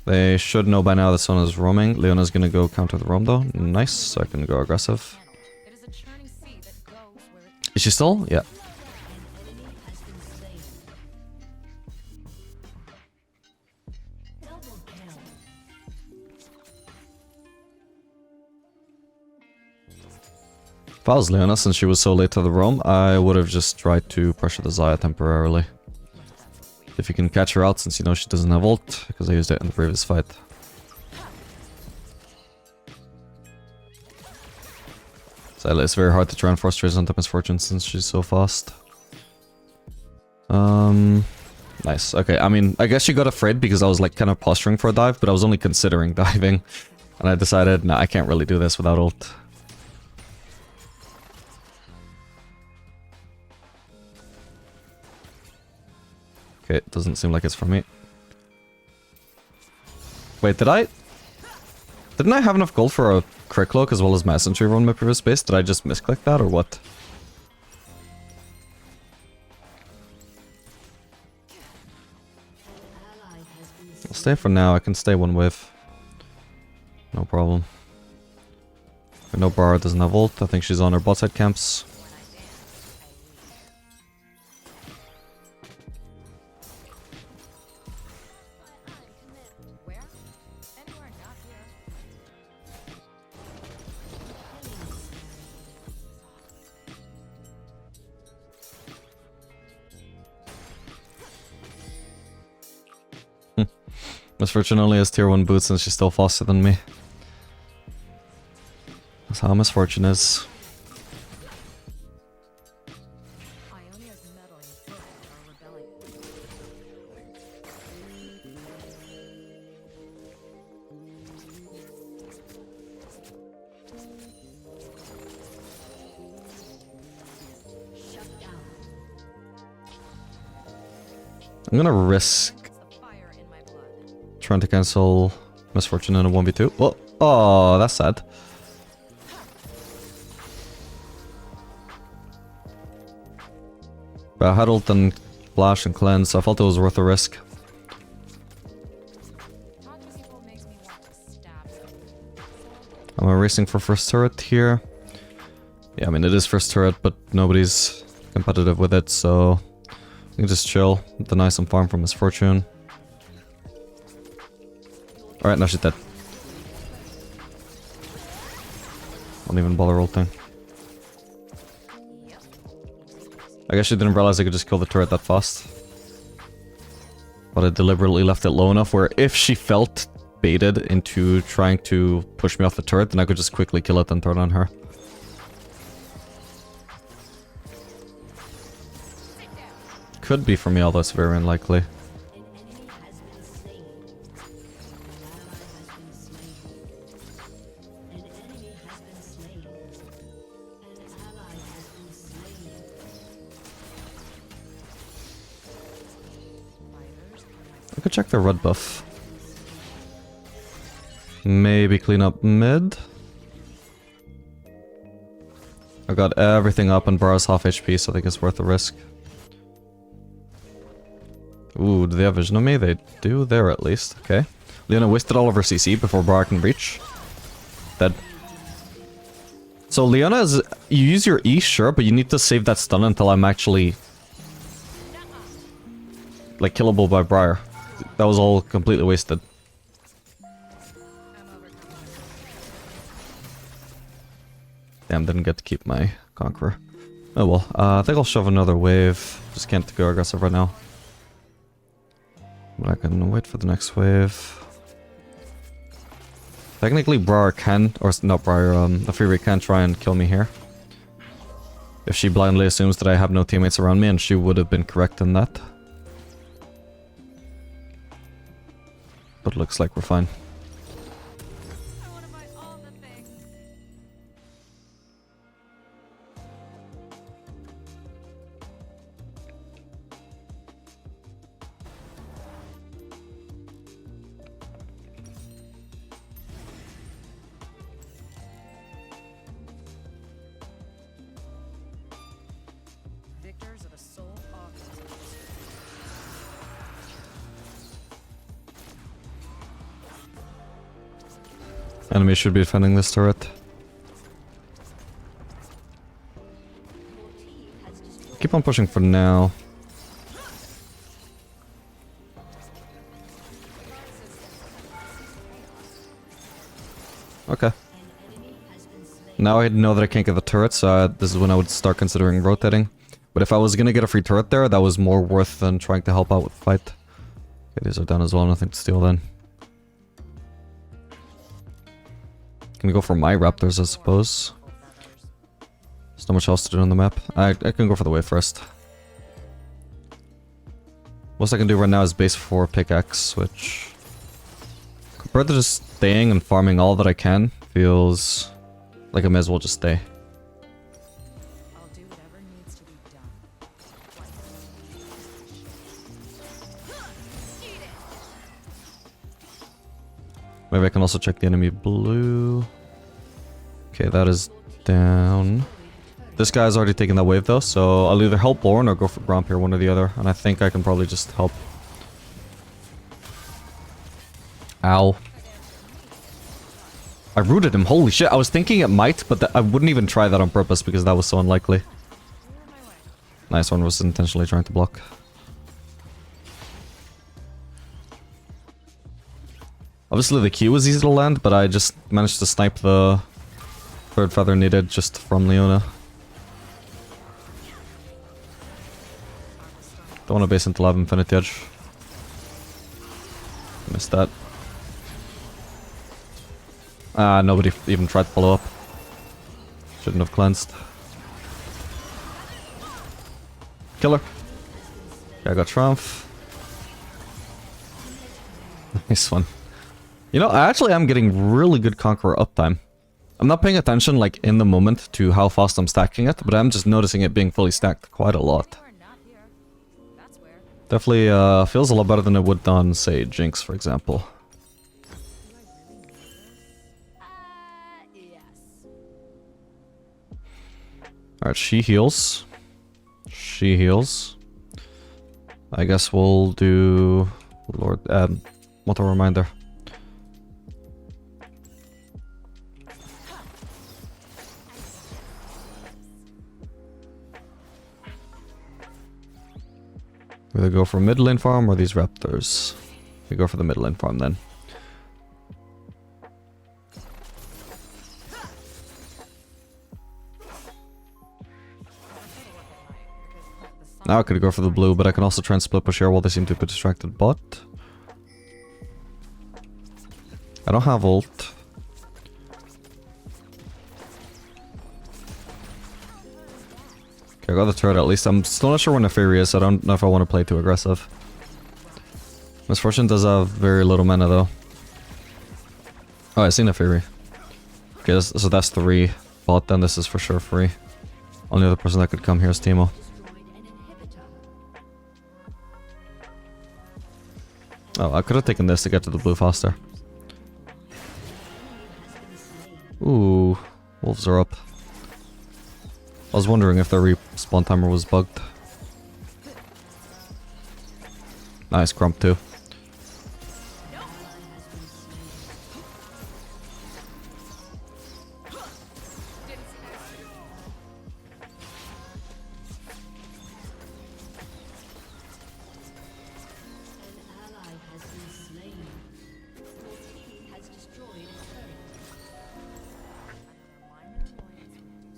They should know by now that Sona is roaming. Leona's gonna go counter the roam though. Nice, so I can go aggressive. It is a churning sea that goes where it Is she still? Yeah. If I was Leona, since she was so late to the roam, I would have just tried to pressure the Xayah temporarily. If you can catch her out, since you know she doesn't have ult, because I used it in the previous fight. So it's very hard to try and force trades onto Misfortune since she's so fast. Nice. Okay, I mean, I guess she got afraid because I was like kind of posturing for a dive, but I was only considering diving. And I decided, nah, I can't really do this without ult. Okay, it doesn't seem like it's for me. Wait, didn't I have enough gold for a crit cloak as well as mass entry on my previous base? Did I just misclick that or what? I'll stay for now. I can stay one wave. No problem. I know Barra doesn't have ult. I think she's on her bot side camps. where? Anywhere not here. Misfortune only has tier 1 boots and she's still faster than me. That's how Misfortune is. Ionia's meddling further our rebellion. Shut down. I'm gonna risk It's the fire in my blood. trying to cancel Misfortune in a 1v2. Oh, oh, that's sad. But I had ult and flash and cleanse, so I felt it was worth a risk. Talking people makes me want to stab them. I'm racing for first turret here. Yeah, I mean it is first turret, but nobody's competitive with it, so we can just chill, deny some farm from Misfortune. Alright, now she's dead. Won't even bother ulting. I guess she didn't realize I could just kill the turret that fast. But I deliberately left it low enough where if she felt baited into trying to push me off the turret, then I could just quickly kill it and turn on her. Could be for me, although it's very unlikely. An enemy has been slain. An ally has been slain. Fighters are my I could check the red buff. Maybe clean up mid. I got everything up and Barra's half HP, so I think it's worth the risk. Ooh, do they have vision on me? They do there at least. Okay. Leona wasted all of her CC before Barra can reach. Dead. So Leona is... You use your E, sure, but you need to save that stun until I'm actually... like, killable by Briar. That was all completely wasted. Damn, didn't get to keep my Conqueror. Oh well, I think I'll shove another wave. Just can't go aggressive right now. But I can wait for the next wave. Technically, Briar can, or not Briar, the Fury can try and kill me here. If she blindly assumes that I have no teammates around me, and she would have been correct in that. But it looks like we're fine. I want to buy all the things. Victors are the sole authors of history. Enemy should be defending this turret. Your team has destroyed Keep on pushing for now. Okay. an enemy has been slain. Now I know that I can't get the turret, so this is when I would start considering rotating. But if I was gonna get a free turret there, that was more worth than trying to help out with the fight. Okay, these are done as well, nothing to steal then. Can go for my raptors, I suppose. There's not much else to do on the map. I can go for the wave first. Most I can do right now is base 4 pickaxe, which... compared to just staying and farming all that I can, feels like I may as well just stay. I'll do whatever needs to be done. Eat it. Maybe I can also check the enemy blue. Okay, that is down. This guy's already taken that wave though, so I'll either help Lauren or go for Gromp here, one or the other. And I think I can probably just help. Ow. I rooted him, holy shit. I was thinking it might, but I wouldn't even try that on purpose because that was so unlikely. Nice one, was intentionally trying to block. Obviously the Q was easy to land, but I just managed to snipe the third feather needed just from Leona. Don't want to base into lava Infinity Edge. Missed that. Ah, nobody even tried to follow up. Shouldn't have cleansed. Killer. Okay, I got Triumph. Nice one. You know, I actually am getting really good Conqueror uptime. I'm not paying attention, like, in the moment to how fast I'm stacking it, but I'm just noticing it being fully stacked quite a lot. You are not here. That's where. Definitely feels a lot better than it would on, say, Jinx, for example. Yes. Alright, she heals. She heals. I guess we'll do... Lord, what a reminder. We either go for mid lane farm or these raptors. We go for the mid lane farm then. Now I could go for the blue, but I can also try and split push here while they seem to be distracted bot. I don't have ult. Okay, I got the turret at least. I'm still not sure when the Fury is, so I don't know if I want to play too aggressive. Misfortune does have very little mana though. Oh, I seen a Fury. Okay, so that's 3 bot, then this is for sure free. Only other person that could come here is Teemo. Destroyed an inhibitor. Oh, I could have taken this to get to the blue faster. Has been slain. Ooh, wolves are up. was wondering if the respawn timer was bugged. Nice crump too.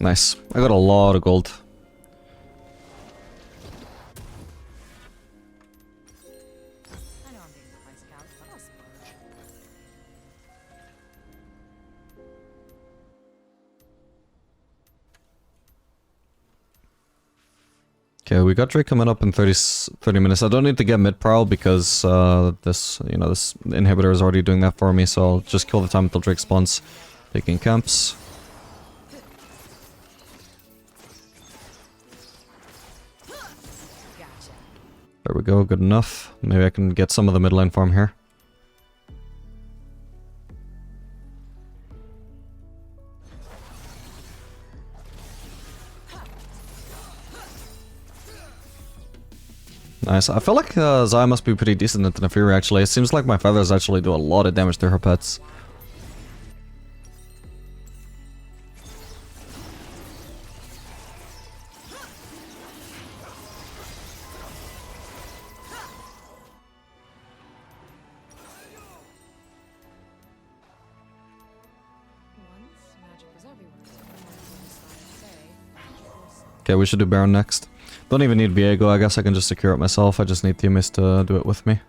Nice. I got a lot of gold. I know I'm being the high scout, but I'll splurge. Okay, we got Drake coming up in 30 minutes. I don't need to get mid prowl because this inhibitor is already doing that for me, so I'll just kill the time until Drake spawns, taking camps. There we go, good enough. Maybe I can get some of the mid lane farm here. Nice. I feel like Xayah must be pretty decent into Naafiri actually. It seems like my feathers actually do a lot of damage to her pets. Okay, we should do Baron next. Don't even need Viego, I guess I can just secure it myself. I just need teammates to do it with me.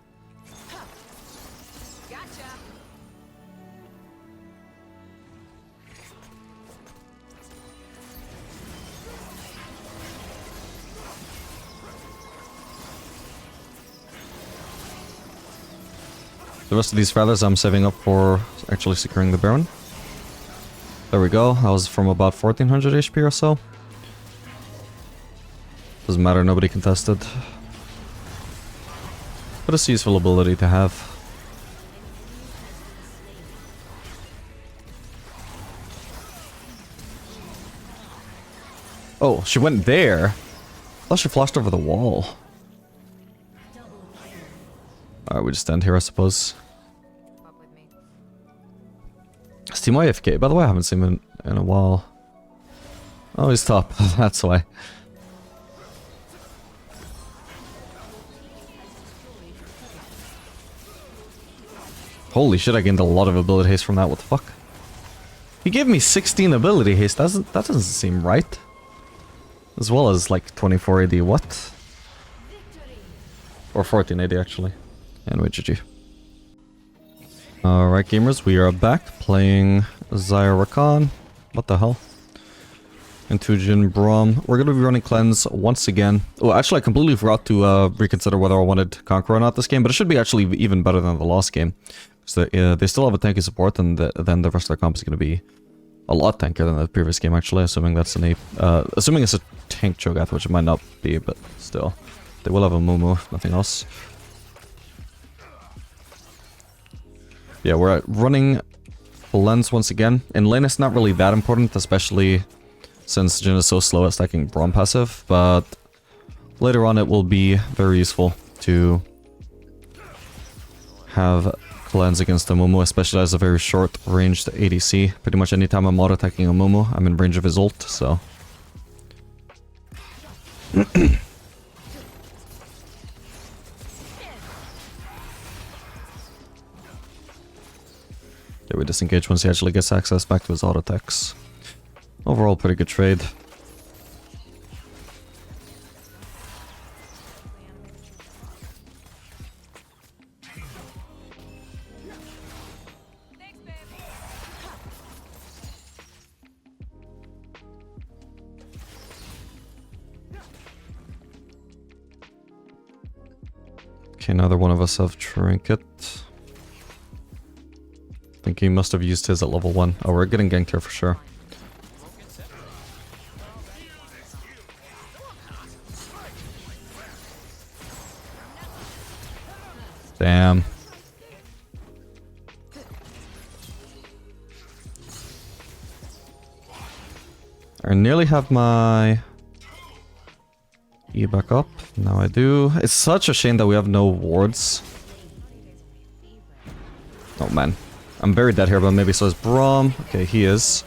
The rest of these feathers I'm saving up for actually securing the Baron. There we go, that was from about 1400 HP or so. Doesn't matter, nobody contested. But it's a useful ability to have. Oh, she went there? I thought she flashed over the wall. Alright, we just stand here, I suppose. Is Timo AFK? By the way, I haven't seen him in a while. Oh, he's top. That's why. Holy shit, I gained a lot of ability haste from that, what the fuck? He gave me 16 ability haste, that doesn't seem right. As well as like 24 AD, what? Or 14 AD actually. Anyway, GG. Alright gamers, we are back playing Xayah Rakan. What the hell? Into Jin Braum. We're gonna be running cleanse once again. Oh, actually I completely forgot to reconsider whether I wanted Conqueror or not this game, but it should be actually even better than the last game. So they still have a tanky support, and then the rest of their comp is gonna be a lot tankier than the previous game actually, assuming that's an assuming it's a tank Cho'Gath, which it might not be, but still. They will have a Mumu, if nothing else. Yeah, we're running Lens once again. In lane it's not really that important, especially since Jhin is so slow at stacking Braum passive, but later on it will be very useful to have Cleanse against a Mumu, especially as a very short ranged ADC. Pretty much anytime I'm auto-attacking a Mumu, I'm in range of his ult, so... Yeah, we disengage once he actually gets access back to his auto-attacks. Overall, pretty good trade. Okay, neither one of us have Trinket. I think he must have used his at level 1. Oh, we're getting ganked here for sure. Damn. I nearly have my E back up. Now I do. It's such a shame that we have no wards. Oh man. I'm very dead here, but maybe so is Braum. Okay, he is.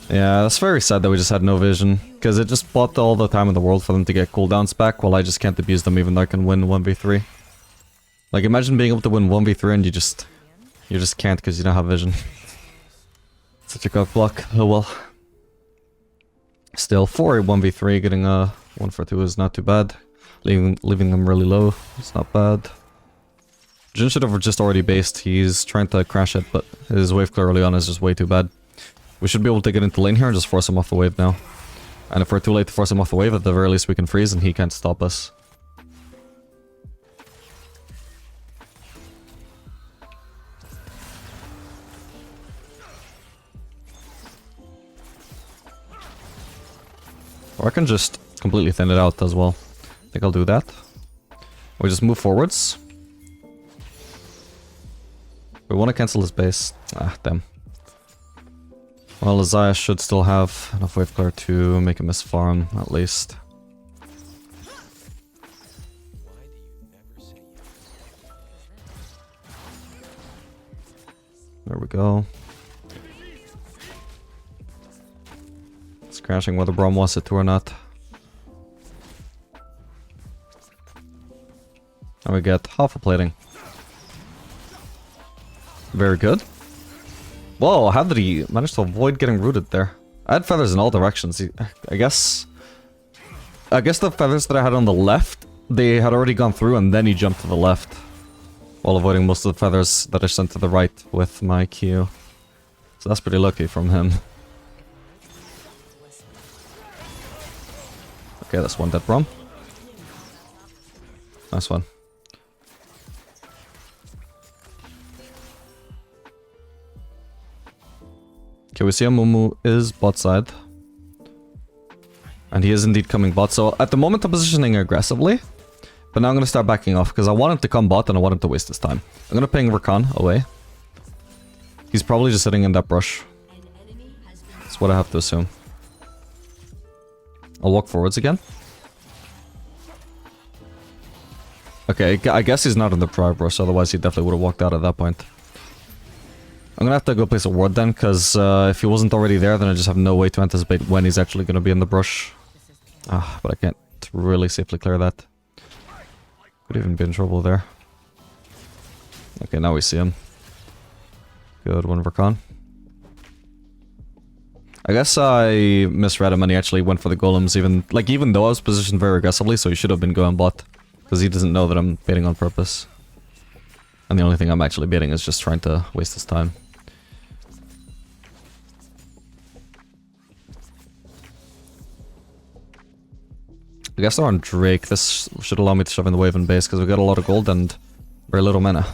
Yeah, that's very sad that we just had no vision. Because it just bought all the time in the world for them to get cooldowns back, while I just can't abuse them even though I can win 1v3. Like, imagine being able to win 1v3 and you just can't because you don't have vision. Such a gut block. Oh well. Still, for a 1v3, getting a 1 for 2 is not too bad. Leaving them really low, it's not bad. Jin should have just already based. He's trying to crash it, but his wave clear early on is just way too bad. We should be able to get into lane here and just force him off the wave now. And if we're too late to force him off the wave, at the very least we can freeze and he can't stop us. Or I can just completely thin it out as well. I think I'll do that. We just move forwards. We want to cancel his base. Ah, damn. Well, Xayah should still have enough wave clear to make him miss farm, at least. There we go. It's crashing whether Braum wants it to or not. And we get half a plating. Very good. Whoa, how did he manage to avoid getting rooted there? I had feathers in all directions. I guess the feathers that I had on the left, they had already gone through and then he jumped to the left. While avoiding most of the feathers that I sent to the right with my Q. So that's pretty lucky from him. Okay, that's one dead Braum. Nice one. Okay, we see Amumu is bot side. And he is indeed coming bot, so at the moment I'm positioning aggressively. But now I'm going to start backing off, because I want him to come bot and I want him to waste his time. I'm going to ping Rakan away. He's probably just sitting in that brush. That's what I have to assume. I'll walk forwards again. Okay, I guess he's not in the prior brush, otherwise he definitely would have walked out at that point. I'm gonna have to go place a ward then, because if he wasn't already there, then I just have no way to anticipate when he's actually gonna be in the brush. Ah, but I can't really safely clear that. Could even be in trouble there. Okay, now we see him. Good one, Rakan. I guess I misread him and he actually went for the golems even though I was positioned very aggressively, so he should have been going bot. Because he doesn't know that I'm baiting on purpose. And the only thing I'm actually baiting is just trying to waste his time. I guess they're on Drake. This should allow me to shove in the wave and base because we got a lot of gold and very little mana.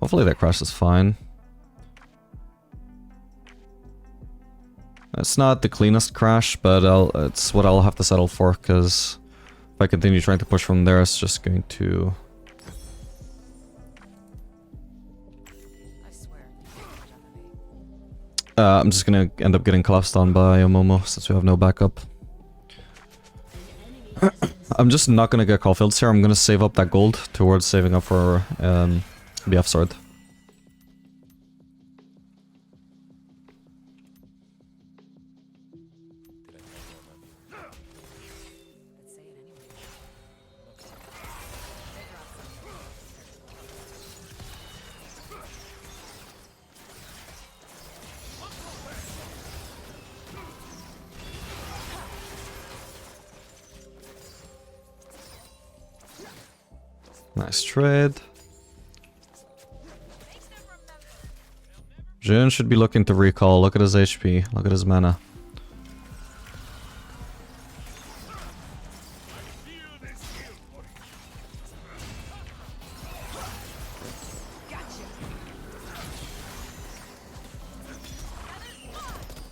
Hopefully that crash is fine. It's not the cleanest crash, but it's what I'll have to settle for, because if I continue trying to push from there, it's just going to... I'm just gonna end up getting collapsed on by Momo, since we have no backup. I'm just not gonna get Caulfields here, I'm gonna save up that gold towards saving up for BF sword. Nice trade. Jin should be looking to recall. Look at his HP. Look at his mana.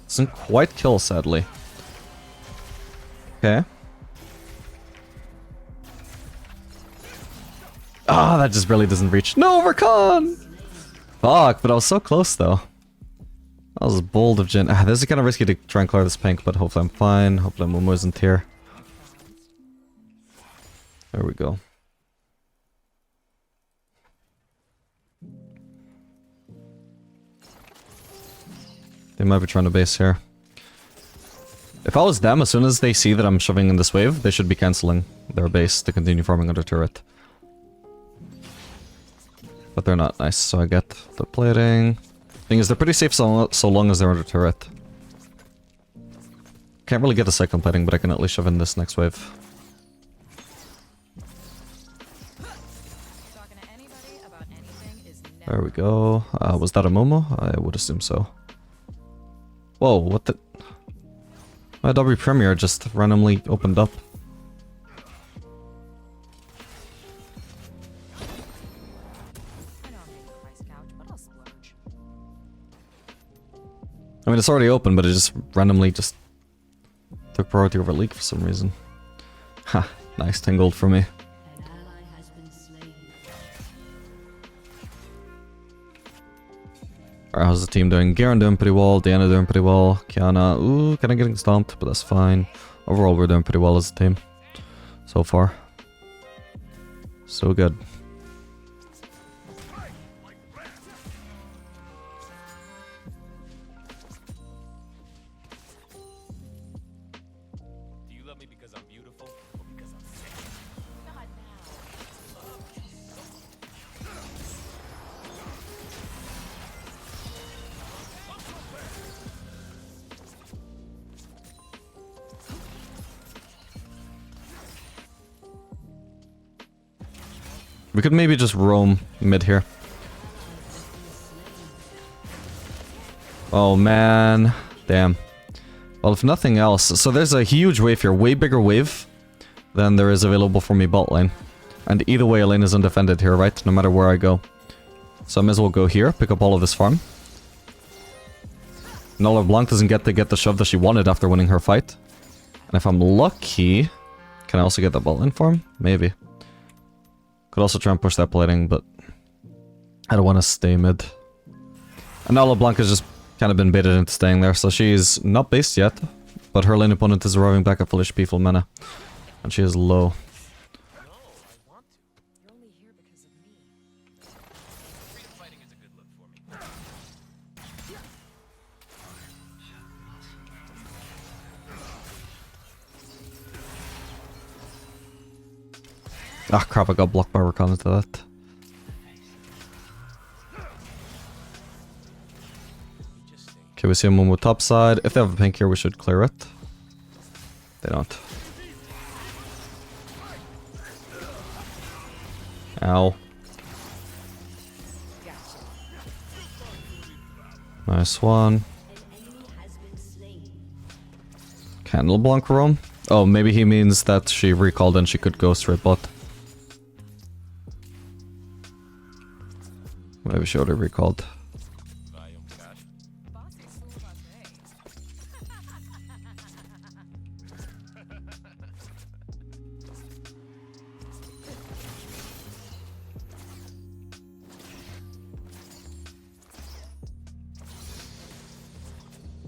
Doesn't quite kill, sadly. Okay. Ah, that just really doesn't reach. No, Rakan! Fuck, but I was so close though. That was bold of Jin. This is kind of risky to try and clear this pink, but hopefully I'm fine. Hopefully Momo isn't here. There we go. They might be trying to base here. If I was them, as soon as they see that I'm shoving in this wave, they should be cancelling their base to continue farming under turret. But they're not. Nice, so I get the plating. Thing is, they're pretty safe so long as they're under turret. Can't really get the second plating, but I can at least shove in this next wave. Talking to anybody about anything is There never we go. Was that a Momo? I would assume so. Whoa, what the... My W Premier just randomly opened up. I know I'm making the price couch, but I'll splurge. I mean, it's already open, but it just randomly just took priority over Leak for some reason. Ha, nice 10 gold for me. An ally has been slain. Alright, how's the team doing? Garen doing pretty well, Diana doing pretty well, Kiana, ooh, kinda getting stomped, but that's fine. Overall, we're doing pretty well as a team. So far. So good. Do you love me because I'm beautiful or because I'm sick? Not now. We could maybe just roam mid here. Oh man, damn. Well, if nothing else, so there's a huge wave here, way bigger wave than there is available for me bot lane. And either way, lane is undefended here, right? No matter where I go. So I may as well go here, pick up all of this farm. Nola Blanc doesn't get the shove that she wanted after winning her fight. And if I'm lucky, can I also get that bot lane farm? Maybe. Could also try and push that plating, but I don't want to stay mid. And now LeBlanc has just kind of been baited into staying there, so she's not based yet, but her lane opponent is arriving back at full HP, full mana, and she is low. No, I want to. You're only here because of me. Freedom fighting is a good look for me. Ah crap, I got blocked by Rakan into that. Okay, we see a Momo top side. If they have a pink here, we should clear it. They don't. Ow. Nice one. An enemy has been slain. Can LeBlanc roam? Oh, maybe he means that she recalled and she could go straight bot. Maybe she already recalled. Bossy school buffet.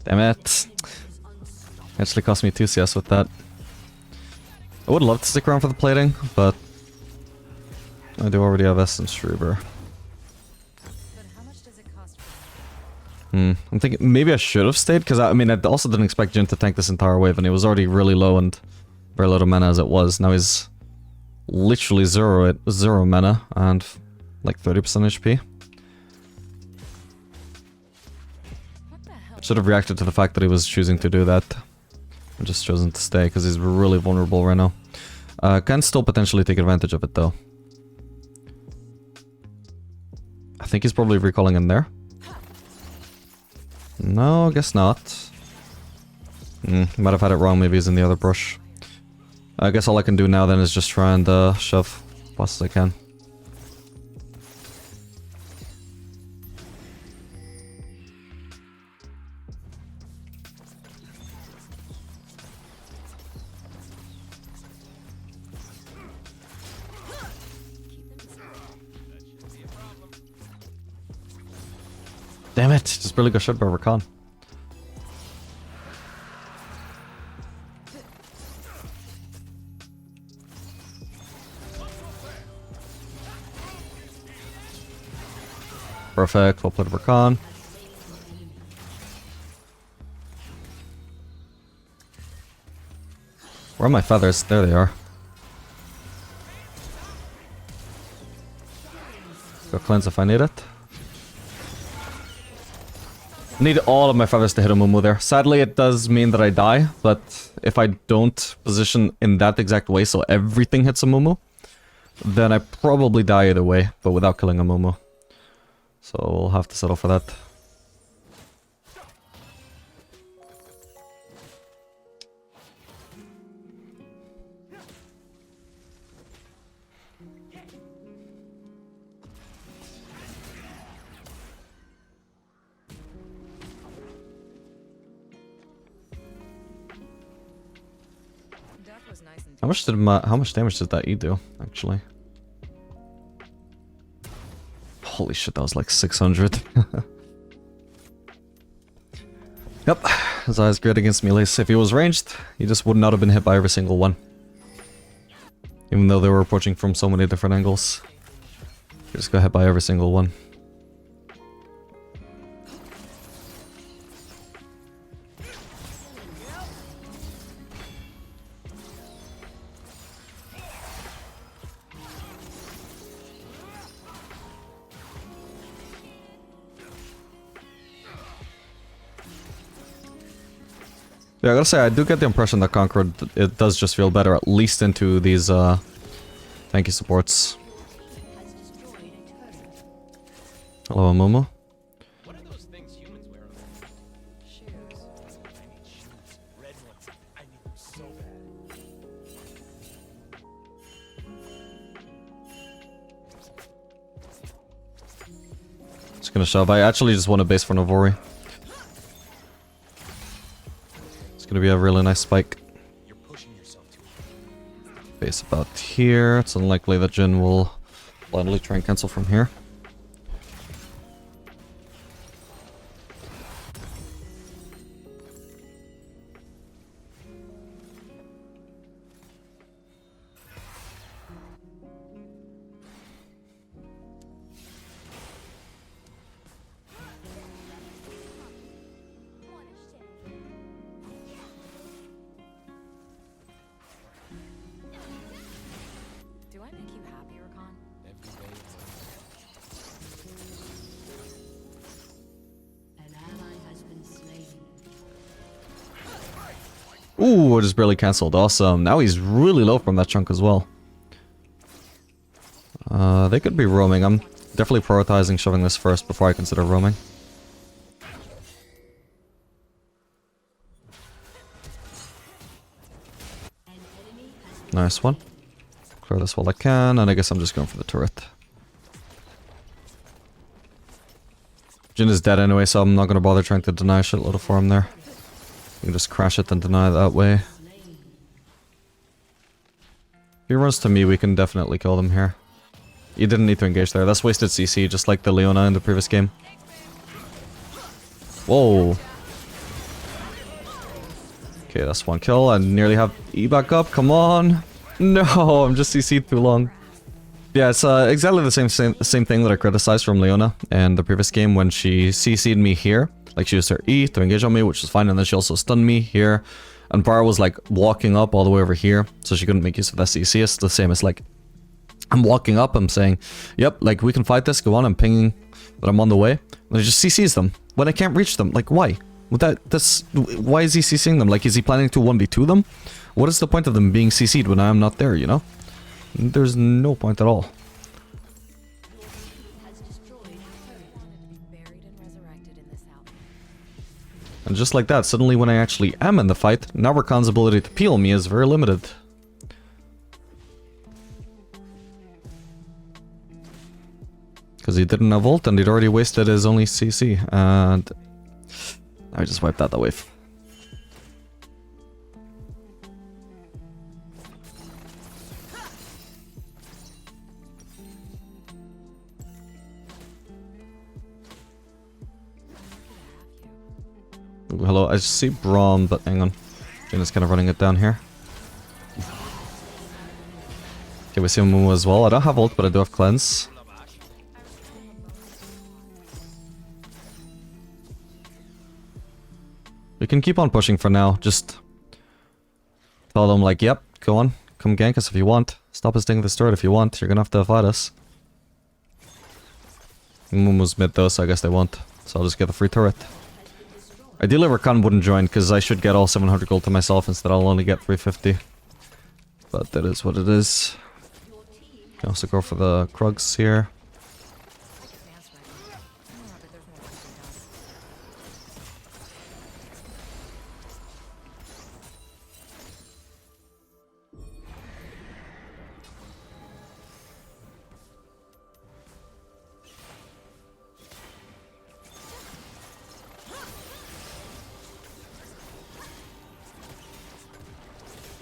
Damn it. Actually cost me 2 CS with that. I would love to stick around for the plating, but I do already have Essence Reaver. But how much does it cost for I'm thinking maybe I should have stayed, because I mean I also didn't expect Jin to tank this entire wave, and he was already really low and very little mana as it was. Now he's literally zero mana and like 30% HP. what the hell? Should have reacted to the fact that he was choosing to do that. I'm just chosen to stay because he's really vulnerable right now. Can still potentially take advantage of it though. I think he's probably recalling in there. No, I guess not. Might have had it wrong, maybe he's in the other brush. I guess all I can do now then is just try and shove as fast as I can. Damn it, just barely got shot by Rakan. Perfect, well played Rakan. Where are my feathers? There they are. Go cleanse if I need it. Need all of my feathers to hit a Mumu there. Sadly, it does mean that I die, but if I don't position in that exact way so everything hits a Mumu, then I probably die either way, but without killing a Mumu. So we'll have to settle for that. Death was nice and How much damage did that E do, actually? Holy shit, that was like 600. Yep, Xayah's great against melees. If he was ranged, he just would not have been hit by every single one. Even though they were approaching from so many different angles. He just got hit by every single one. Yeah, I gotta say, I do get the impression that Conqueror, it does just feel better, at least into these, tanky supports. Hello, Momo. What are those things humans wear on their shoes. I need shoes. Red ones. I need them so bad. Just gonna shove. I actually just want a base for Navori. It's gonna be a really nice spike. You're pushing yourself too hard. Base about here. It's unlikely that Jhin will blindly try and cancel from here. Do I make you happy, Rakan? Every day is An ally has been slain. Ooh, just barely cancelled. Awesome. Now he's really low from that chunk as well. They could be roaming. I'm definitely prioritizing shoving this first before I consider roaming. Nice one. Clear this while I can, and I guess I'm just going for the turret. Jhin is dead anyway, so I'm not going to bother trying to deny a shitload of farm there. You can just crash it and deny that way. If he runs to me, we can definitely kill them here. You didn't need to engage there. That's wasted CC, just like the Leona in the previous game. Whoa. Okay, that's one kill. I nearly have E back up. Come on. No, I'm just CC'd too long. Yeah, it's exactly the same thing that I criticized from Leona in the previous game when she CC'd me here. Like, she used her E to engage on me, which was fine, and then she also stunned me here. And Bar was, like, walking up all the way over here, so she couldn't make use of that CC. It's the same as, like, I'm walking up, I'm saying, yep, like, we can fight this, go on, I'm pinging that I'm on the way. And it just CCs them when I can't reach them. Like, why? Why is he CCing them? Like, is he planning to 1v2 them? What is the point of them being CC'd when I'm not there, you know? There's no point at all. Buried and resurrected in this outfit. And just like that, suddenly when I actually am in the fight, now Rakan's ability to peel me is very limited. Because he didn't have ult and he'd already wasted his only CC, and I just wiped that away. Hello, I see Braum, but hang on. Jin is kind of running it down here. Okay, we see Mumu as well. I don't have ult, but I do have cleanse. We can keep on pushing for now. Just tell them like, yep, go on. Come gank us if you want. Stop us taking this turret if you want. You're gonna have to fight us. Mumu's mid though, so I guess they won't. So I'll just get the free turret. Ideally Rakan wouldn't join, because I should get all 700 gold to myself. Instead I'll only get 350. But that is what it is. Can also go for the Krugs here.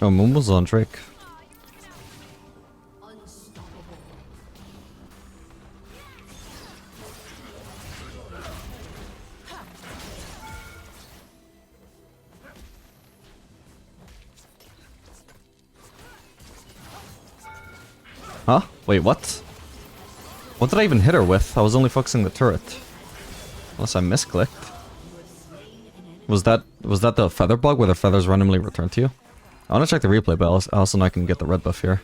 Oh, Mumu's on Drake. Huh? Wait, what? What did I even hit her with? I was only focusing the turret. Unless I misclicked. Was that the feather bug where the feathers randomly return to you? I want to check the replay, but I also know I can get the red buff here.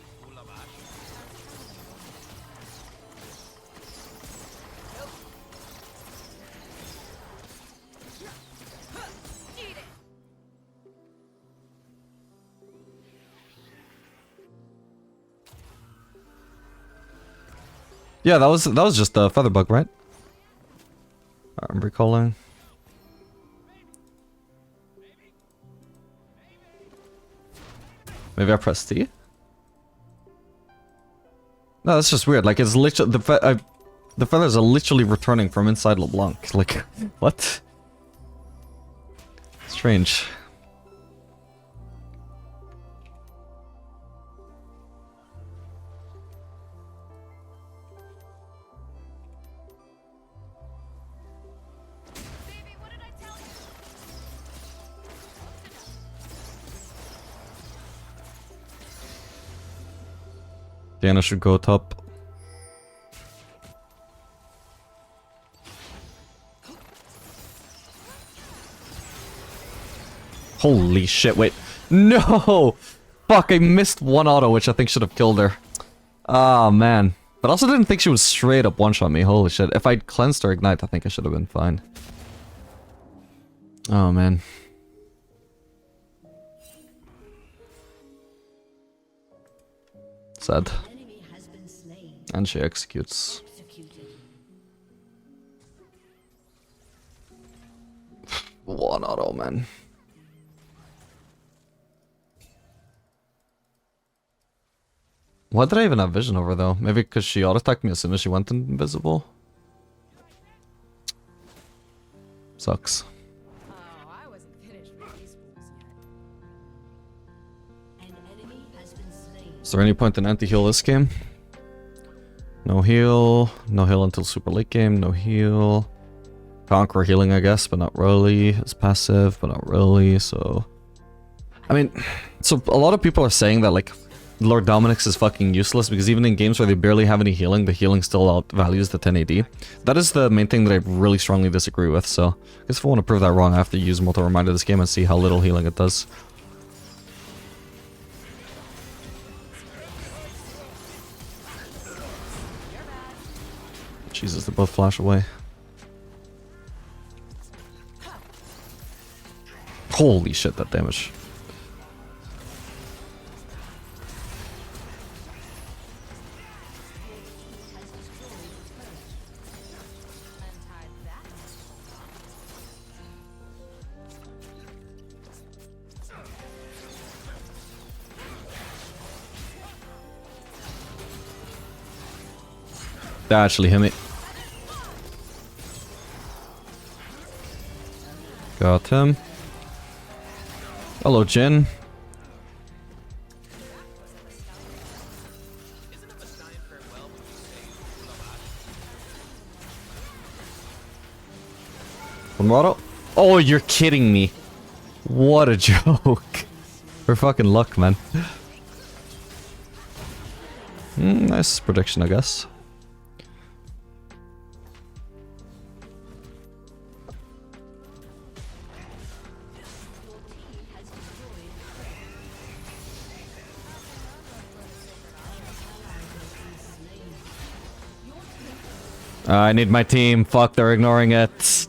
Yeah, that was just a feather bug, right? I'm recalling. Maybe I pressed T? No, that's just weird. Like, it's literally... The feathers are literally returning from inside LeBlanc. Like, what? Strange. Diana should go top. Holy shit, wait. No! Fuck, I missed one auto, which I think should have killed her. Ah, man. But also didn't think she would straight up one-shot me. Holy shit. If I'd cleansed her Ignite, I think I should have been fine. Oh, man. Sad. And she executes. One auto, man. Why did I even have vision over though? Maybe because she auto-attacked me as soon as she went invisible? Sucks. Oh, I wasn't finished with these fools yet. An enemy has been slain. Is there any point in anti-heal this game? No heal. No heal until super late game. No heal. Conqueror healing, I guess, but not really. It's passive, but not really, so... I mean, so a lot of people are saying that, like, Lord Dominik's is fucking useless, because even in games where they barely have any healing, the healing still outvalues the 10 AD. That is the main thing that I really strongly disagree with, so... I guess if I want to prove that wrong, I have to use Mortal Reminder this game and see how little healing it does. Jesus, they both flash away. Holy shit, that damage. That actually hit me. Got him. Hello, Jin. One auto. Oh, you're kidding me. What a joke. For fucking luck, man. Nice prediction, I guess. I need my team. Fuck, they're ignoring it.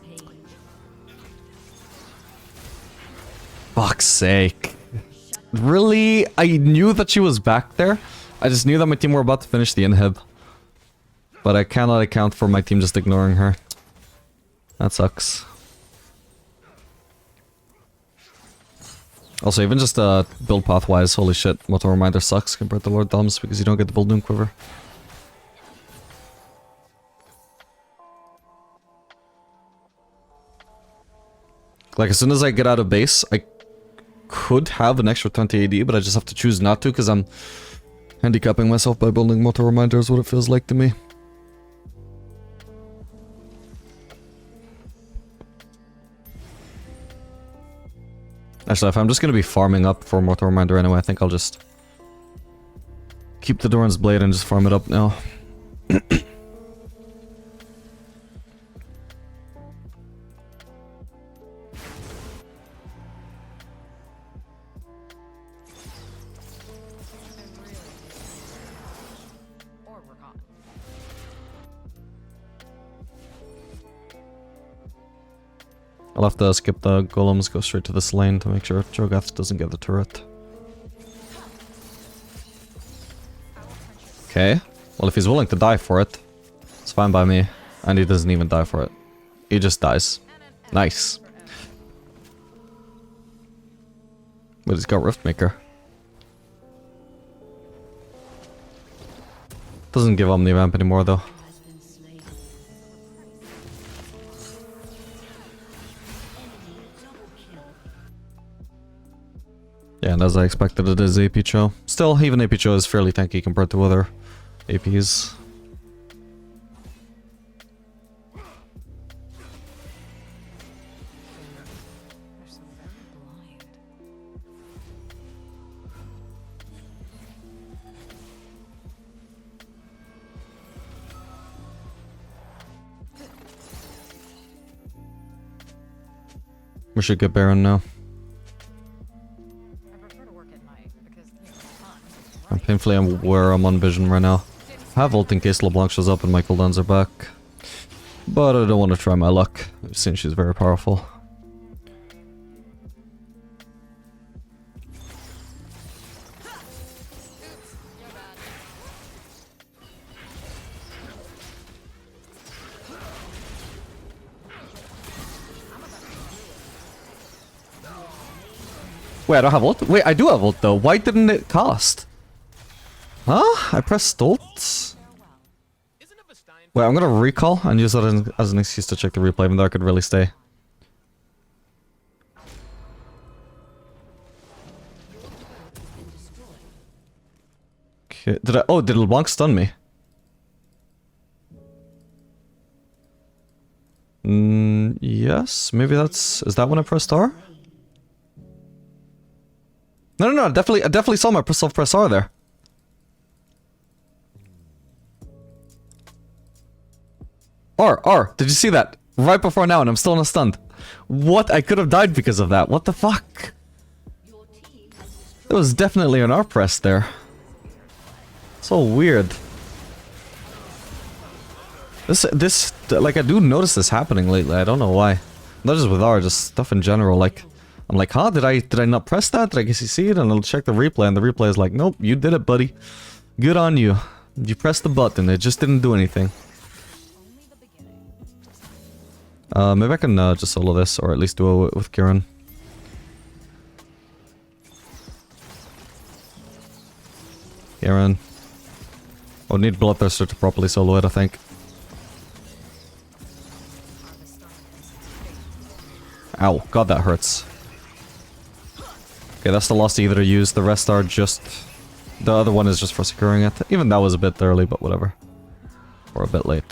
Fuck's sake. Really? I knew that she was back there. I just knew that my team were about to finish the inhib. But I cannot account for my team just ignoring her. That sucks. Also, even just build path-wise, holy shit, Motor Reminder sucks compared to Lord Doms because you don't get the build Doom Quiver. Like, as soon as I get out of base, I could have an extra 20 AD, but I just have to choose not to because I'm handicapping myself by building Motor Reminder is what it feels like to me. Actually, if I'm just going to be farming up for Motor Reminder anyway, I think I'll just keep the Doran's Blade and just farm it up now. Or we're gone. I'll have to skip the golems, go straight to this lane to make sure Cho'Gath doesn't get the turret. Okay. Well, if he's willing to die for it, it's fine by me. And he doesn't even die for it. He just dies. Nice. But he's got Riftmaker. Doesn't give Omnivamp anymore though. Yeah, and as I expected, it is AP Cho. Still, even AP Cho is fairly tanky compared to other APs. They're so very blind. We should get Baron now. I prefer to work at night because it's fun. I'm painfully aware I'm on vision right now. I have ult in case LeBlanc shows up and my cooldowns are back. But I don't want to try my luck. I've seen she's very powerful. Wait, I don't have ult? Wait, I do have ult though. Why didn't it cast? Huh? I pressed ult? Wait, I'm gonna recall and use that as an excuse to check the replay, even though I could really stay. Okay, did LeBlanc stun me? Yes, maybe that's... Is that when I pressed R? No, I definitely saw myself press R there. R, did you see that? Right before now and I'm still in a stun. What? I could have died because of that. What the fuck? There was definitely an R press there. So weird. This, like, I do notice this happening lately. I don't know why. Not just with R, just stuff in general. Like, I'm like, huh? Did I not press that? Did I guess you see it? And I'll check the replay, and the replay is like, nope, you did it, buddy. Good on you. You pressed the button. It just didn't do anything. Maybe I can just solo this, or at least do it with Kieran. Kieran. I would need Bloodthirster to properly solo it, I think. Ow, god that hurts. Okay, that's the last either to use, the rest are just... The other one is just for securing it. Even that was a bit early, but whatever. Or a bit late.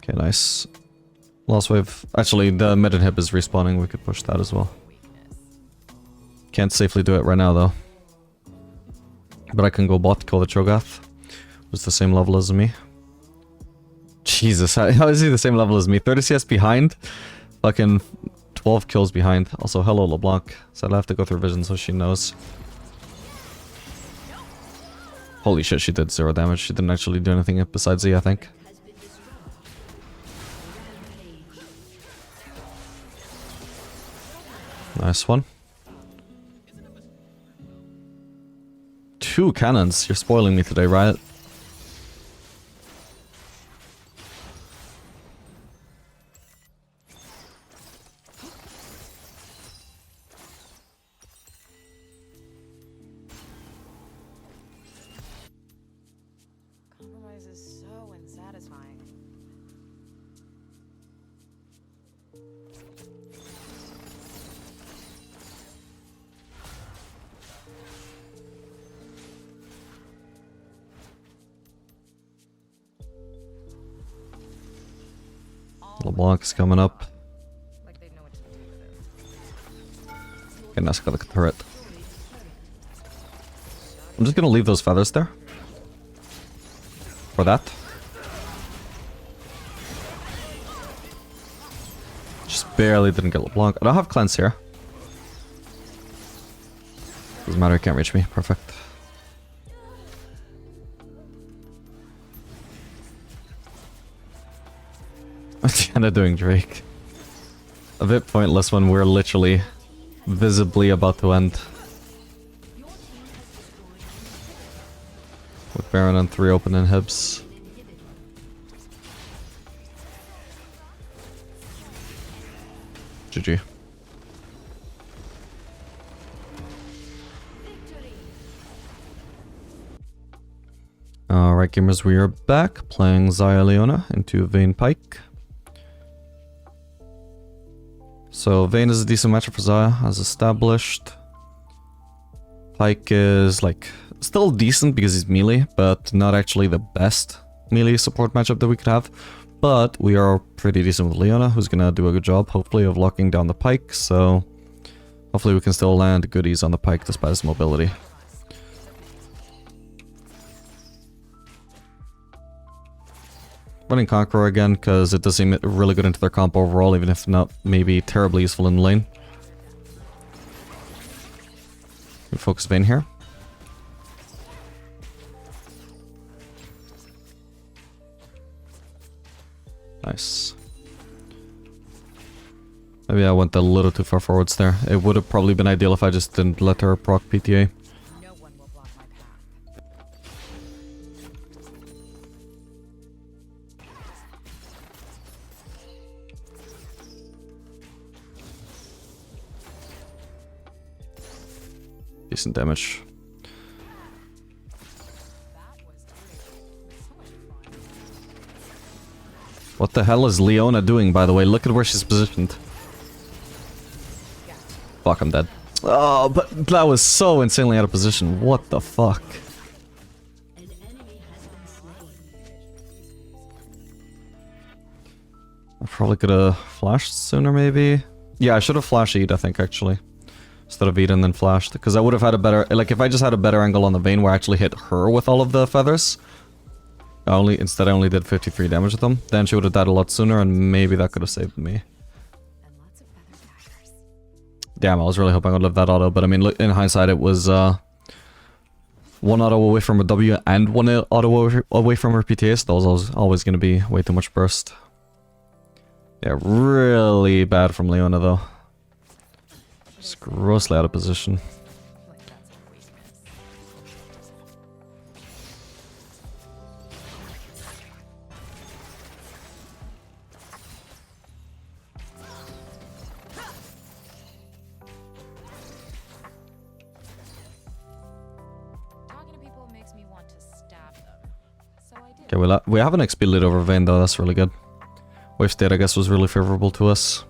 Okay, nice. Last wave. Actually, the mid inhib is respawning. We could push that as well. Can't safely do it right now, though. But I can go bot, kill the Cho'Gath. Who's the same level as me. Jesus, how is he the same level as me? 30 CS behind? Fucking 12 kills behind. Also, hello LeBlanc. Said I have to go through vision so she knows. Holy shit, she did 0 damage. She didn't actually do anything besides Z, I think. Nice one. 2 cannons. You're spoiling me today, Riot. Compromise is so unsatisfying. LeBlanc is coming up. Like they know what to do with it. Okay, nice, got the turret. I'm just gonna leave those feathers there. For that. Just barely didn't get LeBlanc. I don't have cleanse here. Doesn't matter, he can't reach me. Perfect. What's Jenna doing, Drake? A bit pointless when we're literally visibly about to end. With Baron and 3 open inhibs. GG. Alright gamers, we are back playing Xayah Leona into Vayne Pike. So Vayne is a decent matchup for Xayah, as established. Pike is like still decent because he's melee, but not actually the best melee support matchup that we could have. But we are pretty decent with Leona, who's gonna do a good job, hopefully, of locking down the Pike. So hopefully we can still land goodies on the Pike despite his mobility. Running Conqueror again, because it does seem really good into their comp overall, even if not maybe terribly useful in lane. We focus Vayne here. Nice. Maybe I went a little too far forwards there. It would have probably been ideal if I just didn't let her proc PTA. No one will block my path. Decent damage. That was great. So much fun. What the hell is Leona doing, by the way? Look at where she's positioned. Fuck, I'm dead. Oh, but that was so insanely out of position. What the fuck? An enemy has been slain. I probably could have flashed sooner, maybe? Yeah, I should have flashed Eat, I think, actually. Instead of Eat and then flashed. Because I would have had a better... Like, if I just had a better angle on the Vayne where I actually hit her with all of the feathers... Instead I only did 53 damage with them. Then she would have died a lot sooner, and maybe that could have saved me. And lots of feather daggers. Damn, I was really hoping I would live that auto, but I mean, look, in hindsight, it was, 1 auto away from a W and 1 auto away from her PTA, so that was always going to be way too much burst. Yeah, really bad from Leona, though. Just grossly out of position. Like that's a weakness. Talking to people makes me want to stab them. So I did. Okay, we have an XP lead over Vayne, though, that's really good. Wave state, I guess, was really favorable to us.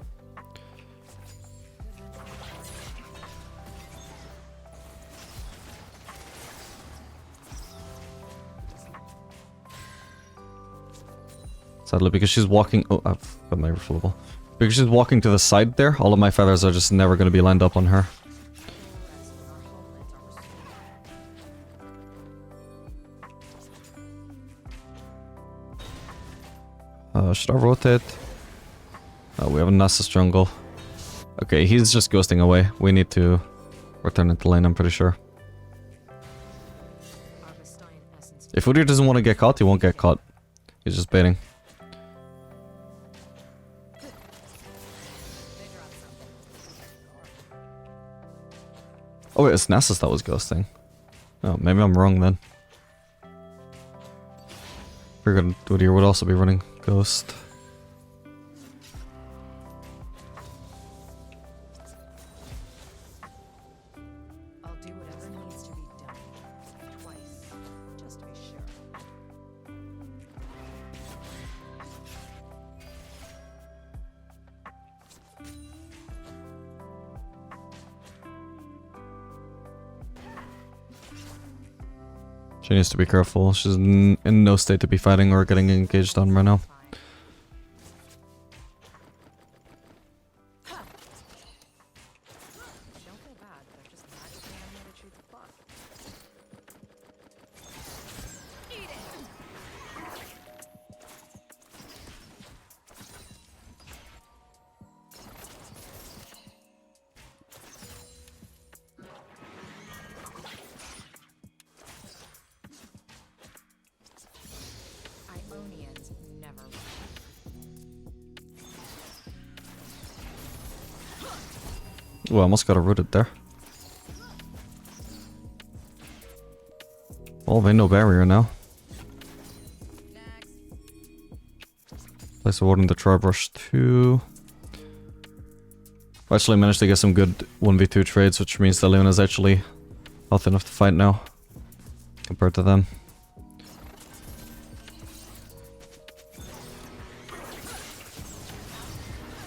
Sadly, because she's walking... Oh, I've got my refillable. Because she's walking to the side there, all of my feathers are just never going to be lined up on her. Should I rotate? Oh, we have a Nasus jungle. Okay, he's just ghosting away. We need to return into lane, I'm pretty sure. If Udyr doesn't want to get caught, he won't get caught. He's just baiting. Oh wait, it's Nasus that was ghosting. Oh, maybe I'm wrong then. Figured Udyr would also be running Ghost. I'll do whatever needs to be done. Twice. Just to be sure. She needs to be careful. She's in no state to be fighting or getting engaged on right now. Don't feel bad. They're just magically animated to shoot the clock. Eat it! Ionians never win. Ooh, I almost got a rooted there. Well, they no barrier now. Next. Place a ward in the Tri-Brush too. I actually managed to get some good 1v2 trades, which means that Leona's actually healthy enough to fight now. Compared to them.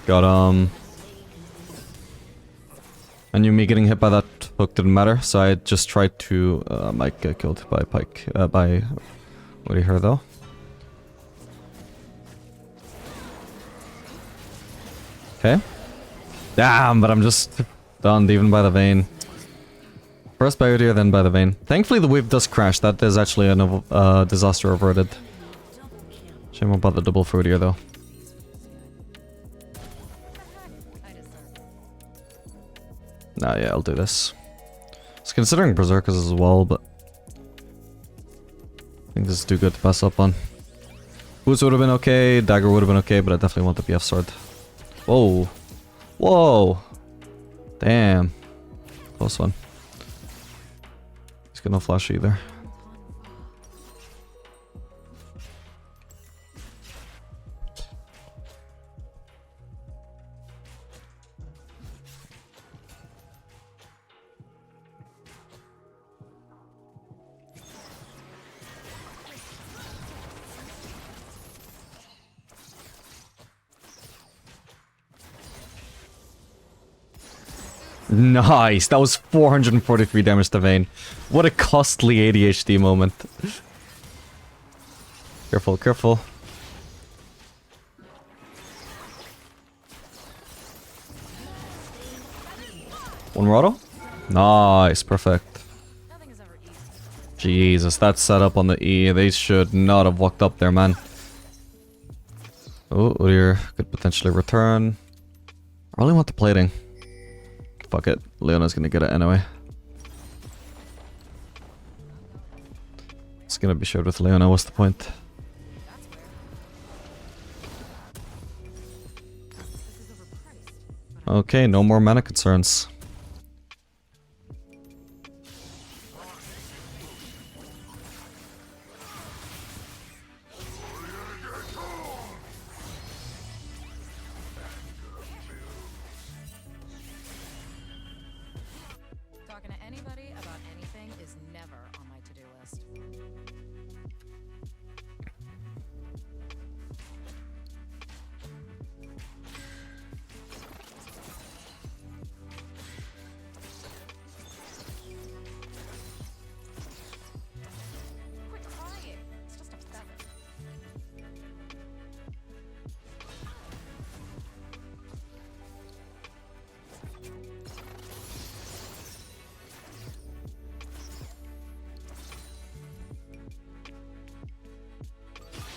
Got I knew me getting hit by that hook didn't matter, so I just tried to might get killed by Pike by what do you hear though? Okay. Damn, but I'm just stunned even by the Vayne. First by Udyr, then by the Vayne. Thankfully the wave does crash, that is actually a disaster averted. Shame about the double for Udyr though. I deserve it. Nah, yeah, I'll do this. I was considering Berserkers as well, but I think this is too good to pass up on. Boots would have been okay, Dagger would have been okay, but I definitely want the BF sword. Whoa. Whoa. Damn. Close one. He's got no flash either. Nice! That was 443 damage to Vayne. What a costly ADHD moment. Careful, careful. One more auto? Nice, perfect. Nothing is ever easy. Jesus, that setup on the E, they should not have walked up there, man. Oh, Udyr could potentially return. I really want the plating. Fuck it, Leona's gonna get it anyway. It's gonna be shared with Leona, what's the point? That's weird. This is overpriced. But Okay, no more mana concerns. talking to anybody about anything is never on my to-do list.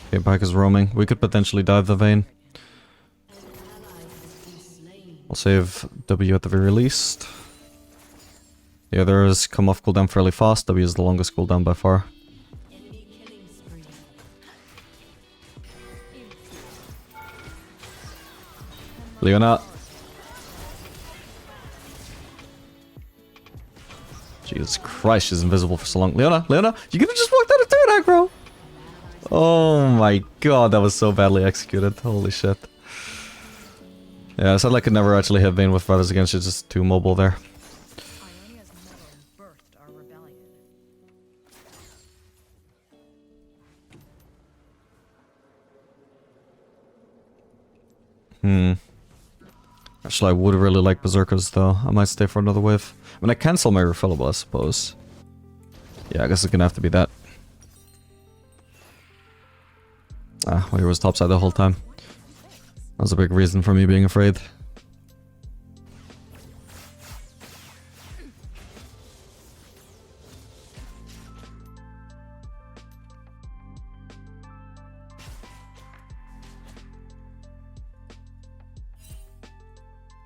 Okay, Pike is roaming. We could potentially dive the Vayne. We'll save W at the very least. The others come off cooldown fairly fast. W is the longest cooldown by far. Leona. Jesus Christ, she's invisible for so long. Leona, you could have just walked out of turn aggro! Oh my god, that was so badly executed. Holy shit. Yeah, I said I could never actually hit Vayne with feathers again, she's just too mobile there. Ionia's metal birthed our rebellion. Actually, I would really like Berserkers though. I might stay for another wave. I mean, I cancel my refillable, I suppose. Yeah, I guess it's gonna have to be that. Ah, well, he was topside the whole time. That was a big reason for me being afraid.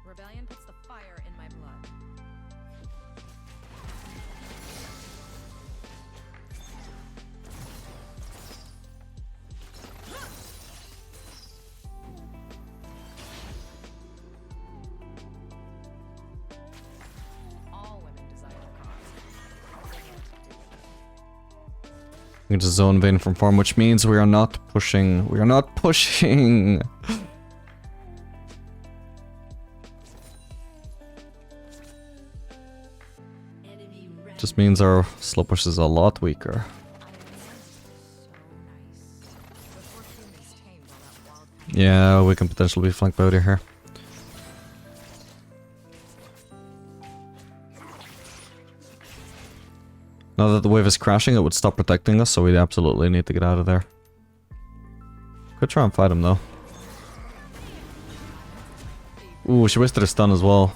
Rebellion puts the fire in my blood. All women desire the cause. We can just zone Vayne from farm, which means we are not pushing. We are not pushing! Just means our slow push is a lot weaker. Yeah, we can potentially be flanked by Udyr here. Now that the wave is crashing, it would stop protecting us, so we absolutely need to get out of there. Could try and fight him though. Ooh, she wasted her stun as well.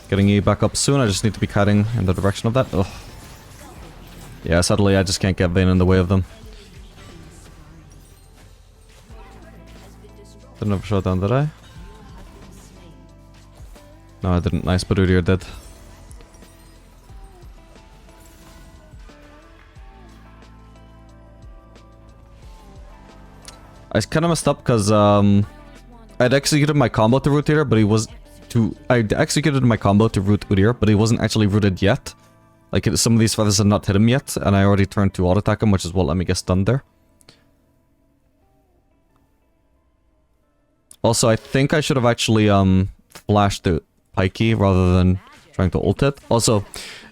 Getting E back up soon, I just need to be cutting in the direction of that. Ugh. Yeah, sadly I just can't get Vayne in the way of them. Didn't have a showdown, did I? No, I didn't. Nice, but Udyr did. I kind of messed up because I'd executed my combo to root Udyr, but he was I'd executed my combo to root Udyr, but he wasn't actually rooted yet. Like, some of these feathers had not hit him yet, and I already turned to auto attack him, which is what let me get stunned there. Also, I think I should have actually flashed the Pikey rather than trying to ult it. Also,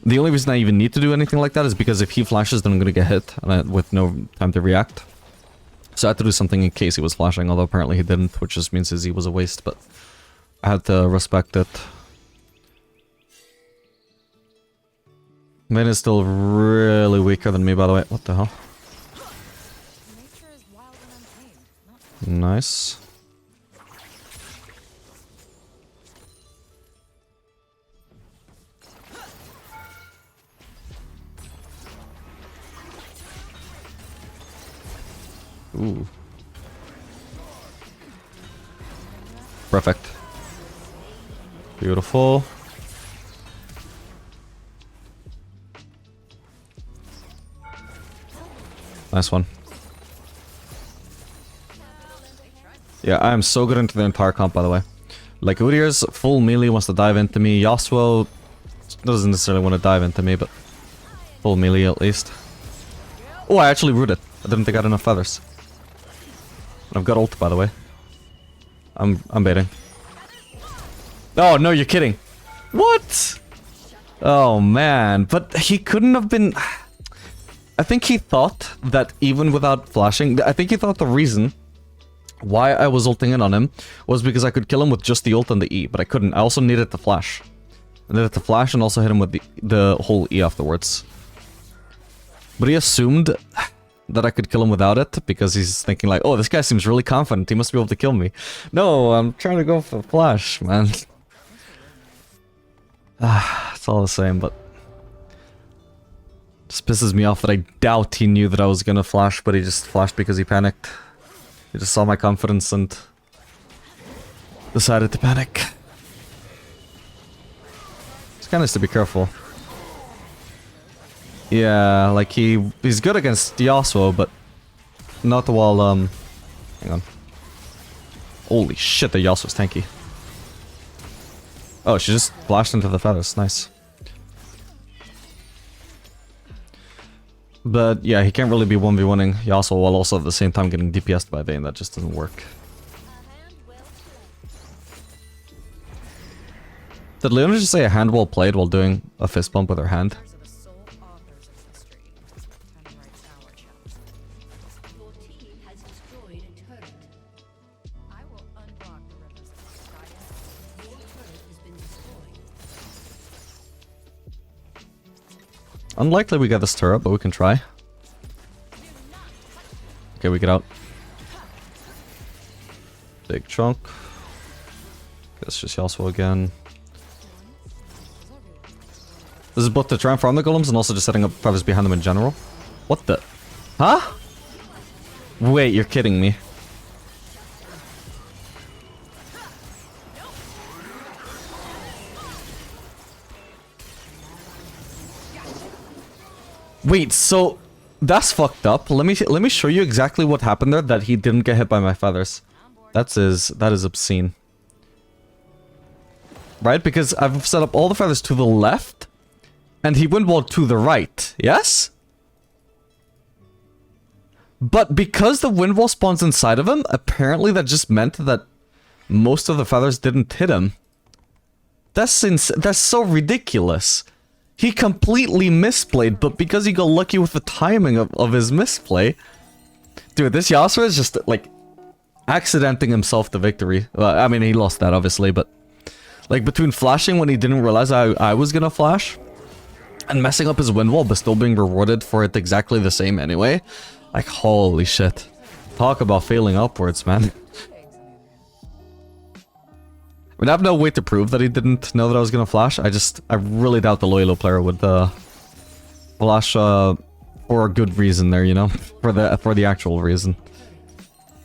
the only reason I even need to do anything like that is because if he flashes, then I'm gonna get hit with no time to react. So I had to do something in case he was flashing, although apparently he didn't, which just means his E was a waste, but I had to respect it. Vayne is still really weaker than me, by the way. What the hell? Nature is wild and untamed. Nice. Ooh. Perfect. Beautiful. Nice one. Yeah, I am so good into the entire comp, by the way. Like, Udyr's full melee wants to dive into me. Yasuo doesn't necessarily want to dive into me, but full melee at least. Oh, I actually rooted. I didn't think I had enough feathers. I've got ult, by the way. I'm baiting. Oh, no, you're kidding. What? Oh, man. But he couldn't have been... I think he thought that even without flashing... I think he thought the reason why I was ulting in on him was because I could kill him with just the ult and the E, but I couldn't. I also needed to flash. I needed to flash and also hit him with the whole E afterwards. But he assumed that I could kill him without it, because he's thinking like, oh, this guy seems really confident, he must be able to kill me. No, I'm trying to go for flash, man. It's all the same, but... Just pisses me off that I doubt he knew that I was gonna flash, but he just flashed because he panicked. He just saw my confidence and decided to panic. It's kinda nice to be careful. Yeah, like he's good against Yasuo, but not while hang on. Holy shit, the Yasuo's tanky. Oh, she just flashed into the feathers. Nice. But yeah, he can't really be 1v1ing Yasuo while also at the same time getting DPS'd by Vayne. That just doesn't work. Did Leona just say a hand well played while doing a fist bump with her hand? Are the sole authors of history. Time writes our chapter. Your team has destroyed a turret. I will unblock the rivers of Xayah. Your turret has been destroyed. Unlikely we get this turret, but we can try. Okay, we get out. Big chunk. That's just Yasuo again. This is both to try and farm the golems and also just setting up feathers behind them in general. What the? Huh? Wait, you're kidding me. Wait, so that's fucked up. Let me show you exactly what happened there that he didn't get hit by my feathers. That is obscene. Right? Because I've set up all the feathers to the left and he wind walled to the right. Yes? But because the wind wall spawns inside of him, apparently that just meant that most of the feathers didn't hit him. That's so ridiculous. He completely misplayed, but because he got lucky with the timing of his misplay... Dude, this Yasuo is just, like, accidenting himself to victory. Well, I mean, he lost that, obviously, but... Like, between flashing when he didn't realize I was gonna flash, and messing up his wind wall, but still being rewarded for it exactly the same anyway. Like, holy shit. Talk about failing upwards, man. I mean, I have no way to prove that he didn't know that I was gonna flash. I really doubt the Loyalo player would flash for a good reason there, you know, for the actual reason.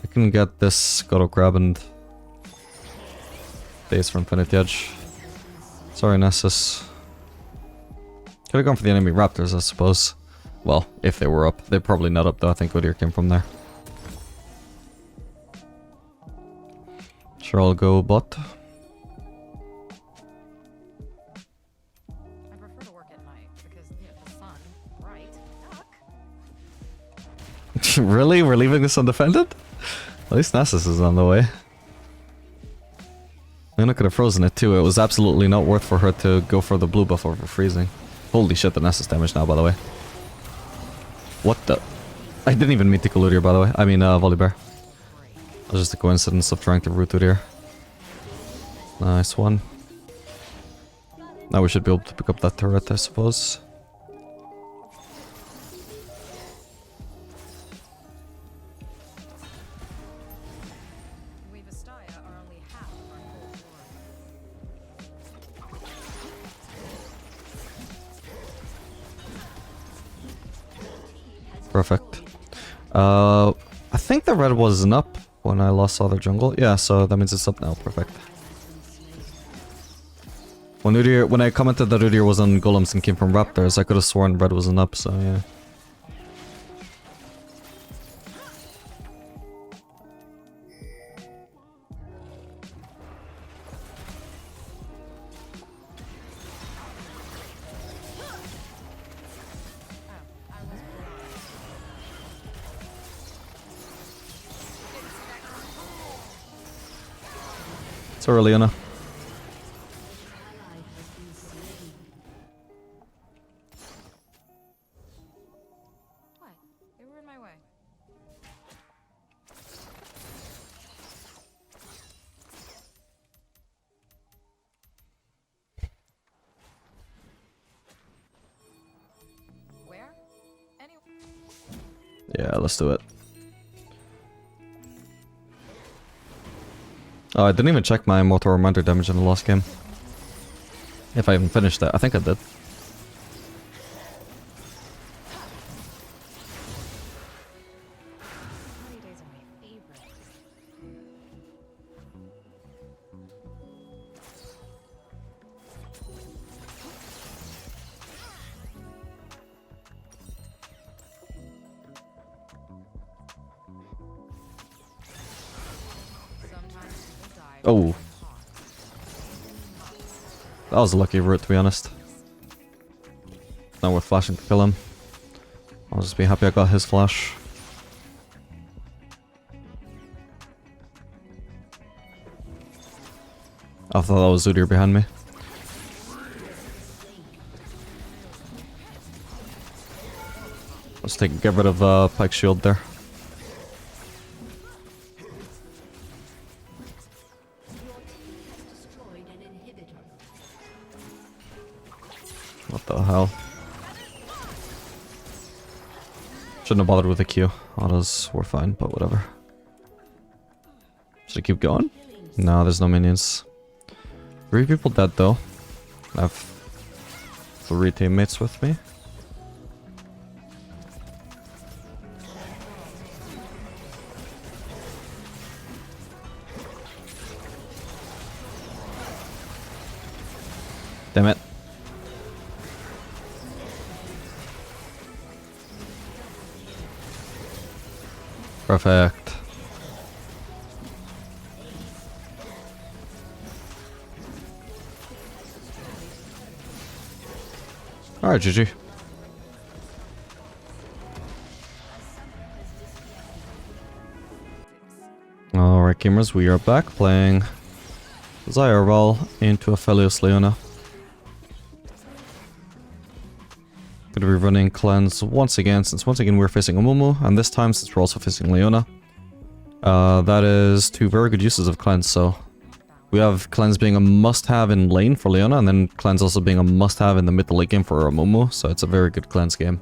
I can get this Goto Crab and Days for Infinity Edge. Sorry, Nessus. Could have gone for the enemy Raptors, I suppose. Well, if they were up. They're probably not up though. I think Udyr came from there. Sure, I'll go bot. I prefer to work at night because, you know, the sun, bright, duck. Really? We're leaving this undefended? At least Nessus is on the way. Luna could have frozen it too. It was absolutely not worth for her to go for the blue buff over freezing. Holy shit, the Nessus damage now, by the way. What the? I didn't even mean to kill Udyr, by the way. I mean, Volibear. It was just a coincidence of trying to root Udyr. Nice one. Now we should be able to pick up that turret, I suppose. We Vastaya are only half of our whole glory. Perfect. I think the red wasn't up when I lost all their jungle. Yeah, so that means it's up now. Perfect. When I commented that Udyr was on golems and came from raptors, I could have sworn red wasn't up, so yeah. It's early, Anna. What? They were in my way. Where? Anyway. Yeah, let's do it. Oh, I didn't even check my mortal reminder damage in the last game. If I even finished that. I think I did. Oh. That was a lucky route, to be honest. Not worth flashing to kill him. I'll just be happy I got his flash. I thought that was Udyr behind me. Let's get rid of Pike's shield there. What the hell? Shouldn't have bothered with the Q. Autos were fine, but whatever. Should I keep going? No, there's no minions. 3 people dead though. I have 3 teammates with me. Damn it. Perfect. Alright, GG. Alright, gamers, we are back playing Xayah into Aphelios Leona. Gonna be running cleanse once again, since once again we're facing Amumu, and this time since we're also facing Leona. That is 2 very good uses of cleanse, so we have cleanse being a must-have in lane for Leona, and then cleanse also being a must-have in the mid to late game for Amumu, so it's a very good cleanse game.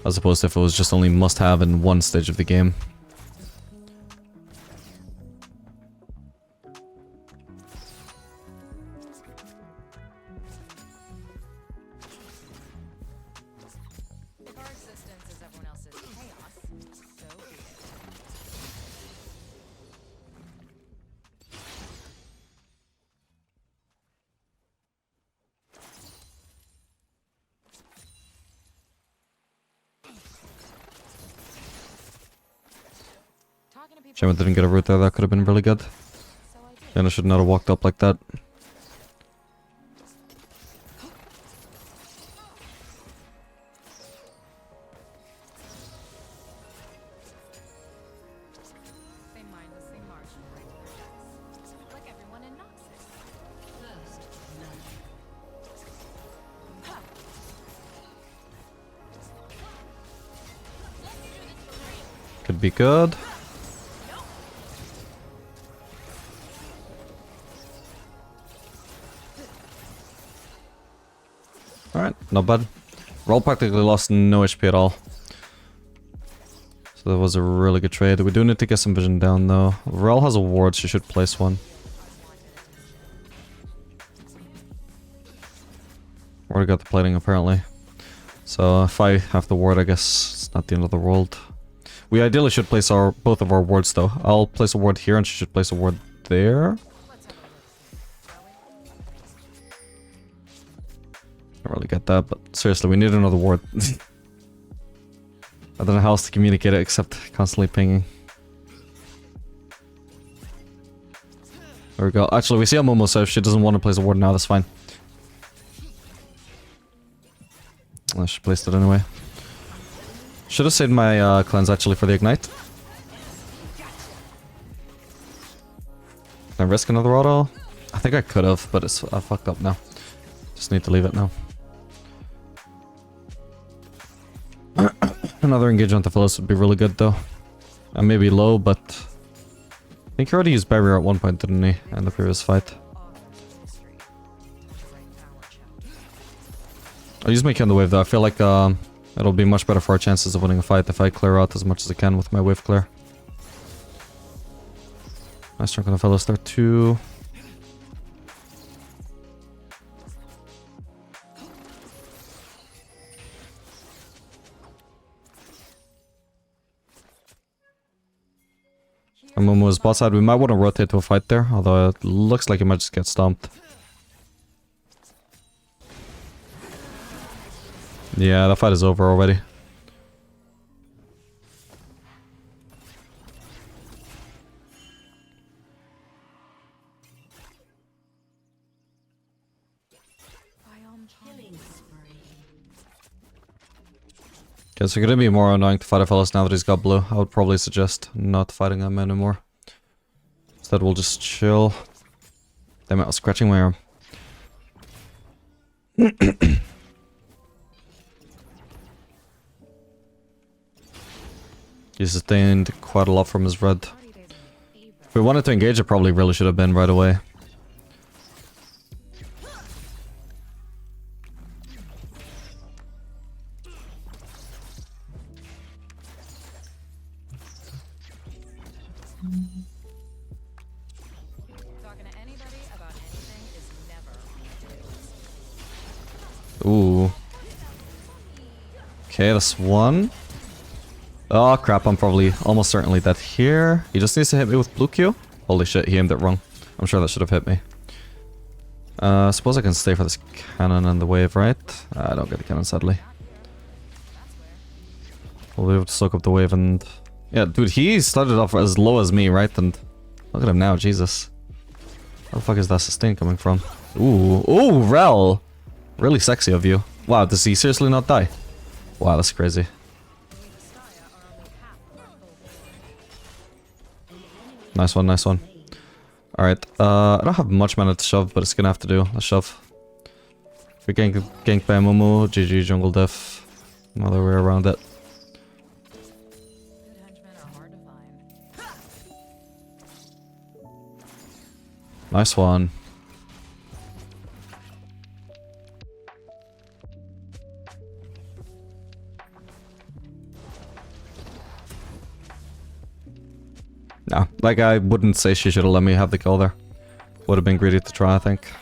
As opposed to if it was just only must-have in one stage of the game. If our existence is everyone else's chaos, so be it. Talking to people, Shame I didn't get a route there, that could have been really good. so I did. And I should not have walked up like that. They mindlessly marched right to their deaths, like everyone in Noxus. First blood. Could be good. Alright, not bad. Roll practically lost no HP at all. So that was a really good trade. We do need to get some vision down though. Rel has a ward, she should place one. Already got the plating apparently. So if I have the ward, I guess it's not the end of the world. We ideally should place both of our wards though. I'll place a ward here and she should place a ward there. Don't really get that, but seriously, we need another ward. I don't know how else to communicate it except constantly pinging. There we go. Actually, we see Amumu, so if she doesn't want to place a ward now, that's fine. I should place it anyway. Should have saved my cleanse actually for the ignite. Can I risk another auto? I think I could have, but it's I fucked up now. Just need to leave it now. Another engage on the Phyllis would be really good though. I may be low, but I think he already used barrier at one point, didn't he? In the previous fight. I'll use my Key on the wave though. I feel like it'll be much better for our chances of winning a fight if I clear out as much as I can with my wave clear. Nice chunk on the Phyllis there too. Amumu is bot side. We might want to rotate to a fight there, although it looks like he might just get stomped. Yeah, that fight is over already. Killing spree. Okay, so gonna be more annoying to fight a fellas now that he's got blue. I would probably suggest not fighting him anymore. Instead we'll just chill. Damn it, I was scratching my arm. He sustained quite a lot from his red. If we wanted to engage, it probably really should have been right away. Talking to anybody about anything is never Ooh. Okay, that's one. Oh crap, I'm probably almost certainly dead here. He just needs to hit me with blue Q. Holy shit, he aimed it wrong. I'm sure that should have hit me. I suppose I can stay for this cannon and the wave, right? I don't get the cannon, sadly. We'll be able to soak up the wave and... Yeah, dude, he started off as low as me, right? And look at him now, Jesus. Where the fuck is that sustain coming from? Ooh, ooh, Rel! Really sexy of you. Wow, does he seriously not die? Wow, that's crazy. Nice one, nice one. Alright, I don't have much mana to shove, but it's gonna have to do. Let's shove. If we gank by Mumu, GG jungle diff. No other way around it. good henchmen are hard to find. Nice one. No, like I wouldn't say she should have let me have the kill there. Would have been greedy to try, I think.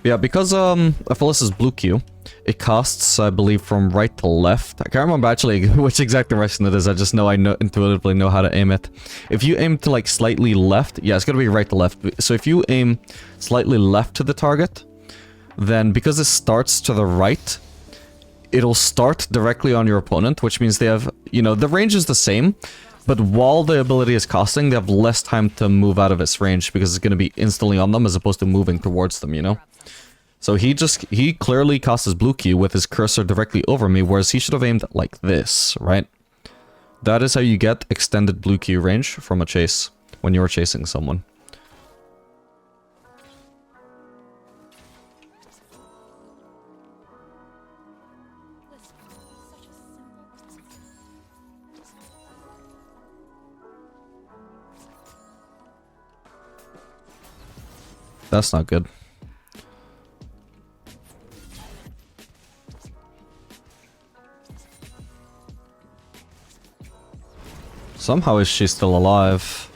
Yeah, because Phyllis is blue Q, it casts, I believe, from right to left. I can't remember actually which exact direction it is, I just know intuitively know how to aim it. If you aim to like slightly left, yeah, it's gonna be right to left. So if you aim slightly left to the target, then because it starts to the right, it'll start directly on your opponent, which means they have, you know, the range is the same, but while the ability is casting, they have less time to move out of its range because it's gonna be instantly on them as opposed to moving towards them, you know? So he clearly cast his blue Q with his cursor directly over me, whereas he should have aimed like this, right? That is how you get extended blue Q range from a chase, when you're chasing someone. That's not good. Somehow is she still alive?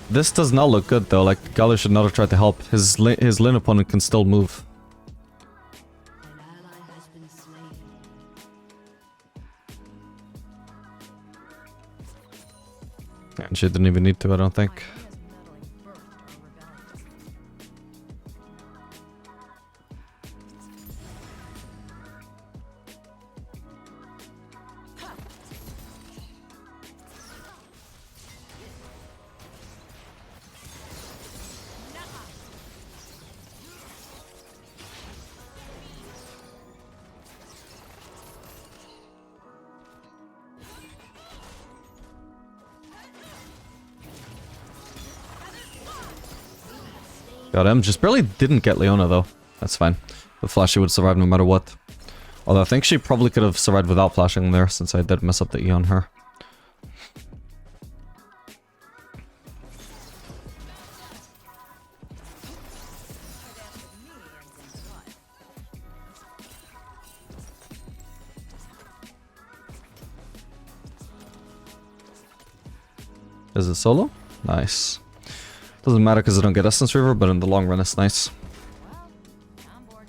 This does not look good though, like Galu should not have tried to help. His Lin opponent can still move. An ally has been slain. And she didn't even need to, I don't think. Got him. Just barely didn't get Leona though. That's fine. The flashy would survive no matter what. Although I think she probably could have survived without flashing there, since I did mess up the E on her. Is it solo? Nice. Doesn't matter because I don't get Essence River, but in the long run it's nice. I'm bored.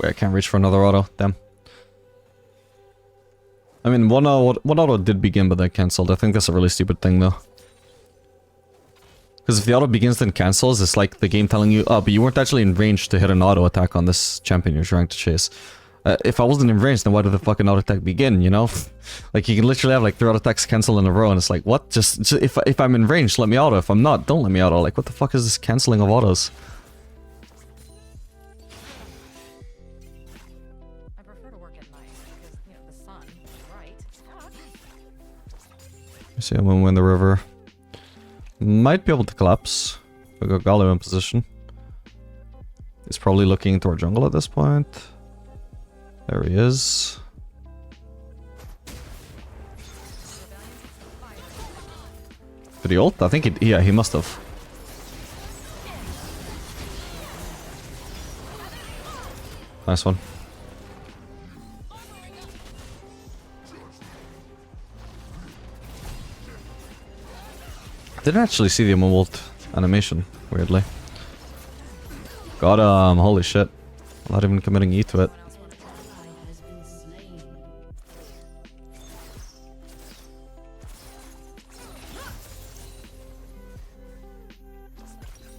Wait, I can't reach for another auto. Damn. I mean, one auto did begin, but then cancelled. I think that's a really stupid thing, though. Because if the auto begins then cancels, it's like the game telling you, oh, but you weren't actually in range to hit an auto attack on this champion you're trying to chase. If I wasn't in range, then why did the fucking auto attack begin, you know? Like, you can literally have like 3 auto attacks cancel in a row, and it's like, what? Just if I'm in range, let me auto. If I'm not, don't let me auto. Like, what the fuck is this cancelling of autos? I prefer to work at night because, you know, the sun is bright. You see, I'm gonna win the river. Might be able to collapse. We got Galio in position. He's probably looking into our jungle at this point. There he is. Did he ult? I think he must have. Nice one. I didn't actually see the ult animation, weirdly. Got him, holy shit. Not even committing E to it.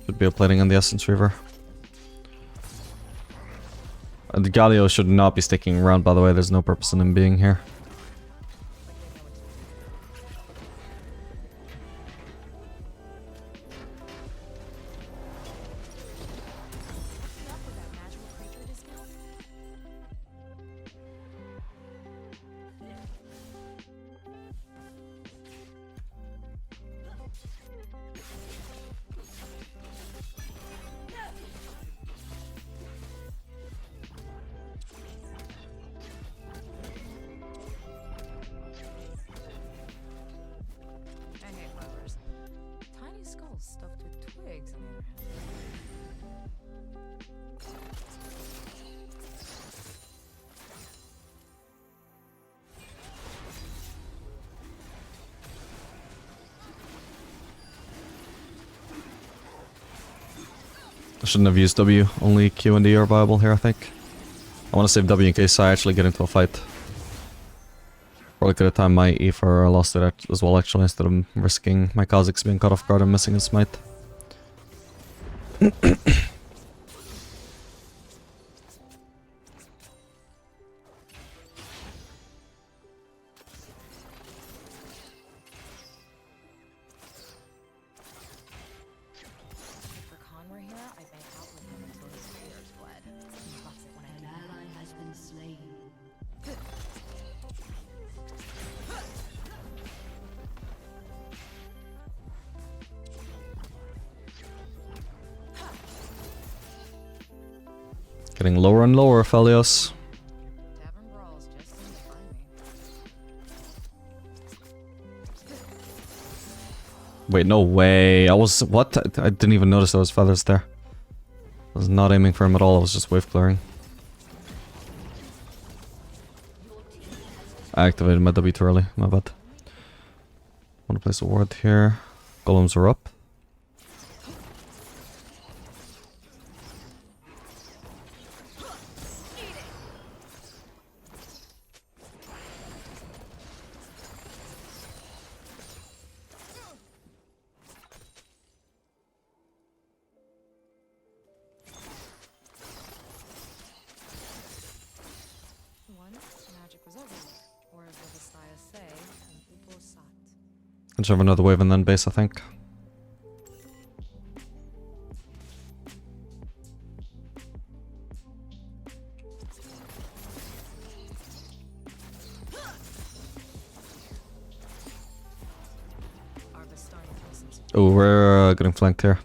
Should be upplating on the Essence Reaver. The Galio should not be sticking around, by the way. There's no purpose in him being here. Stuffed with twigs, on the other hand. I shouldn't have used W. Only Q and D are viable here, I think. I want to save W in case I actually get into a fight. Probably could have timed my E for lost it as well, actually, instead of risking my Kha'Zix being caught off guard and missing his smite. Getting lower and lower, Felios. Tavern brawls just seem to find me. Wait, no way. I was... What? I didn't even notice there was feathers there. I was not aiming for him at all. I was just wave clearing. I activated my W too early. My bad. Want to place a ward here. Golems are up. Can shove another wave and then base, I think. Oh, we're getting flanked here.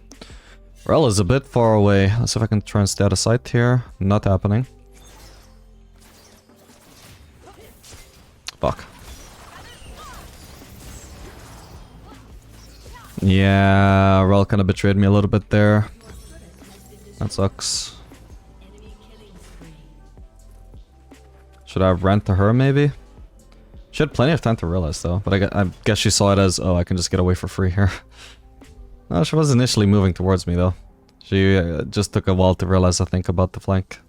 Rel is a bit far away. Let's see if I can try and stay out of sight here. Not happening. Fuck. Yeah, Rel kind of betrayed me a little bit there. That sucks. Should I have ran to her, maybe? She had plenty of time to realize, though. But I guess she saw it as, oh, I can just get away for free here. No, she was initially moving towards me, though. She just took a while to realize, I think, about the flank.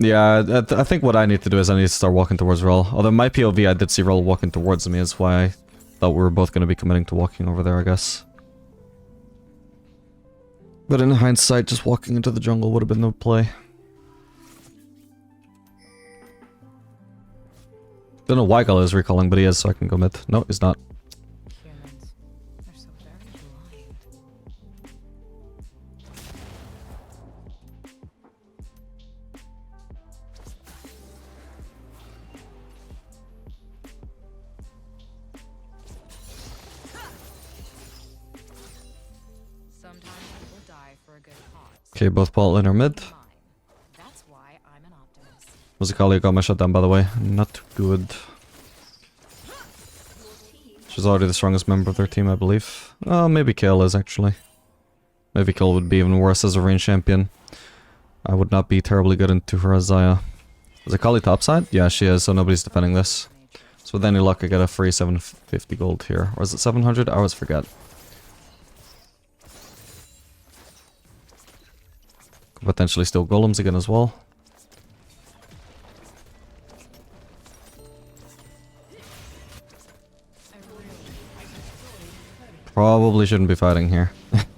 Yeah, I think what I need to do is I need to start walking towards Roll. Although my POV, I did see Roll walking towards me, is why I thought we were both going to be committing to walking over there, I guess. But in hindsight, just walking into the jungle would have been the play. Don't know why Gala is recalling, but he is, so I can go mid. No, he's not. Humans. They're so very blind. Sometimes people die for a good cause. Okay, both bot lane or mid. Mine. That's why I'm an optimist. Musicali got my shutdown, by the way. Not good. She's already the strongest member of their team, I believe. Oh, maybe Kayle is, actually. Maybe Kayle would be even worse as a range champion. I would not be terribly good into her as Xayah. Is it Kali topside? Yeah, she is, so nobody's defending this. So with any luck, I get a free 750 gold here. Or is it 700? I always forget. Could potentially steal golems again as well. Probably shouldn't be fighting here.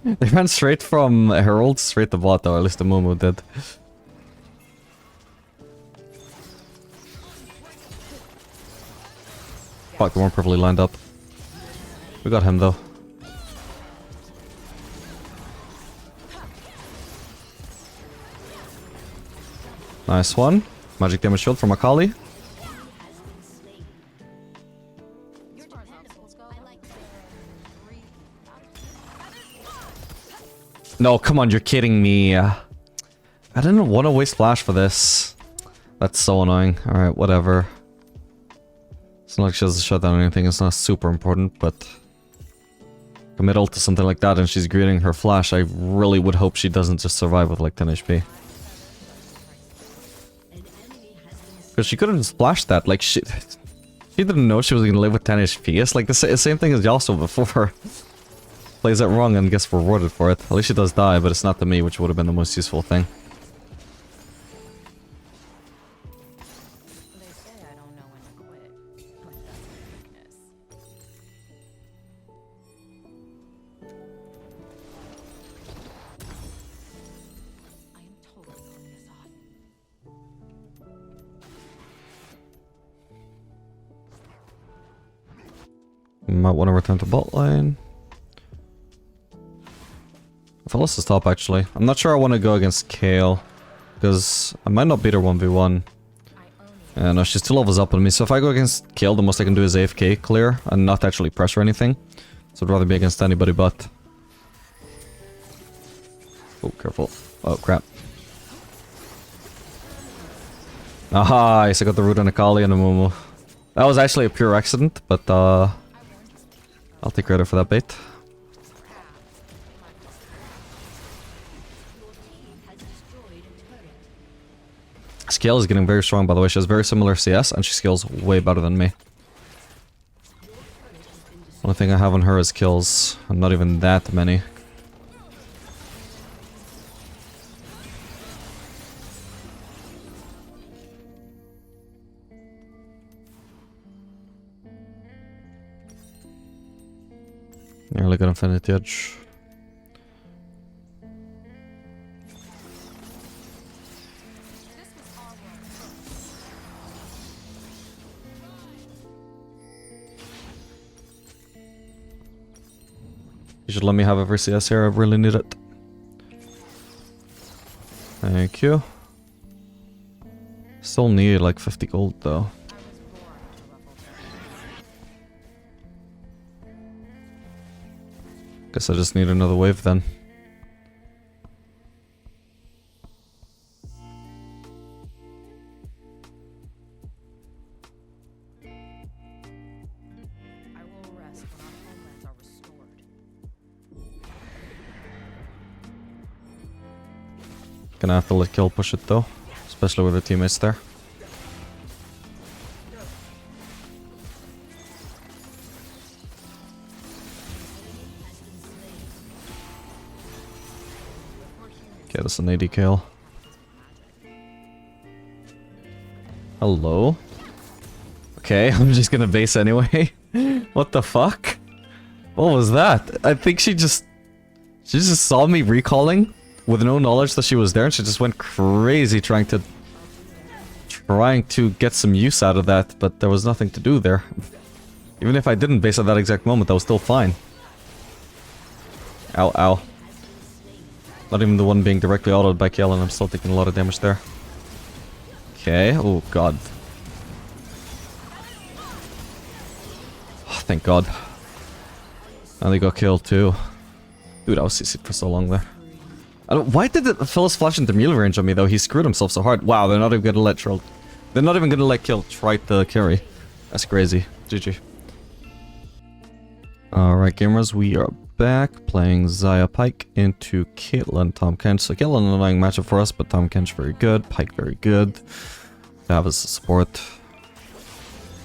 They ran straight from Herald straight to bot though, at least the Momo did. Fuck, they weren't perfectly lined up. We got him though. Nice one. Magic damage shield from Akali. No, come on, you're kidding me. I didn't want to waste flash for this. That's so annoying. Alright, whatever. It's not like she has to shut down anything, it's not super important, but... Committal to something like that and she's greeting her flash, I really would hope she doesn't just survive with like 10 HP. Because she couldn't splash that, like she didn't know she was gonna live with 10 HP. It's like the same thing as Yasuo before. Plays it wrong and gets rewarded for it. At least she does die, but it's not to me, which would have been the most useful thing. They say I don't know when to quit, but that's a weakness. I am totally pulling this off. Might want to return to bot lane. Phyllis is top actually. I'm not sure I want to go against Kayle. Because I might not beat her 1v1. Yeah, no, she's 2 levels up on me. So if I go against Kayle, the most I can do is AFK clear and not actually pressure anything. So I'd rather be against anybody but. Oh, careful. Oh, crap. Aha, I got the root on Akali and a Momo. That was actually a pure accident, but I'll take credit for that bait. Kayle is getting very strong, by the way. She has very similar CS, and she scales way better than me. Only thing I have on her is kills, and not even that many. Nearly got Infinity Edge. You should let me have every CS here, I really need it. Thank you. Still need like 50 gold though. Guess I just need another wave then. I will rest when our homelands are restored. Gonna have to let Kill push it though, especially with the teammates there. Okay, that's an AD Kayle. Hello? Okay, I'm just gonna base anyway. What the fuck? What was that? I think she just saw me recalling with no knowledge that she was there, and she just went crazy trying to get some use out of that, but there was nothing to do there. Even if I didn't base at that exact moment, that was still fine. Ow, ow. Not even the one being directly autoed by Kiel, and I'm still taking a lot of damage there. Okay, oh god. Oh, thank god. And they got killed too. Dude, I was CC'd for so long there. Why did the Phyllis flash into melee range on me though? He screwed himself so hard. Wow, they're not even gonna let Troll. They're not even gonna let Kill try to carry. That's crazy. GG. Alright gamers, we are back playing Xayah Pyke into Caitlyn Tahm Kench. So Caitlyn an annoying matchup for us, but Tahm Kench very good, Pyke very good. To have as a support.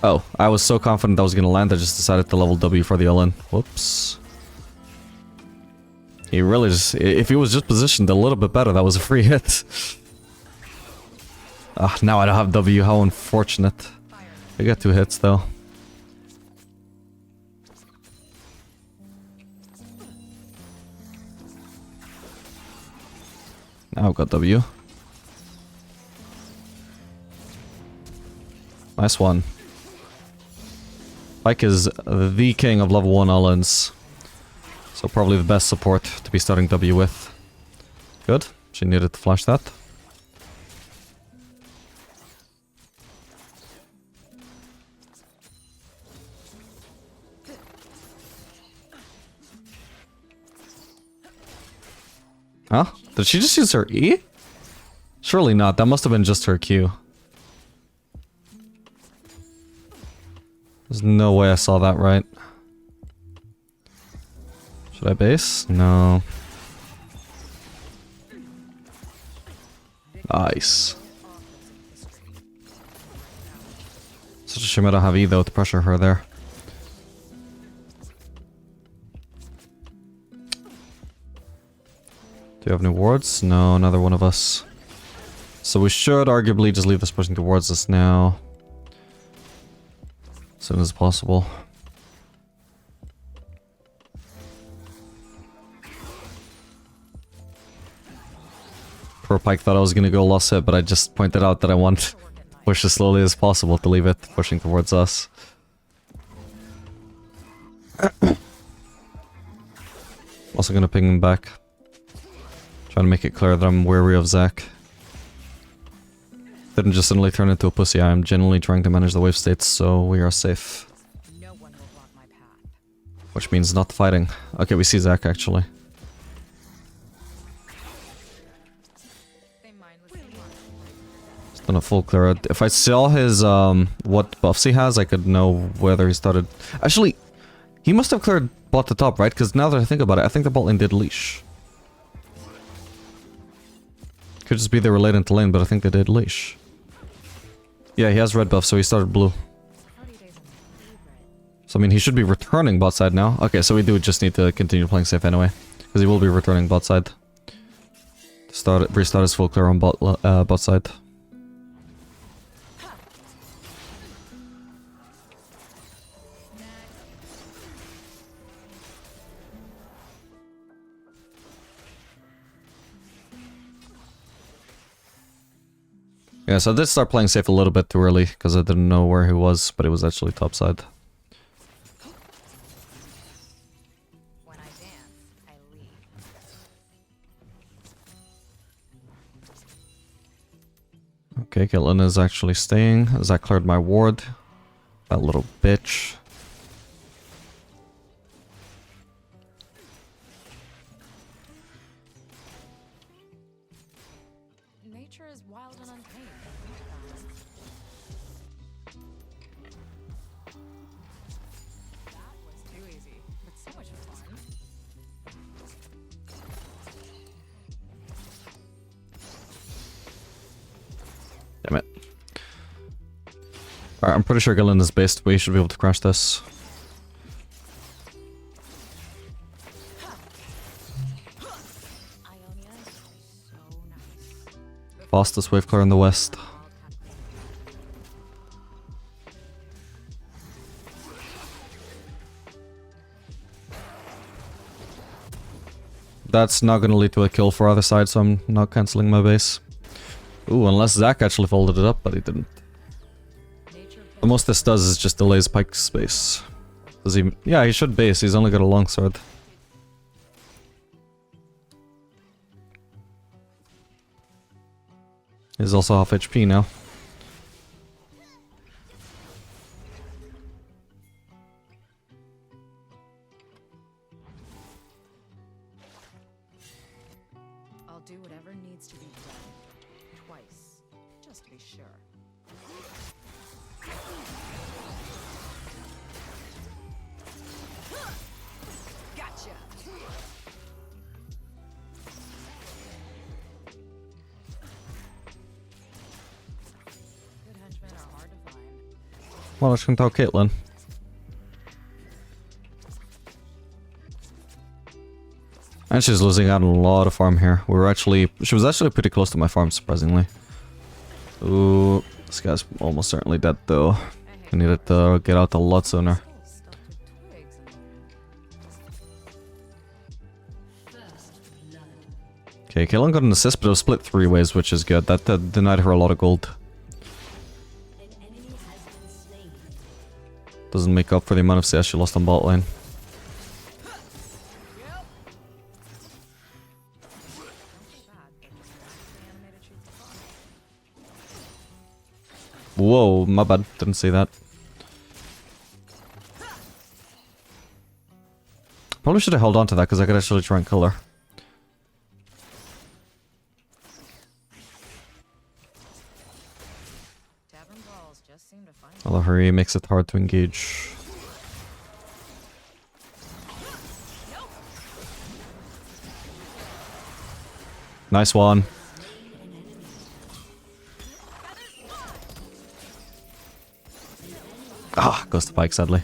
Oh, I was so confident that was gonna land, I just decided to level W for the all-in. Whoops. He really just... If he was just positioned a little bit better, that was a free hit. Ah, now I don't have W, how unfortunate. I got 2 hits though. Now I've got W. Nice one. Pyke is the king of level 1 all-ins. So probably the best support to be starting W with. Good. She needed to flash that. Huh? Did she just use her E? Surely not. That must have been just her Q. There's no way I saw that right. Should I base? No. Nice. Such a shame I don't have E though to pressure her there. Do you have new wards? No, another one of us. So we should arguably just leave this pushing towards us now. As soon as possible. Poor Pyke thought I was gonna go lost hit, but I just pointed out that I want to push as slowly as possible to leave it pushing towards us. Also gonna ping him back. Trying to make it clear that I'm wary of Zac. Didn't just suddenly turn into a pussy, I am genuinely trying to manage the wave states, so we are safe. No one will block my path. Which means not fighting. Okay, we see Zac actually. They mindlessly want Just done a full clear out. If I saw his, what buffs he has, I could know whether he started... Actually, he must have cleared bot to top, right? Because now that I think about it, I think the bot lane did leash. Could just be they were late into lane, but I think they did leash. Yeah, he has red buff, so he started blue. party days are my favorite. So I mean, he should be returning bot side now. Okay, so we do just need to continue playing safe anyway. Because he will be returning bot side. Restart his full clear on bot side. Yeah, so I did start playing safe a little bit too early, because I didn't know where he was, but it was actually top side. When I dance, I lead. Okay, Caitlyn is actually staying, as I cleared my ward. That little bitch. Nature is wild and untamed. That was too easy, but so much fun. Damn it. Alright, I'm pretty sure Galen is based. We should be able to crash this. Ionia is so nice. Fastest wave clear in the west. That's not gonna lead to a kill for either side, so I'm not cancelling my base. Ooh, unless Zach actually folded it up, but he didn't. The most this does is just delays Pike's base. Does he? Yeah, he should base. He's only got a longsword. He's also half HP now. I'll do whatever needs to be done. Twice. Just to be sure. Gotcha! Good henchmen are hard to find. Well, let's can tell Caitlyn. And she's losing out on a lot of farm here. She was actually pretty close to my farm, surprisingly. Ooh, this guy's almost certainly dead though. I needed to get out a lot sooner. Stuffed with twigs and First blood. Okay, Caitlyn got an assist, but it was split 3 ways, which is good. That denied her a lot of gold. An enemy has been slain. Doesn't make up for the amount of CS she lost on bot lane. Whoa, my bad. Didn't see that. Probably should have held on to that because I could actually try and kill her. tavern brawls just seem to find Although her E makes it hard to engage. Nice one. Ah, goes to Pike, sadly.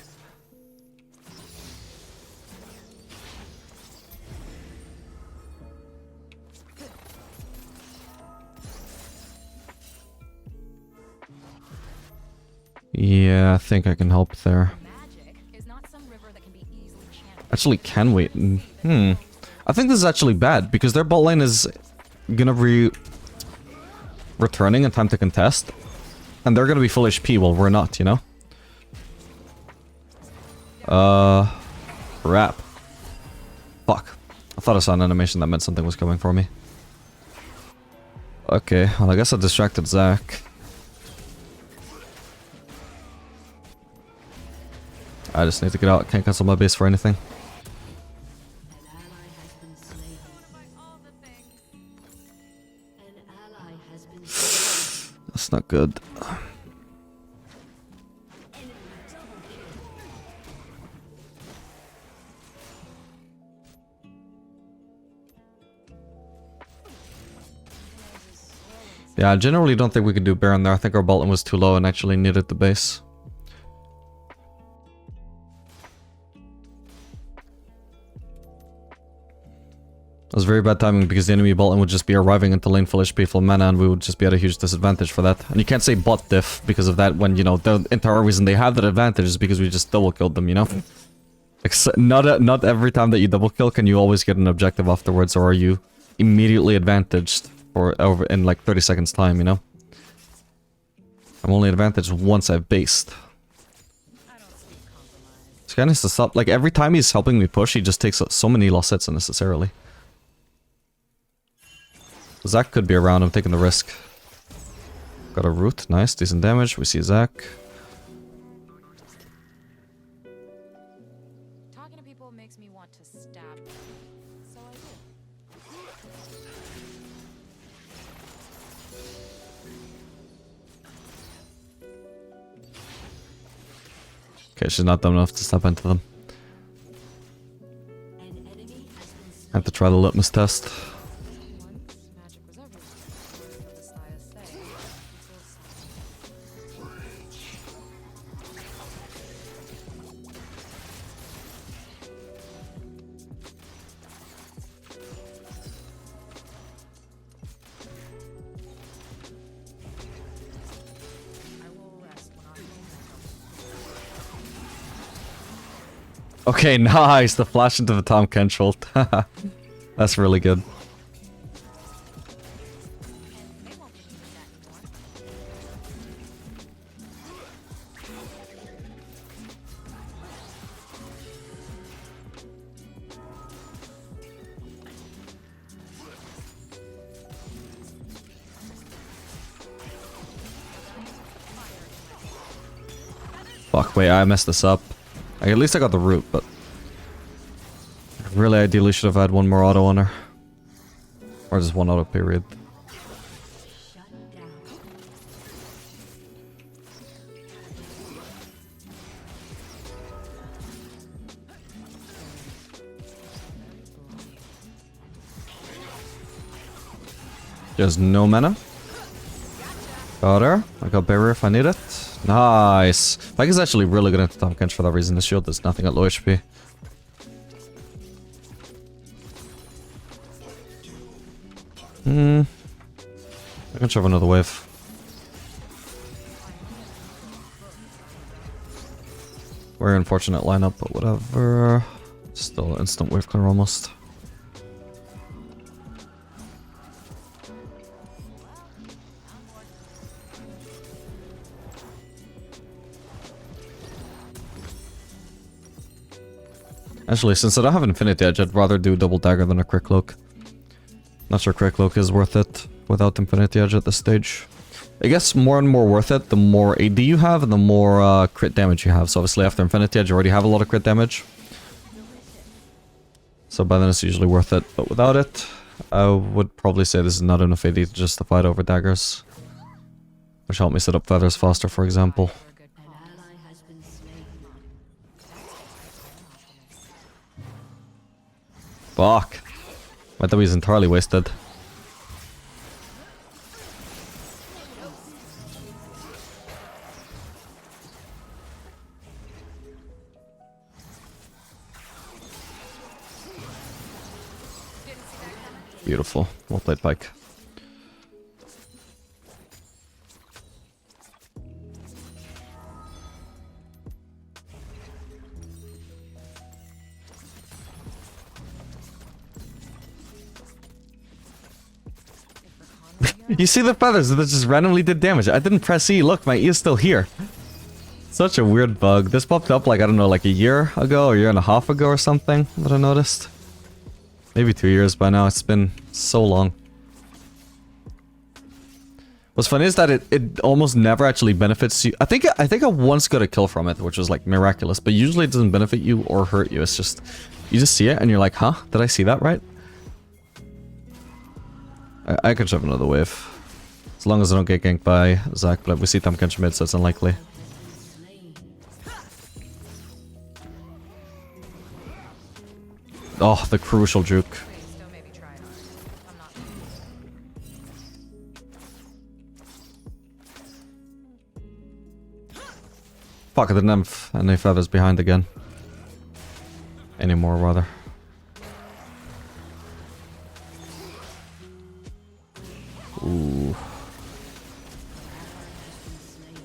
Yeah, I think I can help there. magic is not some river that can be easily channeled. Actually, can wait. I think this is actually bad because their bot lane is gonna be returning in time to contest, and they're gonna be full HP while we're not, you know? Crap. Fuck. I thought I saw an animation that meant something was coming for me. Okay, well I guess I distracted Zach. I just need to get out. Can't cancel my base for anything. An ally has been slain. An ally has been slain. That's not good. Enemy double kill. Yeah, I generally don't think we could do Baron there. I think our bot lane was too low and actually needed the base. That was very bad timing because the enemy bot lane would just be arriving into lane full HP, full mana, and we would just be at a huge disadvantage for that. And you can't say bot diff because of that when, you know, the entire reason they have that advantage is because we just double killed them, you know? Not every time that you double kill can you always get an objective afterwards, or are you immediately advantaged for over in like 30 seconds time, you know? I'm only advantaged once I've based. This guy needs to stop. Like, every time he's helping me push, he just takes so many lost hits unnecessarily. Zach could be around, I'm taking the risk. Got a root, nice, decent damage. We see Zach. Talking to people makes me want to stab them. So I do. Okay, she's not dumb enough to step into them. An enemy has been slain. I have to try the litmus test. Once magic was everywhere. What does Xayah say? I will rest when I'm Okay, nice. The flash into the Tom Kench ult. That's really good. They won't be needing that anymore. Fuck, wait, I messed this up. At least I got the root, but... really ideally should have had one more auto on her. Or just one auto, period. Shut down. There's no mana. Got her. I got barrier if I need it. Nice. Pike is actually really good at top bench for that reason. The shield does nothing at low HP. I can shove another wave. Very unfortunate lineup, but whatever. Still instant wave clear almost. Actually, since I don't have Infinity Edge, I'd rather do Double Dagger than a Crit Cloak. Not sure Crit Cloak is worth it without Infinity Edge at this stage. It gets more and more worth it the more AD you have and the more crit damage you have. So obviously after Infinity Edge you already have a lot of crit damage. So by then it's usually worth it. But without it, I would probably say this is not enough AD to justify it over daggers. Which help me set up feathers faster, for example. An ally has been slain. Fuck. My W is entirely wasted. Beautiful. Well played, Pike. You see the feathers that just randomly did damage. I didn't press E. Look, my E is still here. Such a weird bug. This popped up like, I don't know, like a year ago or a year and a half ago or something that I noticed. Maybe 2 years by now. It's been so long. What's funny is that it almost never actually benefits you. I think I once got a kill from it, which was like miraculous, but usually it doesn't benefit you or hurt you. It's just, you just see it and you're like, huh? Did I see that right? I could shove another wave. As long as I don't get ganked by Zach, but we see Tam Kench mid, so it's unlikely. Oh, the crucial juke. Still maybe try it. I'm not. Fuck, I didn't have any feathers behind again. Any more, rather. Ooh.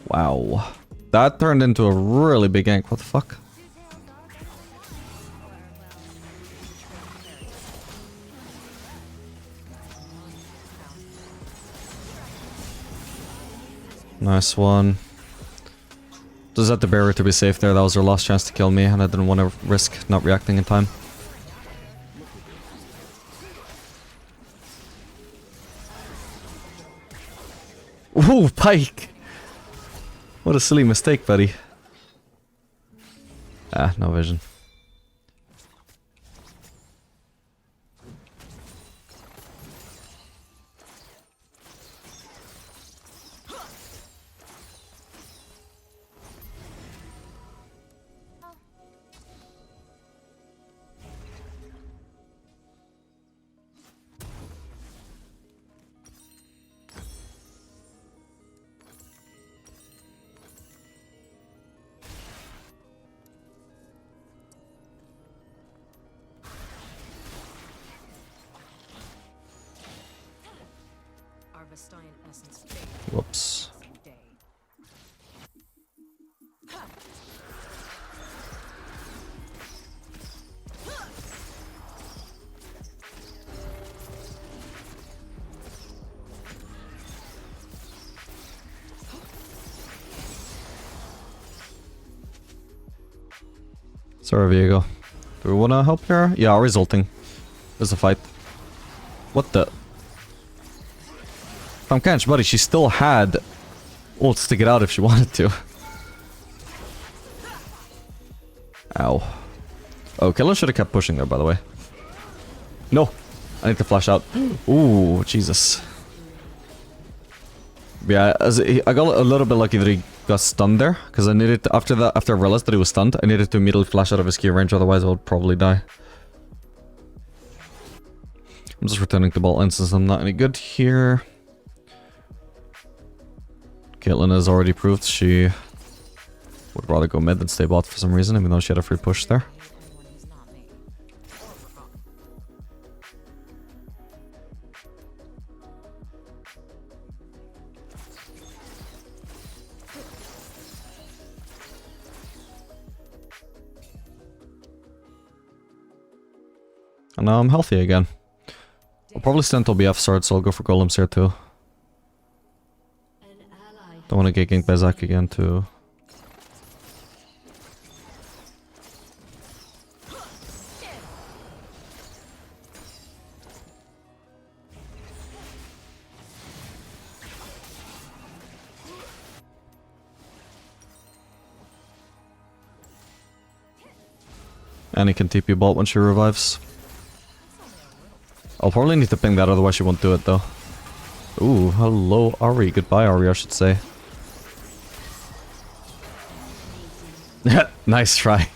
Wow. That turned into a really big gank. What the fuck? Nice one. Just had the barrier to be safe there. That was her last chance to kill me, and I didn't want to risk not reacting in time. Ooh, Pike! What a silly mistake, buddy. Ah, no vision. Whoops. Sorry, Viego. Do we want to help here? Yeah, Ari's ulting. There's a fight. What the? From Kench, buddy, she still had ults to get out if she wanted to. Ow. Oh, Killer should have kept pushing there, by the way. No! I need to flash out. Ooh, Jesus. Yeah, I got a little bit lucky that he got stunned there, because I needed to, after I realized that he was stunned, I needed to immediately flash out of his key range, otherwise I would probably die. I'm just returning to bot lane since I'm not any good here. Caitlyn has already proved she would rather go mid than stay bot for some reason, even though she had a free push there. Anyone who's not me. Or forgotten. And now I'm healthy again. I'll probably stand till BF sword, so I'll go for golems here too. An ally Don't want to get ganked by Zac again too. And he can TP bot when she revives. I'll probably need to ping that, otherwise she won't do it though. Ooh, hello Ari. Goodbye Ari, I should say. Nice try.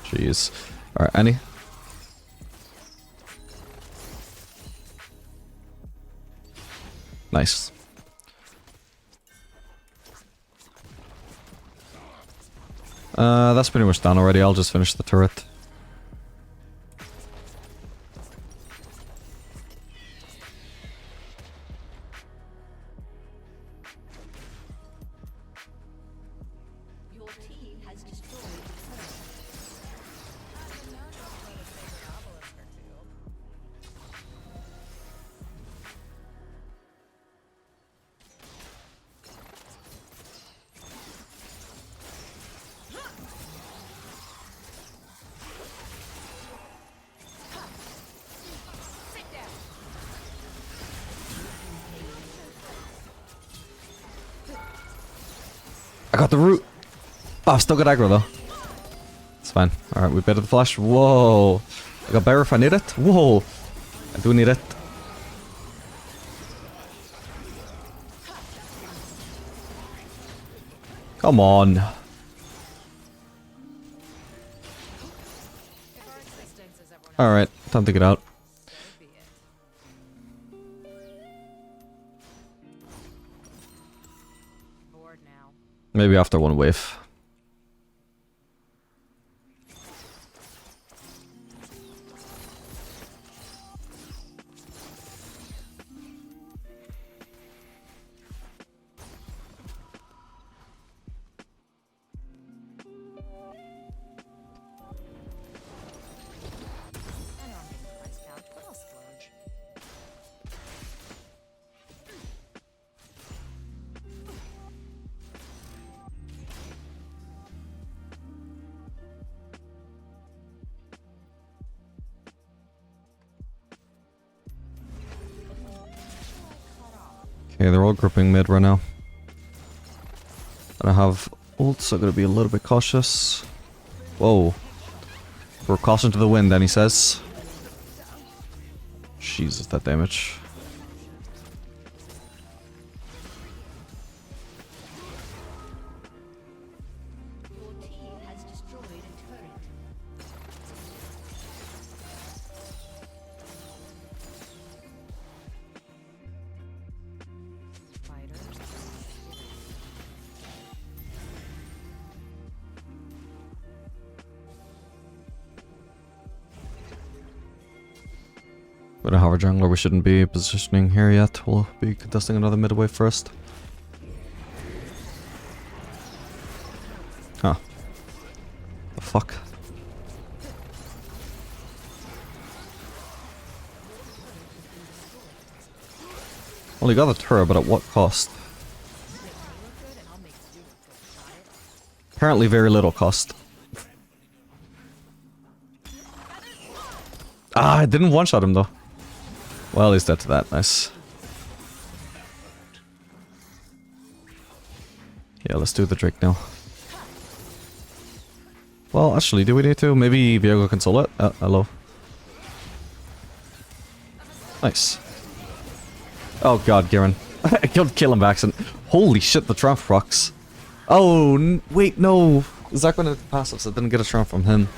Jeez. Alright, Annie. Nice. That's pretty much done already. I'll just finish the turret. your team has destroyed the turret. I got the root. Oh, I've still got aggro though. It's fine. Alright, we better the flash. Whoa. I got better if I need it. Whoa. I do need it. Come on. If our existence is everyone Alright, time to get out. so be it. Bored now. Maybe after one wave. I know I'm getting the price count, but I'll splurge. Okay, they're all grouping mid right now. I have ult, so I'm gonna be a little bit cautious. Whoa. We're caution to the wind, then he says. Jesus, that damage. Your team has destroyed a turret. Fighters. We don't have our jungler, we shouldn't be positioning here yet. We'll be contesting another mid wave first. Huh. The fuck? Well, you got the turret, but at what cost? Look good and I'll make you look good. Apparently very little cost. Ah, I didn't one-shot him though. Well, he's dead to that. Nice. Yeah, let's do the Drake now. Well, actually, do we need to? Maybe Viego can solo it? Hello. Nice. Oh god, Garen. I killed kill him by accident. Holy shit, the Triumph procs. Oh, wait, no. Zach went into passive, so I didn't get a Triumph from him.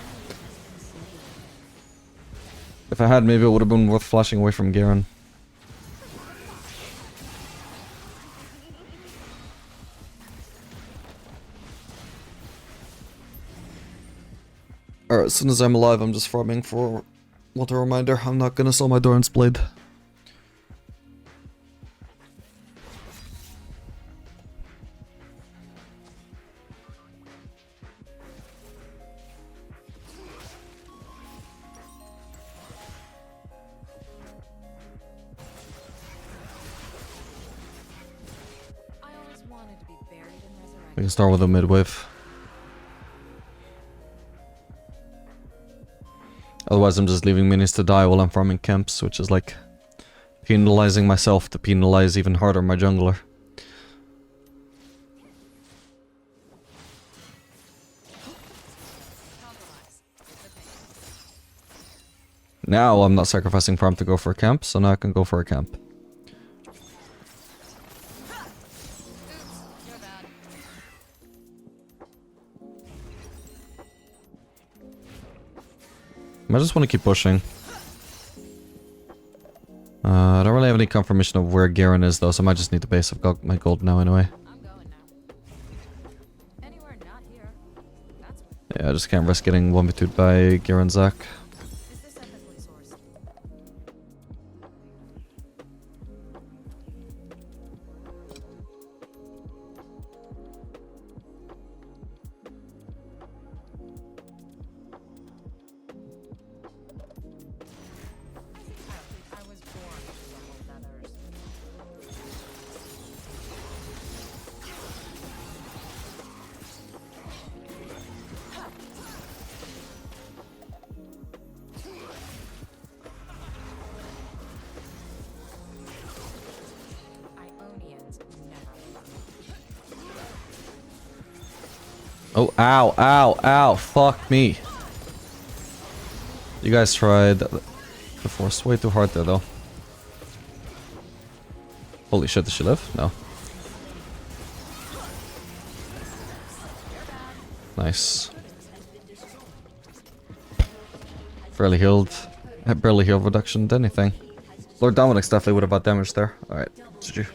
If I had, maybe it would have been worth flashing away from Garen. Alright, as soon as I'm alive, I'm just farming for... What a reminder, I'm not gonna sell my Doran's Blade. I always wanted to be buried and We resurrected. can start with a mid-wave. Otherwise I'm just leaving minis to die while I'm farming camps, which is like penalizing myself to penalize even harder my jungler. Compromise. It's a pain. Now I'm not sacrificing farm to go for a camp, so now I can go for a camp. Oops, you're bad. I just want to keep pushing. I don't really have any confirmation of where Garen is though, so I might just need the base. I've got my gold now anyway. I'm going now. Anywhere not here. That's Yeah, I just can't risk getting 1v2'd by Garen Zach. is this ethically sourced? I was born to ruffle feathers. Ionians never learn. Oh, ow, ow, ow, fuck me. You guys tried the force way too hard there though. Holy shit, does she live? No. Nice. Fairly healed. Barely healed reduction to anything. Lord Dominic's definitely would have bought damage there. Alright, GG.